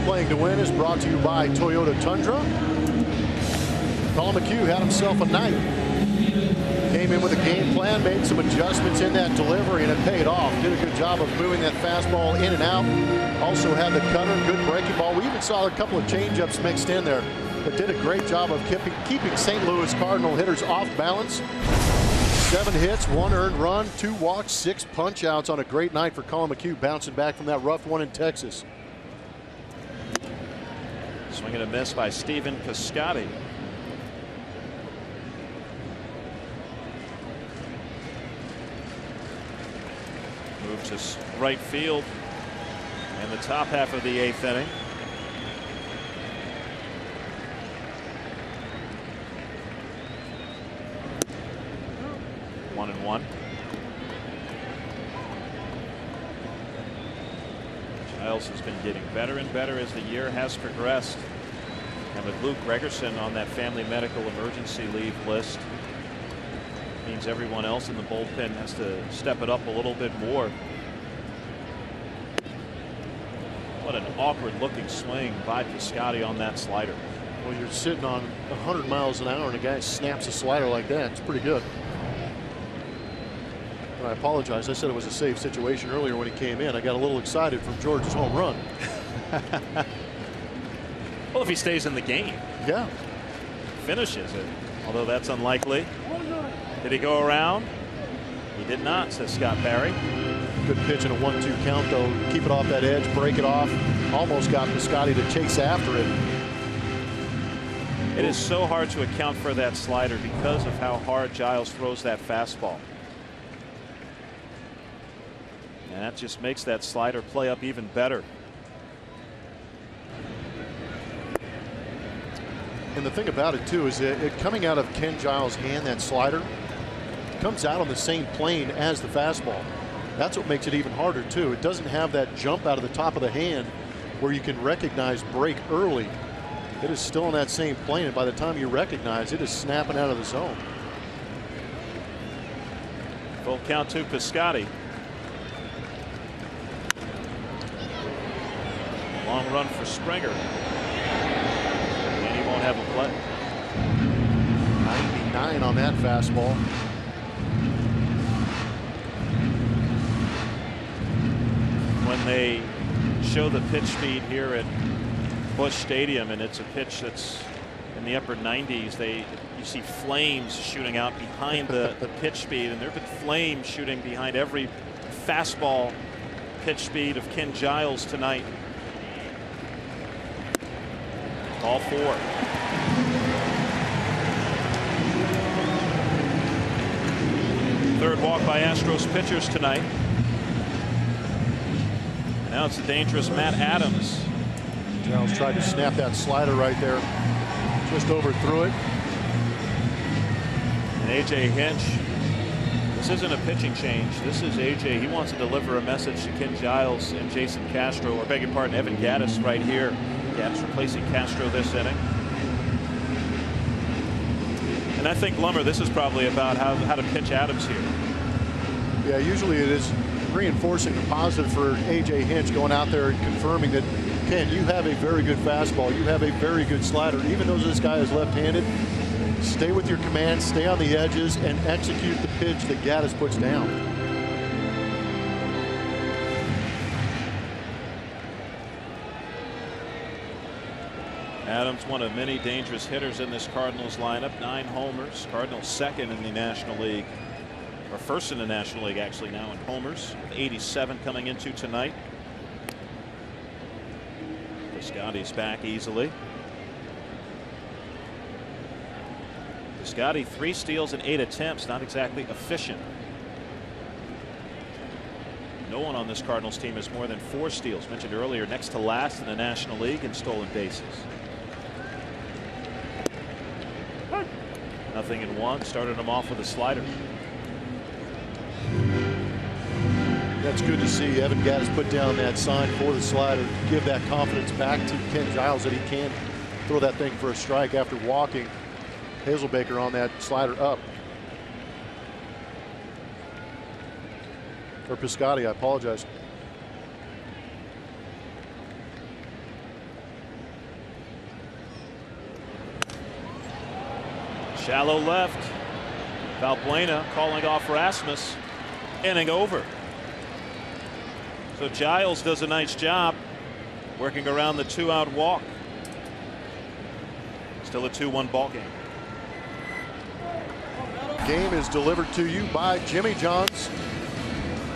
Playing to Win is brought to you by Toyota Tundra. Colin McHugh had himself a night. Came in with a game plan, made some adjustments in that delivery, and it paid off. Did a good job of moving that fastball in and out. Also had the cutter, good breaking ball. We even saw a couple of changeups mixed in there, but did a great job of keeping St. Louis Cardinal hitters off balance. 7 hits, 1 earned run, 2 walks, 6 punch outs on a great night for Colin McHugh, bouncing back from that rough one in Texas. Swing and a miss by Stephen Piscotty. Move to right field in the top half of the 8th inning. One and one. Giles has been getting better and better as the year has progressed. And with Luke Gregerson on that family medical emergency leave list, means everyone else in the bullpen has to step it up a little bit more. What an awkward looking swing by Piscotty on that slider. Well, you're sitting on 100 miles an hour and a guy snaps a slider like that. It's pretty good. And I apologize. I said it was a safe situation earlier when he came in. I got a little excited from George's home run. Well, if he stays in the game. Yeah. Finishes it. Although that's unlikely. Did he go around? He did not, says Scott Barry. Good pitch in a 1-2 count, though. Keep it off that edge, break it off. Almost got Piscotty to chase after it. It is so hard to account for that slider because of how hard Giles throws that fastball. And that just makes that slider play up even better. And the thing about it, too, is that it coming out of Ken Giles' hand, that slider comes out on the same plane as the fastball. That's what makes it even harder, too. It doesn't have that jump out of the top of the hand where you can recognize break early. It is still in that same plane, and by the time you recognize it, is snapping out of the zone. Full count to Piscotty. Long run for Springer. And he won't have a play. 99 on that fastball. When they show the pitch speed here at Busch Stadium, and it's a pitch that's in the upper 90s, you see flames shooting out behind the pitch speed, and there have been flames shooting behind every fastball pitch speed of Ken Giles tonight. Ball 4. Third walk by Astros pitchers tonight. And now it's the dangerous Matt Adams. Giles tried to snap that slider right there. Just overthrew it. And A.J. Hinch, this isn't a pitching change. This is A.J. He wants to deliver a message to Ken Giles and Jason Castro, or beg your pardon, Evan Gattis right here. Gattis replacing Castro this inning. And I think, Lumber, this is probably about how to pitch Adams here. Yeah, usually it is reinforcing the positive for A.J. Hinch, going out there and confirming that, Ken, you have a very good fastball. You have a very good slider. Even though this guy is left-handed, stay with your command, stay on the edges, and execute the pitch that Gattis puts down. Adams, one of many dangerous hitters in this Cardinals lineup. 9 homers. Cardinals second in the National League, or first in the National League actually now in homers, with 87 coming into tonight. Piscotty's back easily. Piscotty 3 steals and 8 attempts, not exactly efficient. No one on this Cardinals team has more than 4 steals. Mentioned earlier, next to last in the National League in stolen bases. Nothing in 1. Started him off with a slider. That's good to see. Evan Gattis put down that sign for the slider, give that confidence back to Ken Giles that he can throw that thing for a strike after walking Hazelbaker on that slider up. Or Piscotty, I apologize. Shallow left. Valbuena calling off Rasmus. Inning over. So Giles does a nice job working around the 2-out walk. Still a 2-1 ball game. Game is delivered to you by Jimmy John's.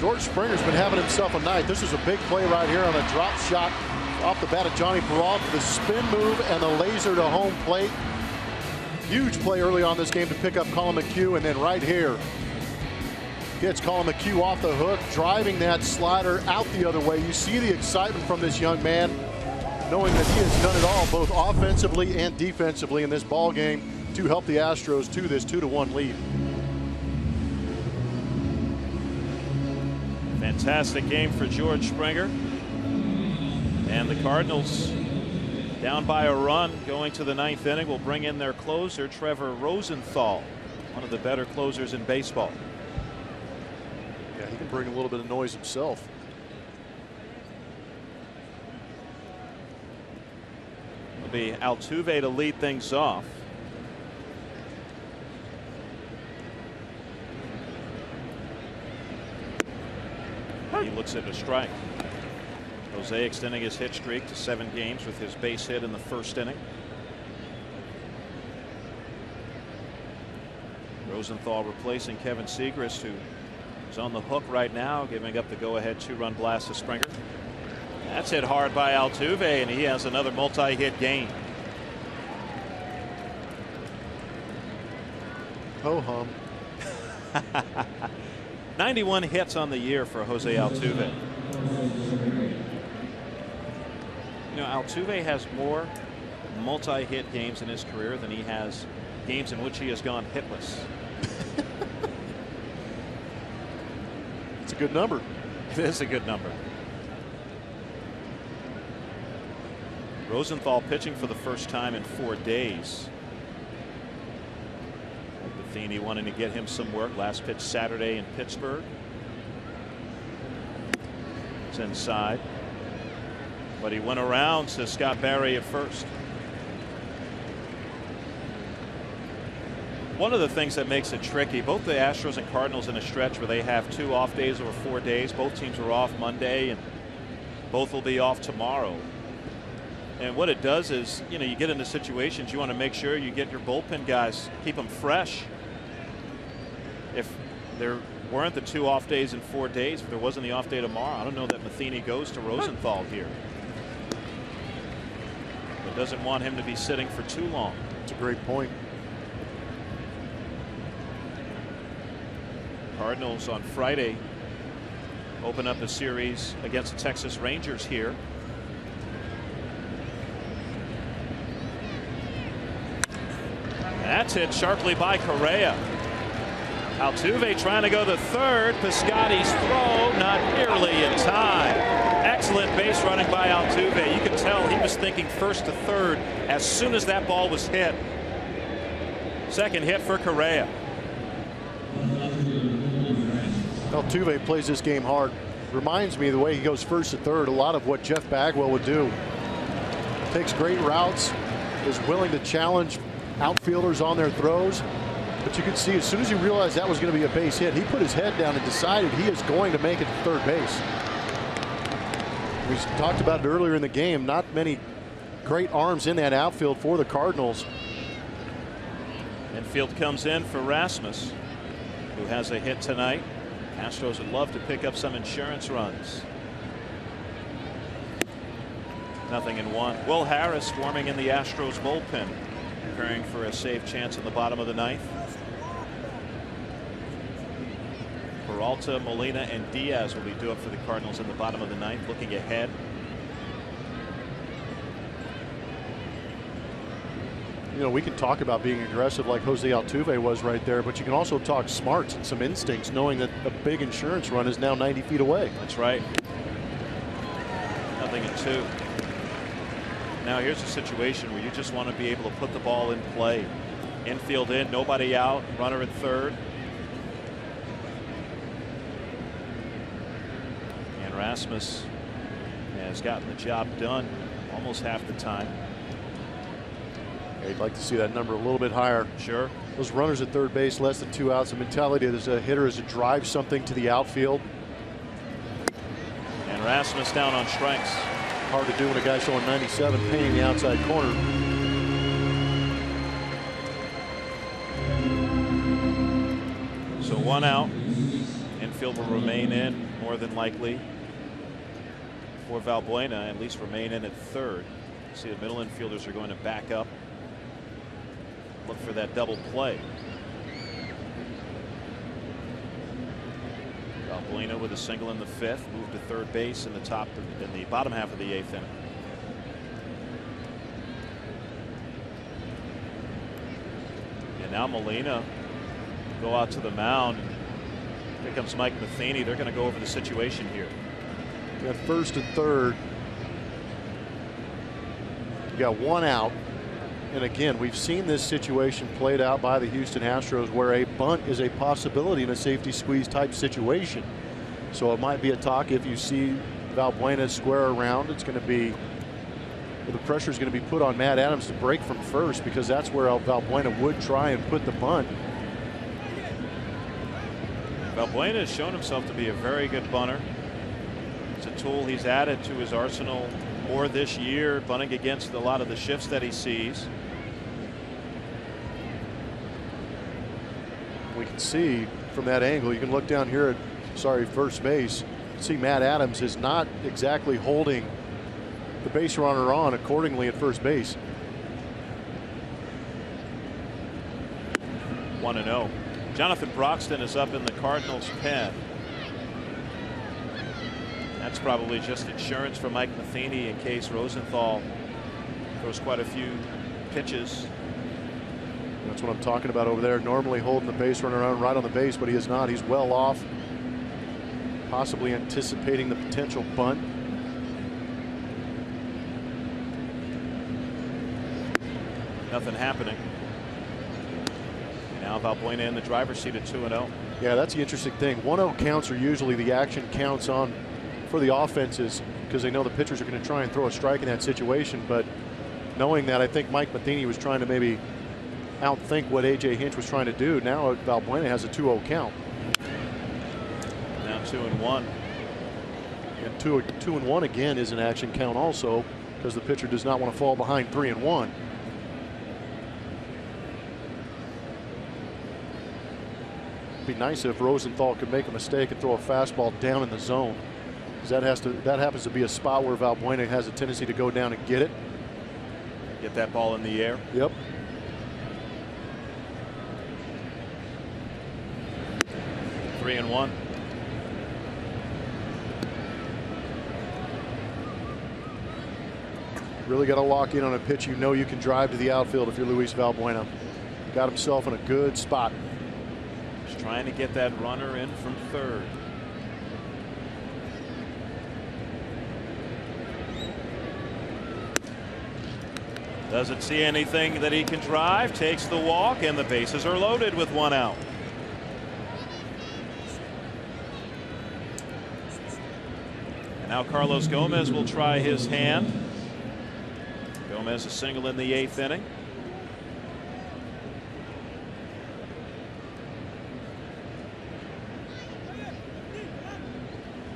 George Springer's been having himself a night. This is a big play right here on a drop shot off the bat of Johnny Peralta. The spin move and the laser to home plate. Huge play early on this game to pick up Colin McHugh, and then right here gets Colin McHugh off the hook, driving that slider out the other way. You see the excitement from this young man, knowing that he has done it all, both offensively and defensively in this ball game, to help the Astros to this 2-1 lead. Fantastic game for George Springer. And the Cardinals, down by a run going to the 9th inning, will bring in their closer, Trevor Rosenthal, one of the better closers in baseball. Yeah, he can bring a little bit of noise himself. It'll be Altuve to lead things off. He looks at a strike. Jose extending his hit streak to 7 games with his base hit in the 1st inning. Rosenthal replacing Kevin Segrist, who is on the hook right now, giving up the go-ahead 2-run blast to Springer. That's hit hard by Altuve, and he has another multi-hit game. Ho-hum. 91 hits on the year for Jose Altuve. You know, Altuve has more multi-hit games in his career than he has games in which he has gone hitless. It's a good number. It is a good number. Rosenthal pitching for the first time in 4 days. Matheny wanting to get him some work. Last pitch Saturday in Pittsburgh. It's inside. But he went around to Scott Barry at first. One of the things that makes it tricky, both the Astros and Cardinals in a stretch where they have 2 off days over 4 days. Both teams are off Monday, and both will be off tomorrow. And what it does is, you know, you get into situations, you want to make sure you get your bullpen guys, keep them fresh. If there weren't the 2 off days in 4 days, if there wasn't the off day tomorrow, I don't know that Matheny goes to Rosenthal here. But doesn't want him to be sitting for too long. It's a great point. Cardinals on Friday open up a series against the Texas Rangers here. That's hit sharply by Correa. Altuve trying to go to third. Piscotty's throw not nearly in time. Excellent base running by Altuve. You can tell he was thinking first to third as soon as that ball was hit. Second hit for Correa. Altuve plays this game hard. Reminds me of the way he goes first to third, a lot of what Jeff Bagwell would do. Takes great routes, is willing to challenge outfielders on their throws. But you could see as soon as he realized that was going to be a base hit, he put his head down and decided he is going to make it to third base. We talked about it earlier in the game. Not many great arms in that outfield for the Cardinals. Infield comes in for Rasmus, who has a hit tonight. Astros would love to pick up some insurance runs. 0-1. Will Harris warming in the Astros bullpen, preparing for a save chance in the bottom of the 9th. Peralta, Molina, and Diaz will be due up for the Cardinals in the bottom of the 9th. Looking ahead. You know, we can talk about being aggressive like Jose Altuve was right there, but you can also talk smarts and some instincts, knowing that a big insurance run is now 90 feet away. That's right. 0-2. Now here's a situation where you just want to be able to put the ball in play. Infield in, nobody out, runner at third. And Rasmus has gotten the job done almost half the time. You'd like to see that number a little bit higher. Sure. Those runners at third base, less than 2 outs. The mentality as a hitter is to drive something to the outfield. And Rasmus down on strikes. Hard to do when a guy's throwing 97, painting the outside corner. So 1 out. Infield will remain in more than likely for Valbuena, at least remain in at third. See, the middle infielders are going to back up. Look for that double play. Valbuena with a single in the 5th, moved to third base in the bottom half of the 8th inning. And now Molina go out to the mound. Here comes Mike Matheny. They're going to go over the situation here. Got first and third. We got one out. And again, we've seen this situation played out by the Houston Astros where a bunt is a possibility in a safety squeeze type situation. So it might be a talk if you see Valbuena square around. It's going to be, the pressure is going to be put on Matt Adams to break from first, because that's where Valbuena would try and put the bunt. Valbuena has shown himself to be a very good bunter. It's a tool he's added to his arsenal more this year, bunting against a lot of the shifts that he sees. We can see from that angle, you can look down here at, first base. See Matt Adams is not exactly holding the base runner on accordingly at first base. 1-0. Jonathan Broxton is up in the Cardinals pen. That's probably just insurance for Mike Matheny in case Rosenthal throws quite a few pitches. That's what I'm talking about over there. Normally holding the base runner on right on the base, but he is not. He's well off, possibly anticipating the potential bunt. Nothing happening. Now Valbuena in the driver's seat at 2-0. Yeah, that's the interesting thing. 1-0 counts are usually the action counts on for the offenses, because they know the pitchers are going to try and throw a strike in that situation. But knowing that, I think Mike Matheny was trying to maybe outthink what A.J. Hinch was trying to do. Now Valbuena has a 2-0 count. Now 2-1. And 2-1 again is an action count also, because the pitcher does not want to fall behind 3-1. Be nice if Rosenthal could make a mistake and throw a fastball down in the zone, because that happens to be a spot where Valbuena has a tendency to go down and get it. Get that ball in the air. Yep. 3-1. Really got to lock in on a pitch you know you can drive to the outfield if you're Luis Valbuena. Got himself in a good spot. Just trying to get that runner in from third. Doesn't see anything that he can drive. Takes the walk, and the bases are loaded with one out. And now Carlos Gomez will try his hand. Gomez a single in the 8th inning.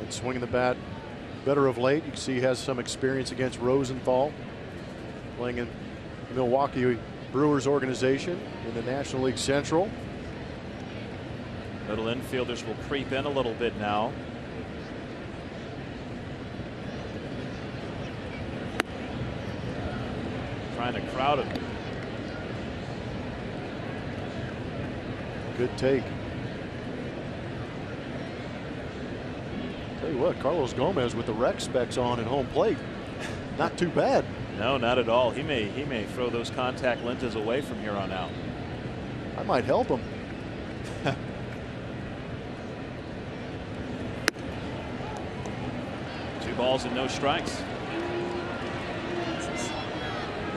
And swinging the bat better of late. You can see he has some experience against Rosenthal, playing in the Milwaukee Brewers organization in the National League Central. Middle infielders will creep in a little bit now. Trying to crowd him. Good take. Tell you what, Carlos Gomez with the rec specs on at home plate, not too bad. No, not at all. He may throw those contact lenses away from here on out. I might help him. 2 balls and no strikes.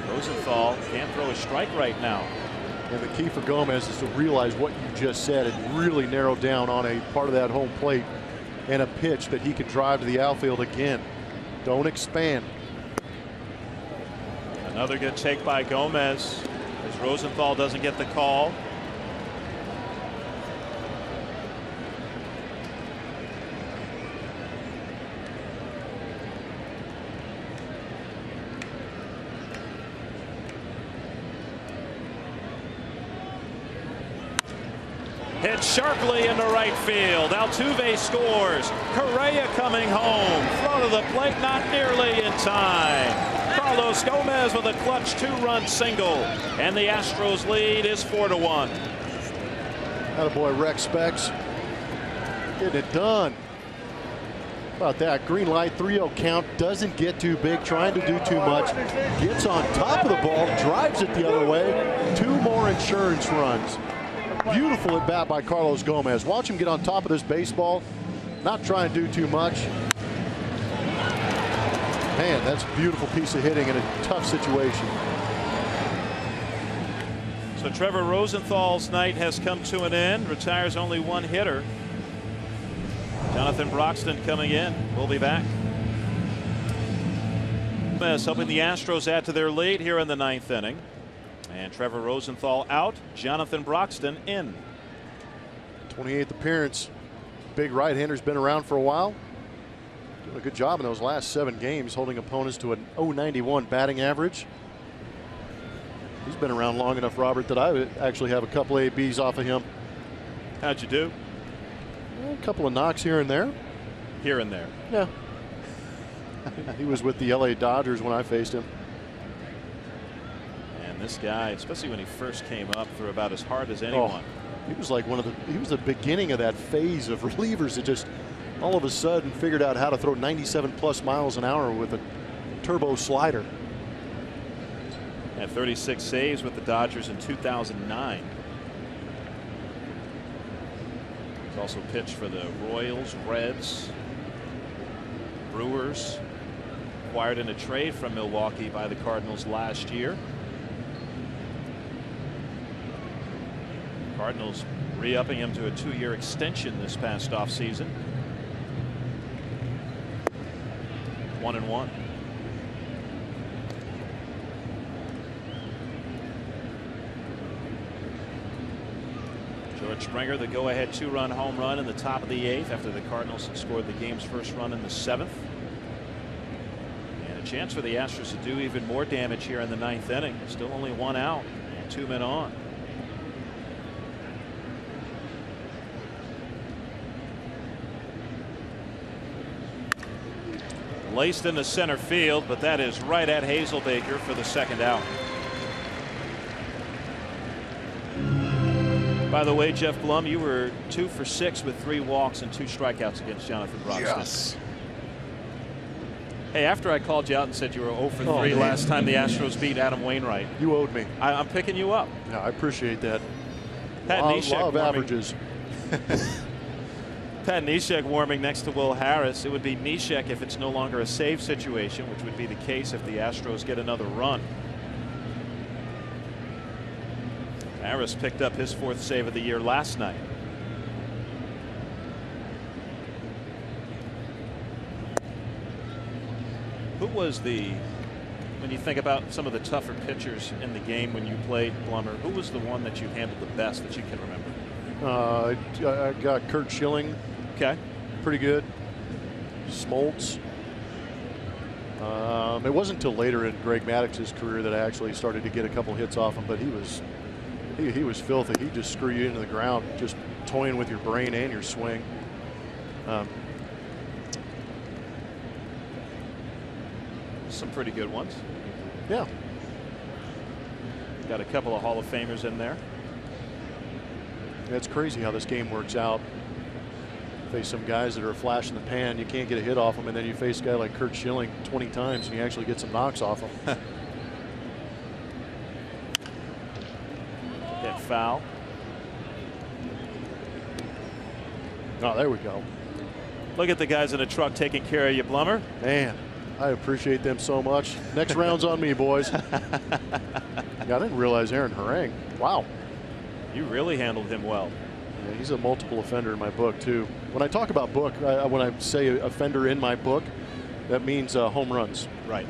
Rosenthal can't throw a strike right now. And the key for Gomez is to realize what you just said and really narrow down on a part of that home plate and a pitch that he can drive to the outfield again. Don't expand. Another good take by Gomez as Rosenthal doesn't get the call. Hit sharply into right field. Altuve scores. Correa coming home. Throw to the plate, not nearly in time. Carlos Gomez with a clutch 2-run single, and the Astros lead is 4-1. Attaboy, Rex Specs getting it done. How about that? Green light, 3-0 count. Doesn't get too big, trying to do too much. Gets on top of the ball, drives it the other way. 2 more insurance runs. Beautiful at bat by Carlos Gomez. Watch him get on top of this baseball, not trying to do too much. Man, that's a beautiful piece of hitting in a tough situation. So Trevor Rosenthal's night has come to an end. Retires only one hitter. Jonathan Broxton coming in. We'll be back. Helping the Astros add to their lead here in the 9th inning. And Trevor Rosenthal out. Jonathan Broxton in. 28th appearance. Big right-hander's been around for a while. Doing a good job in those last 7 games, holding opponents to an .091 batting average. He's been around long enough, Robert, that I actually have a couple ABs off of him. How'd you do? A couple of knocks here and there. Here and there. Yeah. He was with the LA Dodgers when I faced him. And this guy, especially when he first came up, threw about as hard as anyone. He was like he was the beginning of that phase of relievers that just all of a sudden figured out how to throw 97+ miles an hour with a turbo slider. Had 36 saves with the Dodgers in 2009. He's also pitched for the Royals, Reds, Brewers. Acquired in a trade from Milwaukee by the Cardinals last year. Cardinals re-upping him to a 2-year extension this past offseason. 1-1. George Springer, the go-ahead 2-run home run in the top of the 8th after the Cardinals had scored the game's first run in the 7th. And a chance for the Astros to do even more damage here in the 9th inning. Still only 1 out and 2 men on. Laced into center field, but that is right at Hazelbaker for the 2nd out. By the way, Jeff Blum, you were 2 for 6 with 3 walks and 2 strikeouts against Jonathan Broxton. Yes. Hey, after I called you out and said you were 0 for 3 last time the Astros beat Adam Wainwright. You owed me. I'm picking you up. Yeah, I appreciate that. Pat Law of averages. Pat Neshek warming next to Will Harris. It would be Neshek if it's no longer a save situation, which would be the case if the Astros get another run. Harris picked up his 4th save of the year last night. Who was when you think about some of the tougher pitchers in the game when you played, Blummer, who was the one that you handled the best that you can remember? I got Kurt Schilling. Okay. Pretty good. Smoltz. It wasn't until later in Greg Maddox's career that I actually started to get a couple hits off him, but he was filthy. He just screw you into the ground, just toying with your brain and your swing. Some pretty good ones. Yeah. Got a couple of Hall of Famers in there. It's crazy how this game works out. Face some guys that are a flash in the pan, you can't get a hit off them, and then you face a guy like Kurt Schilling 20 times and you actually get some knocks off him. Hit foul. Oh, there we go. Look at the guys in the truck taking care of you, Blummer. Man, I appreciate them so much. Next round's on me, boys. Yeah, I didn't realize Aaron Harang. Wow. You really handled him well. Yeah, he's a multiple offender in my book, too. When I talk about book, when I say offender in my book, that means home runs. Right.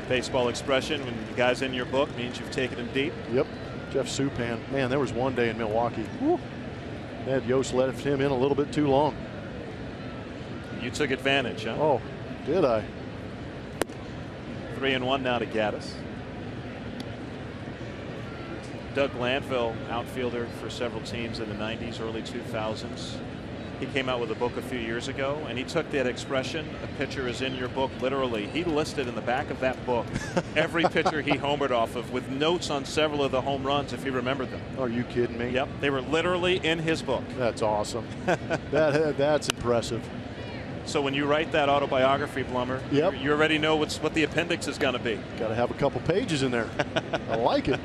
Baseball expression, when the guy's in your book, means you've taken him deep. Yep. Jeff Supan. Man, there was one day in Milwaukee. Woo. Ed Yost left him in a little bit too long. You took advantage, huh? Oh, did I? 3-1 now to Gaddis. Doug Glanville, outfielder for several teams in the 90s, early 2000s. He came out with a book a few years ago, and he took that expression, a pitcher is in your book, literally. He listed in the back of that book every pitcher he homered off of, with notes on several of the home runs if he remembered them. Are you kidding me? Yep, they were literally in his book. That's awesome. That's impressive. So when you write that autobiography, Blummer, yep, you already know what the appendix is going to be. Got to have a couple pages in there. I like it.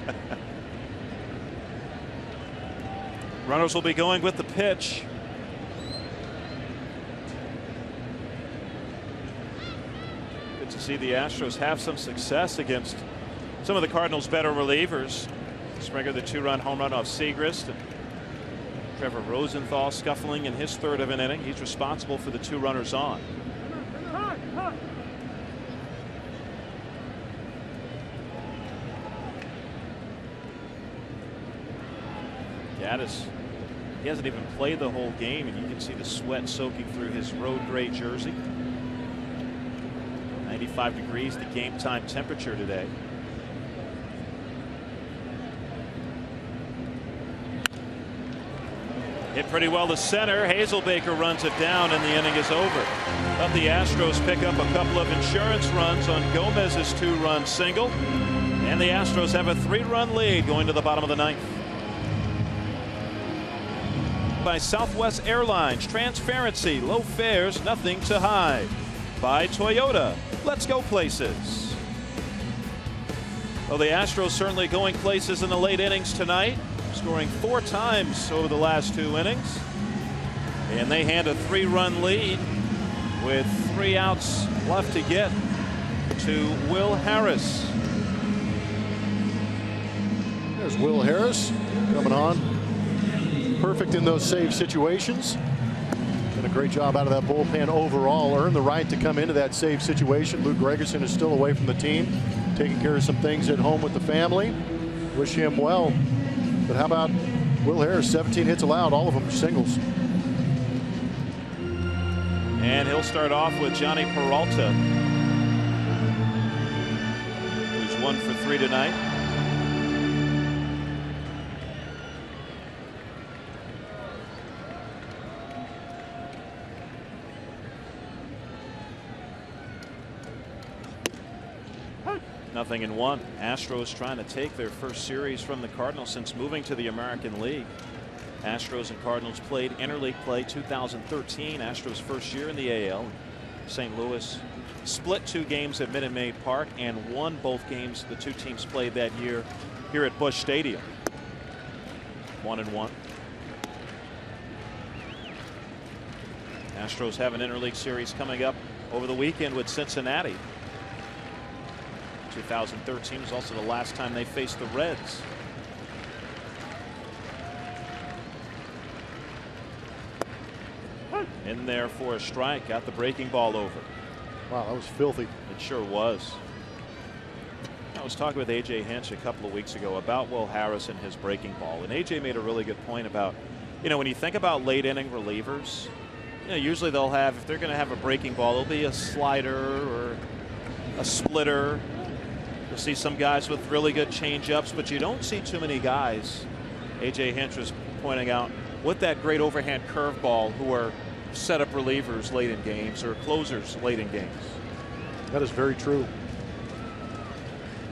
Runners will be going with the pitch. to see the Astros have some success against some of the Cardinals' better relievers. Springer, the 2-run home run off Segrist. And Trevor Rosenthal scuffling in his third of an inning. He's responsible for the 2 runners on. Gaddis, he hasn't even played the whole game, and you can see the sweat soaking through his road gray jersey. 95 degrees, the game time temperature today. Hit pretty well to center. Hazelbaker runs it down, and the inning is over. But the Astros pick up a couple of insurance runs on Gomez's 2-run single, and the Astros have a 3-run lead going to the bottom of the 9th. By Southwest Airlines, transparency, low fares, nothing to hide. By Toyota, let's go places. Well, the Astros certainly going places in the late innings tonight, scoring 4 times over the last 2 innings. And they hand a 3-run lead with 3 outs left to get to Will Harris. There's Will Harris coming on. Perfect in those save situations. Done a great job out of that bullpen overall. Earned the right to come into that save situation. Luke Gregerson is still away from the team, taking care of some things at home with the family. Wish him well. But how about Will Harris? 17 hits allowed, all of them singles. And he'll start off with Johnny Peralta, who's 1 for 3 tonight. Nothing in 1. Astros trying to take their first series from the Cardinals since moving to the American League. Astros and Cardinals played interleague play 2013. Astros first year in the AL. St. Louis split 2 games at Minute Maid Park and won both games the 2 teams played that year here at Busch Stadium. 1-1. Astros have an interleague series coming up over the weekend with Cincinnati. 2013 was also the last time they faced the Reds. In there for a strike, got the breaking ball over. Wow, that was filthy. It sure was. I was talking with AJ Hinch a couple of weeks ago about Will Harris and his breaking ball, and AJ made a really good point about, when you think about late inning relievers, usually they'll have, if they're going to have a breaking ball, it'll be a slider or a splitter. You'll see some guys with really good change-ups, but you don't see too many guys, AJ Hinch was pointing out, with that great overhand curveball who are setup relievers late in games or closers late in games. That is very true.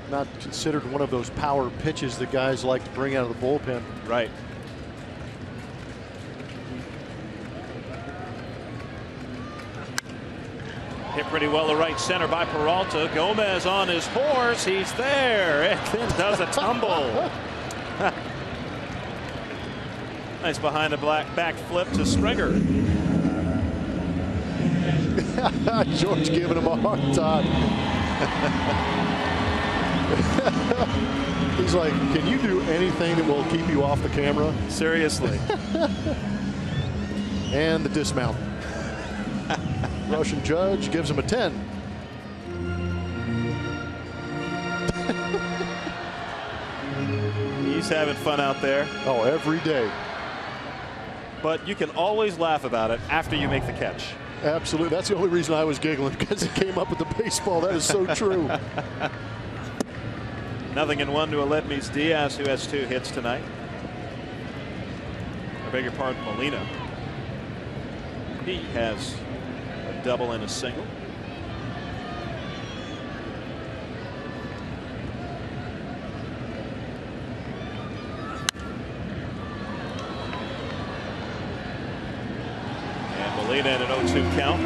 Not considered one of those power pitches that guys like to bring out of the bullpen. Right. Hit pretty well to right center by Peralta. Gomez on his horse. He's there. And then does a tumble. Nice behind the back flip to Springer. George giving him a hard time. He's like, can you do anything that will keep you off the camera? Seriously. And the dismount. Russian judge gives him a 10. He's having fun out there. Oh, every day. But you can always laugh about it after you make the catch. Absolutely. That's the only reason I was giggling, because it came up with the baseball. That is so true. 0-1 to Aledmys Diaz, who has 2 hits tonight. I beg your pardon, Molina. He has a double and a single. And Molina in an 0-2 count.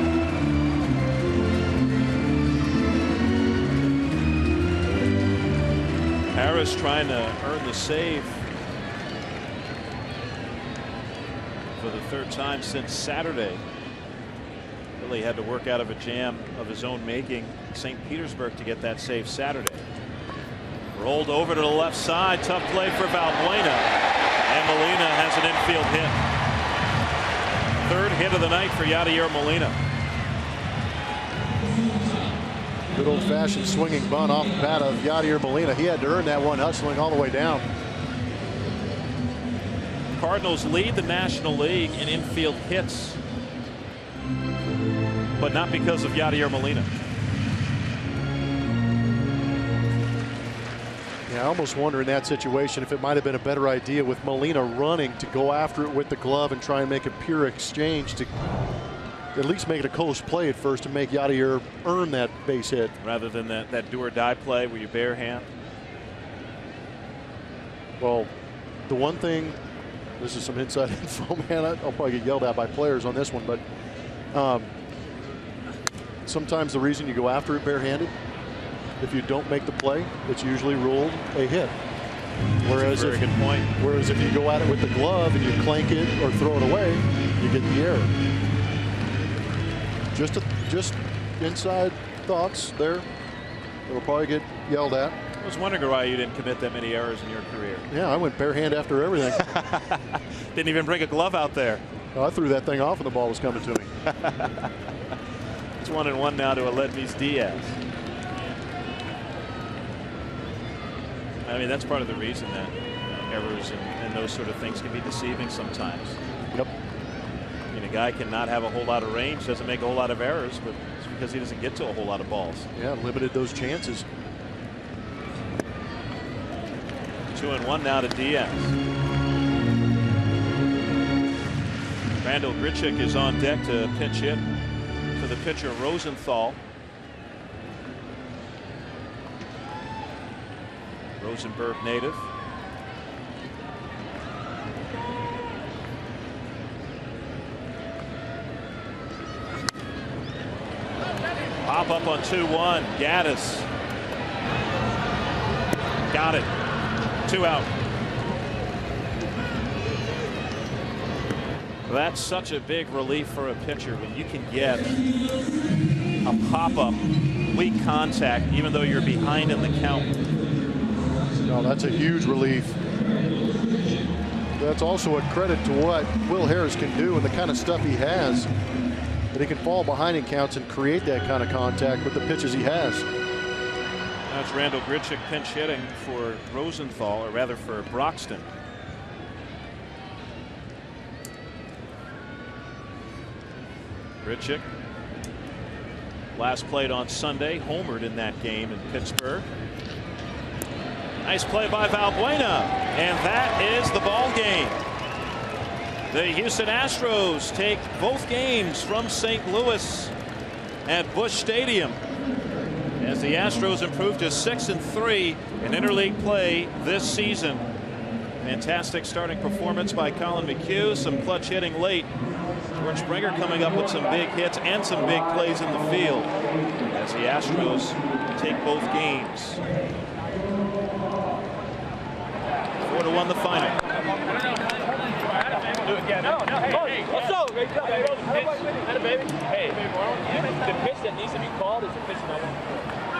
Harris trying to earn the save for the 3rd time since Saturday. Really had to work out of a jam of his own making in St. Petersburg to get that save Saturday. Rolled over to the left side. Tough play for Valbuena. And Molina has an infield hit. Third hit of the night for Yadier Molina. Good old-fashioned swinging bunt off the bat of Yadier Molina. He had to earn that one, hustling all the way down. Cardinals lead the National League in infield hits, but not because of Yadier Molina. Yeah, I almost wonder in that situation if it might have been a better idea with Molina running to go after it with the glove and try and make a pure exchange to at least make it a close play at first to make Yadier earn that base hit. Rather than that do or die play where you bare hand. Well, the one thing, this is some inside info, man. I'll probably get yelled at by players on this one, but sometimes the reason you go after it barehanded, if you don't make the play, it's usually ruled a hit. Whereas Very good point. Whereas if you go at it with the glove and you clank it or throw it away, you get the error. Just inside thoughts there. It'll probably get yelled at. I was wondering why you didn't commit that many errors in your career. Yeah, I went bare hand after everything. Didn't even bring a glove out there. Oh, I threw that thing off when the ball was coming to me. It's 1-1 now to Aledmys Diaz. I mean, that's part of the reason that errors and those sort of things can be deceiving sometimes. Yep. I mean, a guy cannot have a whole lot of range, doesn't make a whole lot of errors, but it's because he doesn't get to a whole lot of balls. Yeah, limited those chances. 2-1 now to Diaz. Randall Grichuk is on deck to pinch hit for the pitcher Rosenthal. Rosenberg native. Pop up on 2-1. Gaddis. Got it. 2 out. That's such a big relief for a pitcher when you can get a pop-up, weak contact, even though you're behind in the count. No, that's a huge relief. That's also a credit to what Will Harris can do and the kind of stuff he has. That he can fall behind in counts and create that kind of contact with the pitches he has. That's Randall Grichuk pinch hitting for Rosenthal, or rather for Broxton. Grichuk, last played on Sunday, homered in that game in Pittsburgh. Nice play by Valbuena, and that is the ball game. The Houston Astros take both games from St. Louis at Busch Stadium as the Astros improve to 6-3 in interleague play this season. Fantastic starting performance by Colin McHugh, some clutch hitting late. George Springer coming up with some big hits and some big plays in the field as the Astros take both games. 4-1 the final. Hey, what's up? Baby? Hey, the pitch that needs to be called is the pitch that I want to call.